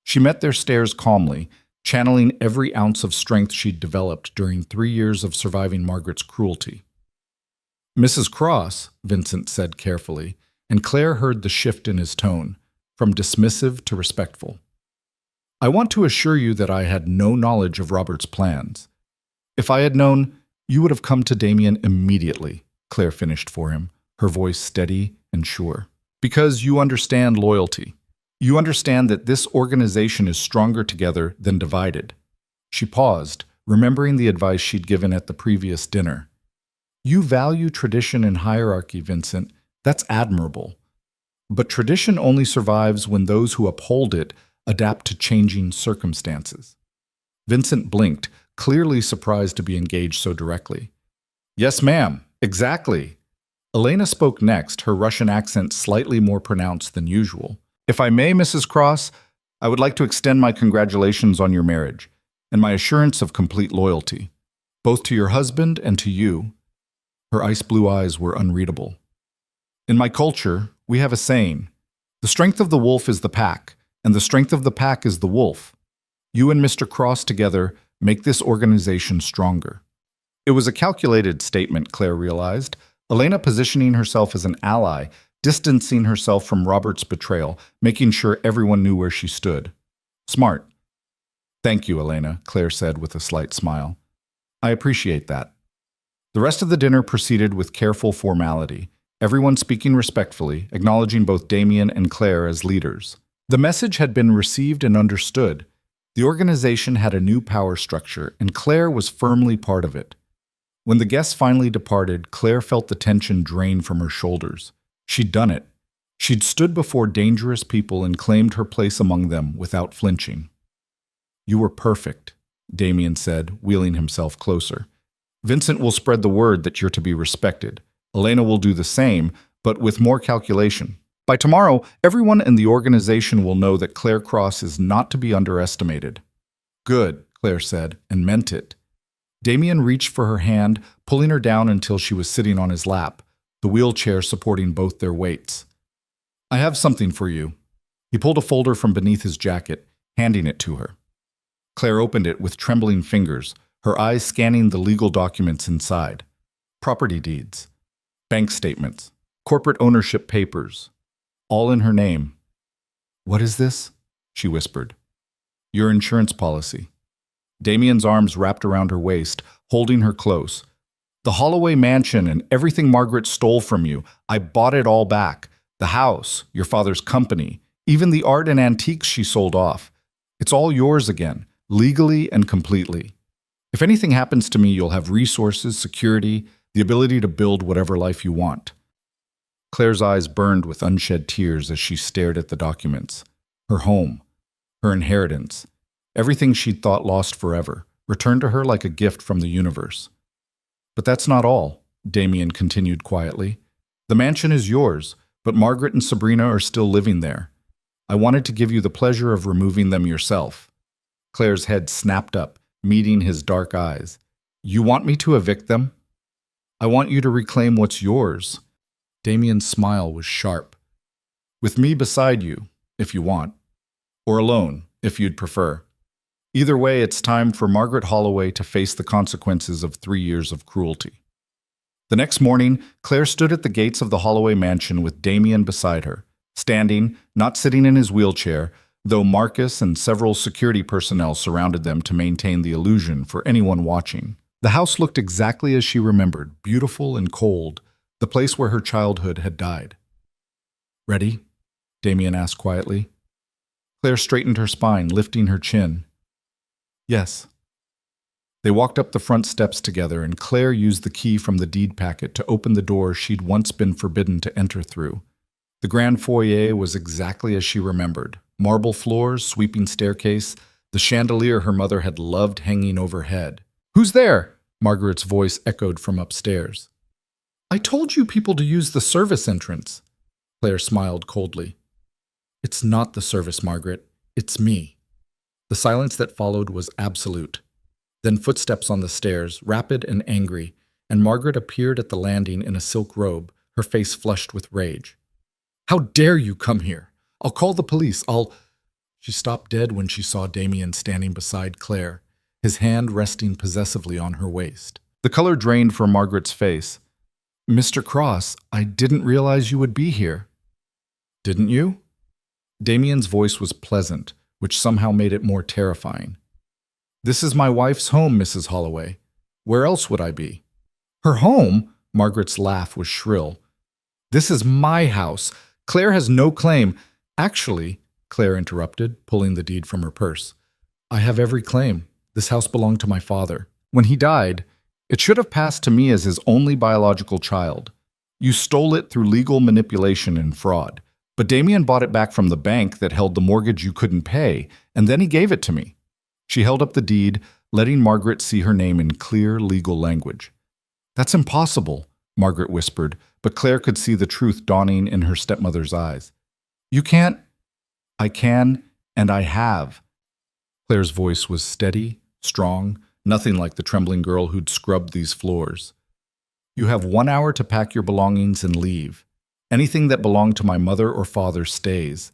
She met their stares calmly, channeling every ounce of strength she'd developed during 3 years of surviving Margaret's cruelty. "Mrs. Cross," Vincent said carefully, and Claire heard the shift in his tone, from dismissive to respectful. "I want to assure you that I had no knowledge of Robert's plans. If I had known, you would have come to Damien immediately," Claire finished for him, her voice steady and sure. "Because you understand loyalty. You understand that this organization is stronger together than divided." She paused, remembering the advice she'd given at the previous dinner. "You value tradition and hierarchy, Vincent. That's admirable. But tradition only survives when those who uphold it adapt to changing circumstances." Vincent blinked, clearly surprised to be engaged so directly. "Yes, ma'am. Exactly." Elena spoke next, her Russian accent slightly more pronounced than usual. "If I may, Mrs. Cross, I would like to extend my congratulations on your marriage, and my assurance of complete loyalty, both to your husband and to you." Her ice-blue eyes were unreadable. "In my culture, we have a saying, the strength of the wolf is the pack, and the strength of the pack is the wolf. You and Mr. Cross together make this organization stronger." It was a calculated statement, Claire realized, Elena positioning herself as an ally, distancing herself from Robert's betrayal, making sure everyone knew where she stood. "Smart." "Thank you, Elena," Claire said with a slight smile. "I appreciate that." The rest of the dinner proceeded with careful formality, everyone speaking respectfully, acknowledging both Damien and Claire as leaders. The message had been received and understood. The organization had a new power structure, and Claire was firmly part of it. When the guests finally departed, Claire felt the tension drain from her shoulders. She'd done it. She'd stood before dangerous people and claimed her place among them without flinching. "You were perfect," Damien said, wheeling himself closer. "Vincent will spread the word that you're to be respected. Elena will do the same, but with more calculation. By tomorrow, everyone in the organization will know that Claire Cross is not to be underestimated." "Good," Claire said, and meant it. Damien reached for her hand, pulling her down until she was sitting on his lap, the wheelchair supporting both their weights. "I have something for you." He pulled a folder from beneath his jacket, handing it to her. Claire opened it with trembling fingers, her eyes scanning the legal documents inside. Property deeds, bank statements, corporate ownership papers, all in her name. "What is this?" she whispered. "Your insurance policy." Damien's arms wrapped around her waist, holding her close. "The Holloway mansion and everything Margaret stole from you, I bought it all back. The house, your father's company, even the art and antiques she sold off. It's all yours again, legally and completely. If anything happens to me, you'll have resources, security, the ability to build whatever life you want." Claire's eyes burned with unshed tears as she stared at the documents. Her home, her inheritance, everything she'd thought lost forever, returned to her like a gift from the universe. "But that's not all," Damien continued quietly. "The mansion is yours, but Margaret and Sabrina are still living there. I wanted to give you the pleasure of removing them yourself." Claire's head snapped up, meeting his dark eyes. "You want me to evict them?" "I want you to reclaim what's yours." Damien's smile was sharp. "With me beside you, if you want. Or alone, if you'd prefer. Either way, it's time for Margaret Holloway to face the consequences of 3 years of cruelty." The next morning, Claire stood at the gates of the Holloway mansion with Damien beside her, standing, not sitting in his wheelchair, though Marcus and several security personnel surrounded them to maintain the illusion for anyone watching. The house looked exactly as she remembered, beautiful and cold, the place where her childhood had died. "Ready?" Damien asked quietly. Claire straightened her spine, lifting her chin. "Yes." They walked up the front steps together, and Claire used the key from the deed packet to open the door she'd once been forbidden to enter through. The grand foyer was exactly as she remembered. Marble floors, sweeping staircase, the chandelier her mother had loved hanging overhead. "Who's there?" Margaret's voice echoed from upstairs. "I told you people to use the service entrance." Claire smiled coldly. "It's not the service, Margaret. It's me." The silence that followed was absolute. Then footsteps on the stairs, rapid and angry, and Margaret appeared at the landing in a silk robe, her face flushed with rage. "How dare you come here? I'll call the police. She stopped dead when she saw Damien standing beside Claire, his hand resting possessively on her waist. The color drained from Margaret's face. "Mr. Cross, I didn't realize you would be here." "Didn't you?" Damien's voice was pleasant, which somehow made it more terrifying. "This is my wife's home, Mrs. Holloway. Where else would I be?" "Her home?" Margaret's laugh was shrill. "This is my house. Claire has no claim." "Actually," Claire interrupted, pulling the deed from her purse, "I have every claim. This house belonged to my father. When he died, it should have passed to me as his only biological child. You stole it through legal manipulation and fraud. But Damien bought it back from the bank that held the mortgage you couldn't pay, and then he gave it to me." She held up the deed, letting Margaret see her name in clear legal language. "That's impossible," Margaret whispered, but Claire could see the truth dawning in her stepmother's eyes. "You can't." "I can, and I have." Claire's voice was steady, strong, nothing like the trembling girl who'd scrubbed these floors. "You have 1 hour to pack your belongings and leave. Anything that belonged to my mother or father stays.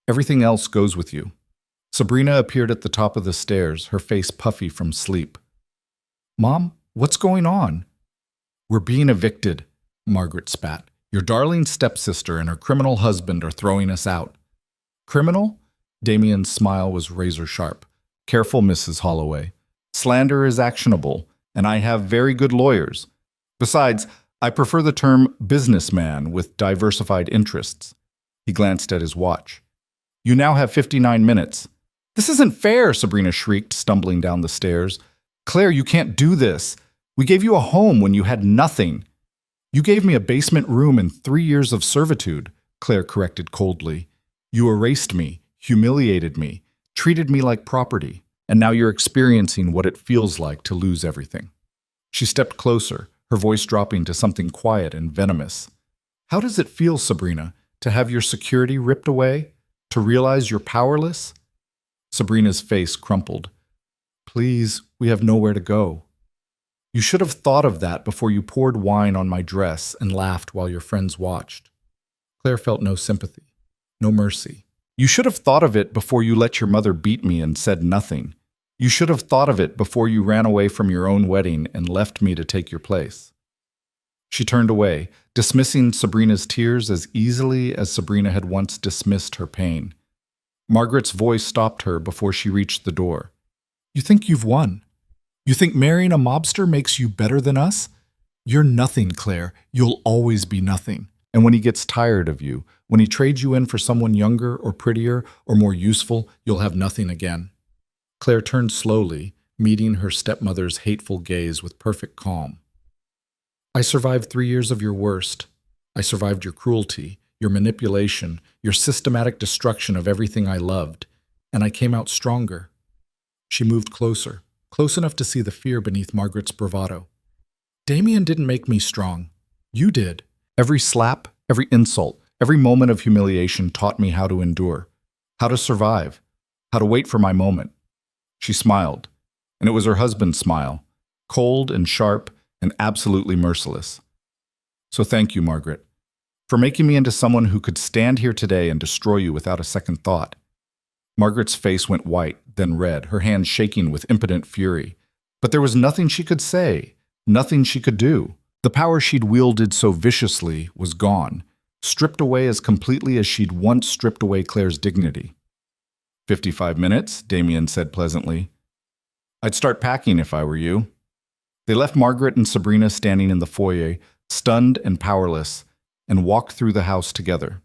Everything else goes with you." Sabrina appeared at the top of the stairs, her face puffy from sleep. "Mom, what's going on?" "We're being evicted," Margaret spat. "Your darling stepsister and her criminal husband are throwing us out." "Criminal?" Damien's smile was razor sharp. "Careful, Mrs. Holloway. Slander is actionable, and I have very good lawyers. Besides, I prefer the term businessman with diversified interests." He glanced at his watch. "You now have 59 minutes. "This isn't fair," Sabrina shrieked, stumbling down the stairs. "Claire, you can't do this." We gave you a home when you had nothing. You gave me a basement room and 3 years of servitude, Claire corrected coldly. You erased me, humiliated me, treated me like property, and now you're experiencing what it feels like to lose everything. She stepped closer, her voice dropping to something quiet and venomous. How does it feel, Sabrina, to have your security ripped away? To realize you're powerless? Sabrina's face crumpled. Please, we have nowhere to go. You should have thought of that before you poured wine on my dress and laughed while your friends watched. Claire felt no sympathy, no mercy. You should have thought of it before you let your mother beat me and said nothing. You should have thought of it before you ran away from your own wedding and left me to take your place. She turned away, dismissing Sabrina's tears as easily as Sabrina had once dismissed her pain. Margaret's voice stopped her before she reached the door. You think you've won? You think marrying a mobster makes you better than us? You're nothing, Claire. You'll always be nothing. And when he gets tired of you, when he trades you in for someone younger or prettier or more useful, you'll have nothing again. Claire turned slowly, meeting her stepmother's hateful gaze with perfect calm. I survived 3 years of your worst. I survived your cruelty, your manipulation, your systematic destruction of everything I loved, and I came out stronger. She moved closer, close enough to see the fear beneath Margaret's bravado. Damien didn't make me strong. You did. Every slap, every insult, every moment of humiliation taught me how to endure, how to survive, how to wait for my moment. She smiled, and it was her husband's smile, cold and sharp and absolutely merciless. So thank you, Margaret, for making me into someone who could stand here today and destroy you without a second thought. Margaret's face went white, then red, her hands shaking with impotent fury. But there was nothing she could say, nothing she could do. The power she'd wielded so viciously was gone, stripped away as completely as she'd once stripped away Claire's dignity. 55 minutes, Damien said pleasantly. I'd start packing if I were you. They left Margaret and Sabrina standing in the foyer, stunned and powerless, and walked through the house together.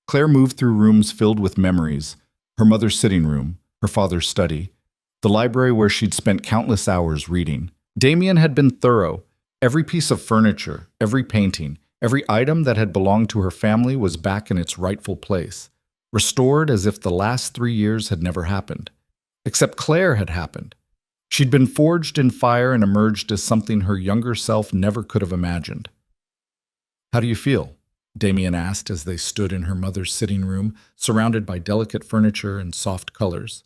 Claire moved through rooms filled with memories, her mother's sitting room, her father's study, the library where she'd spent countless hours reading. Damien had been thorough. Every piece of furniture, every painting, every item that had belonged to her family was back in its rightful place, restored as if the last 3 years had never happened. Except Claire had happened. She'd been forged in fire and emerged as something her younger self never could have imagined. How do you feel? Damien asked as they stood in her mother's sitting room, surrounded by delicate furniture and soft colors.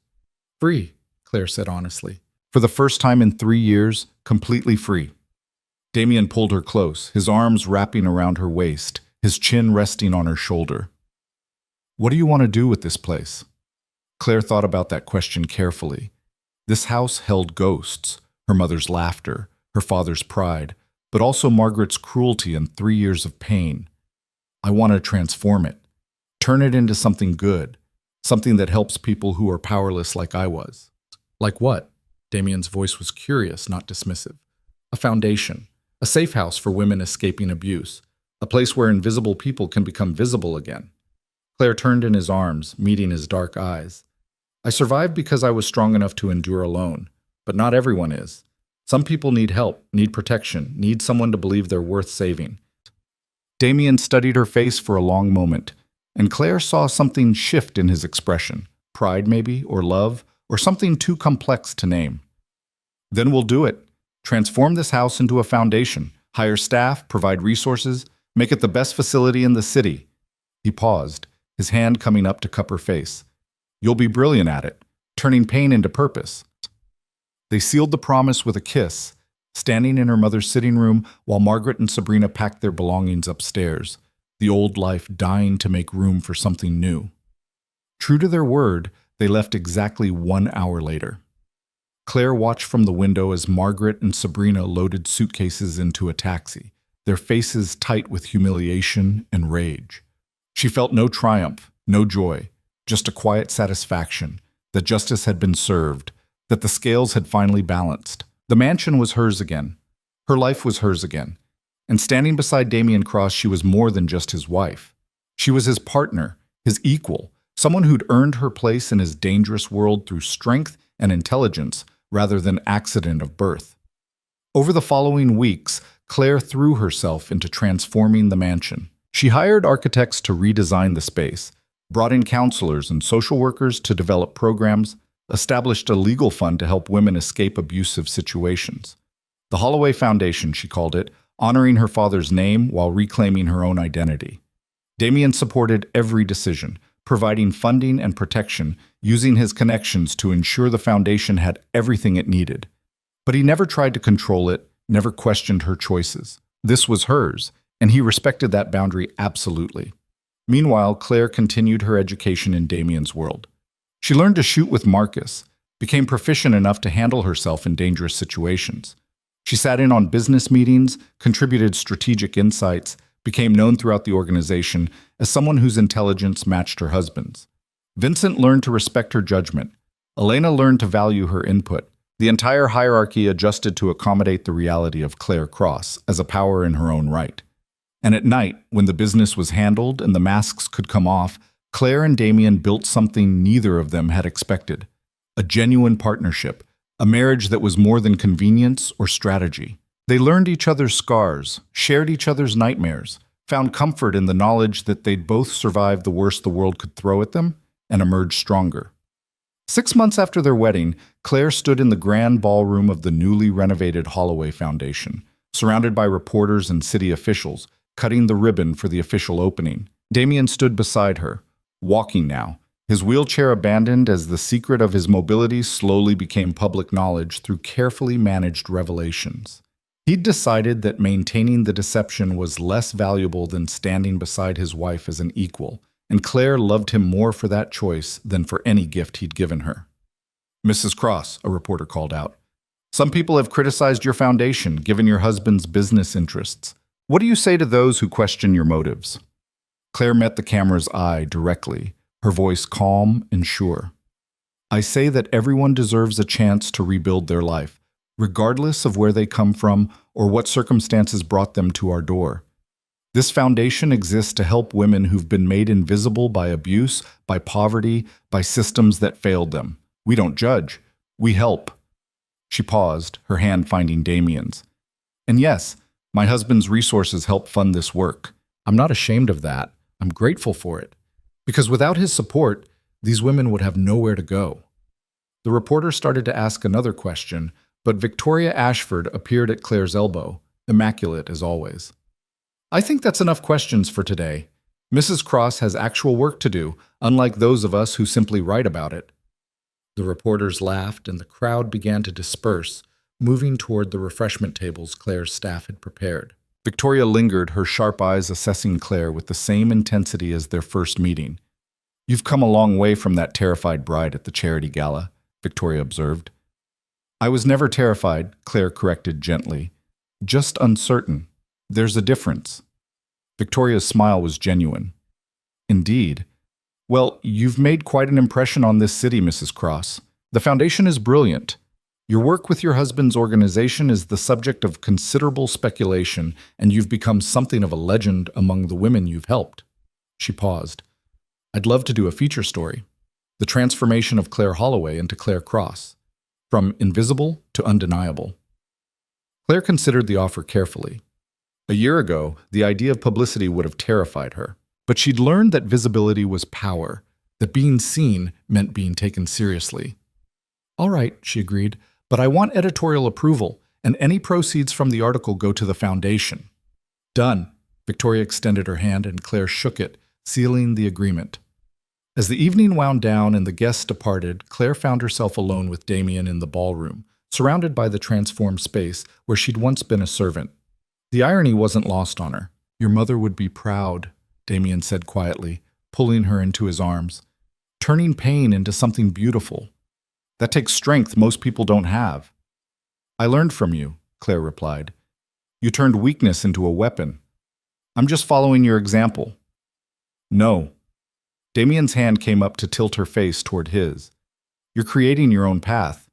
Free, Claire said honestly. For the first time in 3 years, completely free. Damien pulled her close, his arms wrapping around her waist, his chin resting on her shoulder. What do you want to do with this place? Claire thought about that question carefully. This house held ghosts, her mother's laughter, her father's pride, but also Margaret's cruelty and 3 years of pain. I want to transform it, turn it into something good, something that helps people who are powerless like I was. Like what? Damien's voice was curious, not dismissive. A foundation, a safe house for women escaping abuse, a place where invisible people can become visible again. Claire turned in his arms, meeting his dark eyes. I survived because I was strong enough to endure alone, but not everyone is. Some people need help, need protection, need someone to believe they're worth saving. Damien studied her face for a long moment, and Claire saw something shift in his expression, pride maybe, or love, or something too complex to name. Then we'll do it. Transform this house into a foundation, hire staff, provide resources, make it the best facility in the city. He paused, his hand coming up to cup her face. You'll be brilliant at it, turning pain into purpose. They sealed the promise with a kiss, standing in her mother's sitting room while Margaret and Sabrina packed their belongings upstairs, the old life dying to make room for something new. True to their word, they left exactly 1 hour later. Claire watched from the window as Margaret and Sabrina loaded suitcases into a taxi, their faces tight with humiliation and rage. She felt no triumph, no joy, just a quiet satisfaction that justice had been served, that the scales had finally balanced. The mansion was hers again. Her life was hers again. And standing beside Damien Cross, she was more than just his wife. She was his partner, his equal, someone who'd earned her place in his dangerous world through strength and intelligence rather than accident of birth. Over the following weeks, Claire threw herself into transforming the mansion. She hired architects to redesign the space, brought in counselors and social workers to develop programs, established a legal fund to help women escape abusive situations. The Holloway Foundation, she called it, honoring her father's name while reclaiming her own identity. Damien supported every decision, providing funding and protection, using his connections to ensure the foundation had everything it needed. But he never tried to control it, never questioned her choices. This was hers, and he respected that boundary absolutely. Meanwhile, Claire continued her education in Damien's world. She learned to shoot with Marcus, became proficient enough to handle herself in dangerous situations. She sat in on business meetings, contributed strategic insights, became known throughout the organization as someone whose intelligence matched her husband's. Vincent learned to respect her judgment. Elena learned to value her input. The entire hierarchy adjusted to accommodate the reality of Claire Cross as a power in her own right. And at night, when the business was handled and the masks could come off, Claire and Damien built something neither of them had expected. A genuine partnership, a marriage that was more than convenience or strategy. They learned each other's scars, shared each other's nightmares, found comfort in the knowledge that they'd both survived the worst the world could throw at them and emerged stronger. 6 months after their wedding, Claire stood in the grand ballroom of the newly renovated Holloway Foundation, surrounded by reporters and city officials, cutting the ribbon for the official opening. Damien stood beside her, walking now, his wheelchair abandoned as the secret of his mobility slowly became public knowledge through carefully managed revelations. He'd decided that maintaining the deception was less valuable than standing beside his wife as an equal, and Claire loved him more for that choice than for any gift he'd given her. "Mrs. Cross," a reporter called out, "some people have criticized your foundation, given your husband's business interests. What do you say to those who question your motives?" Claire met the camera's eye directly, her voice calm and sure. "I say that everyone deserves a chance to rebuild their life, regardless of where they come from or what circumstances brought them to our door. This foundation exists to help women who've been made invisible by abuse, by poverty, by systems that failed them. We don't judge. We help." She paused, her hand finding Damien's. "And yes, my husband's resources help fund this work. I'm not ashamed of that. I'm grateful for it. Because without his support, these women would have nowhere to go." The reporter started to ask another question, but Victoria Ashford appeared at Claire's elbow, immaculate as always. "I think that's enough questions for today. Mrs. Cross has actual work to do, unlike those of us who simply write about it." The reporters laughed and the crowd began to disperse, moving toward the refreshment tables Claire's staff had prepared. Victoria lingered, her sharp eyes assessing Claire with the same intensity as their first meeting. "You've come a long way from that terrified bride at the charity gala," Victoria observed. "I was never terrified," Claire corrected gently. "Just uncertain. There's a difference." Victoria's smile was genuine. "Indeed. Well, you've made quite an impression on this city, Mrs. Cross. The foundation is brilliant. Your work with your husband's organization is the subject of considerable speculation, and you've become something of a legend among the women you've helped." She paused. "I'd love to do a feature story. The transformation of Claire Holloway into Claire Cross. From invisible to undeniable." Claire considered the offer carefully. A year ago, the idea of publicity would have terrified her. But she'd learned that visibility was power, that being seen meant being taken seriously. "All right," she agreed, "but I want editorial approval, and any proceeds from the article go to the foundation." "Done." Victoria extended her hand and Claire shook it, sealing the agreement. As the evening wound down and the guests departed, Claire found herself alone with Damien in the ballroom, surrounded by the transformed space where she'd once been a servant. The irony wasn't lost on her. "Your mother would be proud," Damien said quietly, pulling her into his arms. "Turning pain into something beautiful. That takes strength most people don't have." "I learned from you," Claire replied. "You turned weakness into a weapon. I'm just following your example." "No." Damien's hand came up to tilt her face toward his. "You're creating your own path.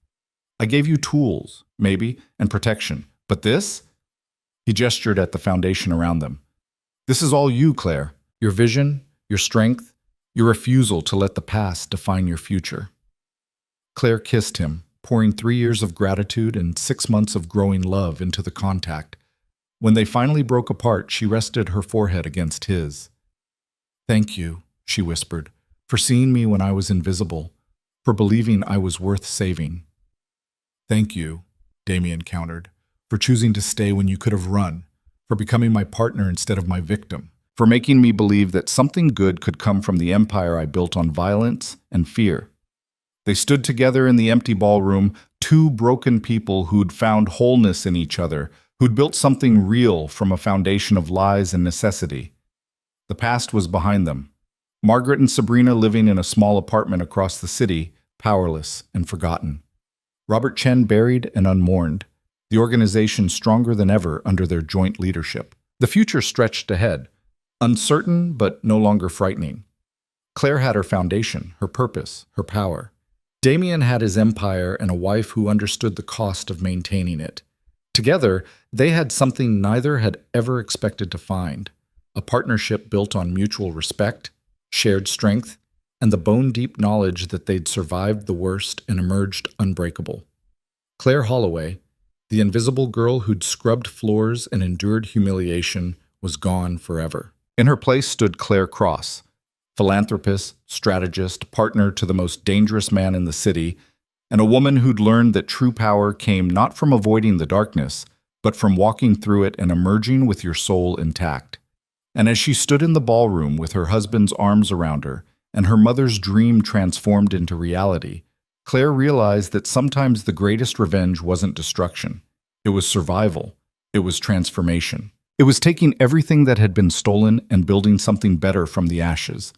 I gave you tools, maybe, and protection. But this?" He gestured at the foundation around them. "This is all you, Claire. Your vision, your strength, your refusal to let the past define your future." Claire kissed him, pouring 3 years of gratitude and 6 months of growing love into the contact. When they finally broke apart, she rested her forehead against his. "Thank you," she whispered, "for seeing me when I was invisible, for believing I was worth saving." "Thank you," Damien countered, "for choosing to stay when you could have run, for becoming my partner instead of my victim, for making me believe that something good could come from the empire I built on violence and fear." They stood together in the empty ballroom, two broken people who'd found wholeness in each other, who'd built something real from a foundation of lies and necessity. The past was behind them. Margaret and Sabrina living in a small apartment across the city, powerless and forgotten. Robert Chen buried and unmourned, the organization stronger than ever under their joint leadership. The future stretched ahead, uncertain but no longer frightening. Claire had her foundation, her purpose, her power. Damien had his empire and a wife who understood the cost of maintaining it. Together, they had something neither had ever expected to find, a partnership built on mutual respect, shared strength, and the bone-deep knowledge that they'd survived the worst and emerged unbreakable. Claire Holloway, the invisible girl who'd scrubbed floors and endured humiliation, was gone forever. In her place stood Claire Cross, philanthropist, strategist, partner to the most dangerous man in the city, and a woman who'd learned that true power came not from avoiding the darkness, but from walking through it and emerging with your soul intact. And as she stood in the ballroom with her husband's arms around her and her mother's dream transformed into reality, Claire realized that sometimes the greatest revenge wasn't destruction. It was survival. It was transformation. It was taking everything that had been stolen and building something better from the ashes.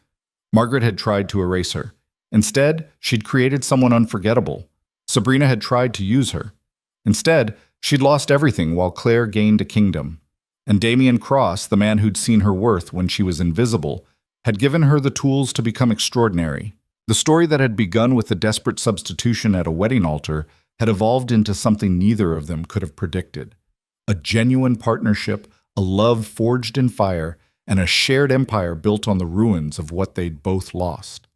Margaret had tried to erase her. Instead, she'd created someone unforgettable. Sabrina had tried to use her. Instead, she'd lost everything while Claire gained a kingdom. And Damien Cross, the man who'd seen her worth when she was invisible, had given her the tools to become extraordinary. The story that had begun with a desperate substitution at a wedding altar had evolved into something neither of them could have predicted. A genuine partnership, a love forged in fire, and a shared empire built on the ruins of what they'd both lost.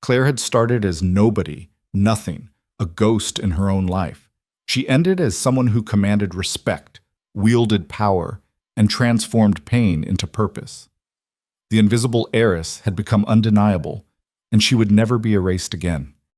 Claire had started as nobody, nothing, a ghost in her own life. She ended as someone who commanded respect, wielded power, and transformed pain into purpose. The invisible heiress had become undeniable, and she would never be erased again.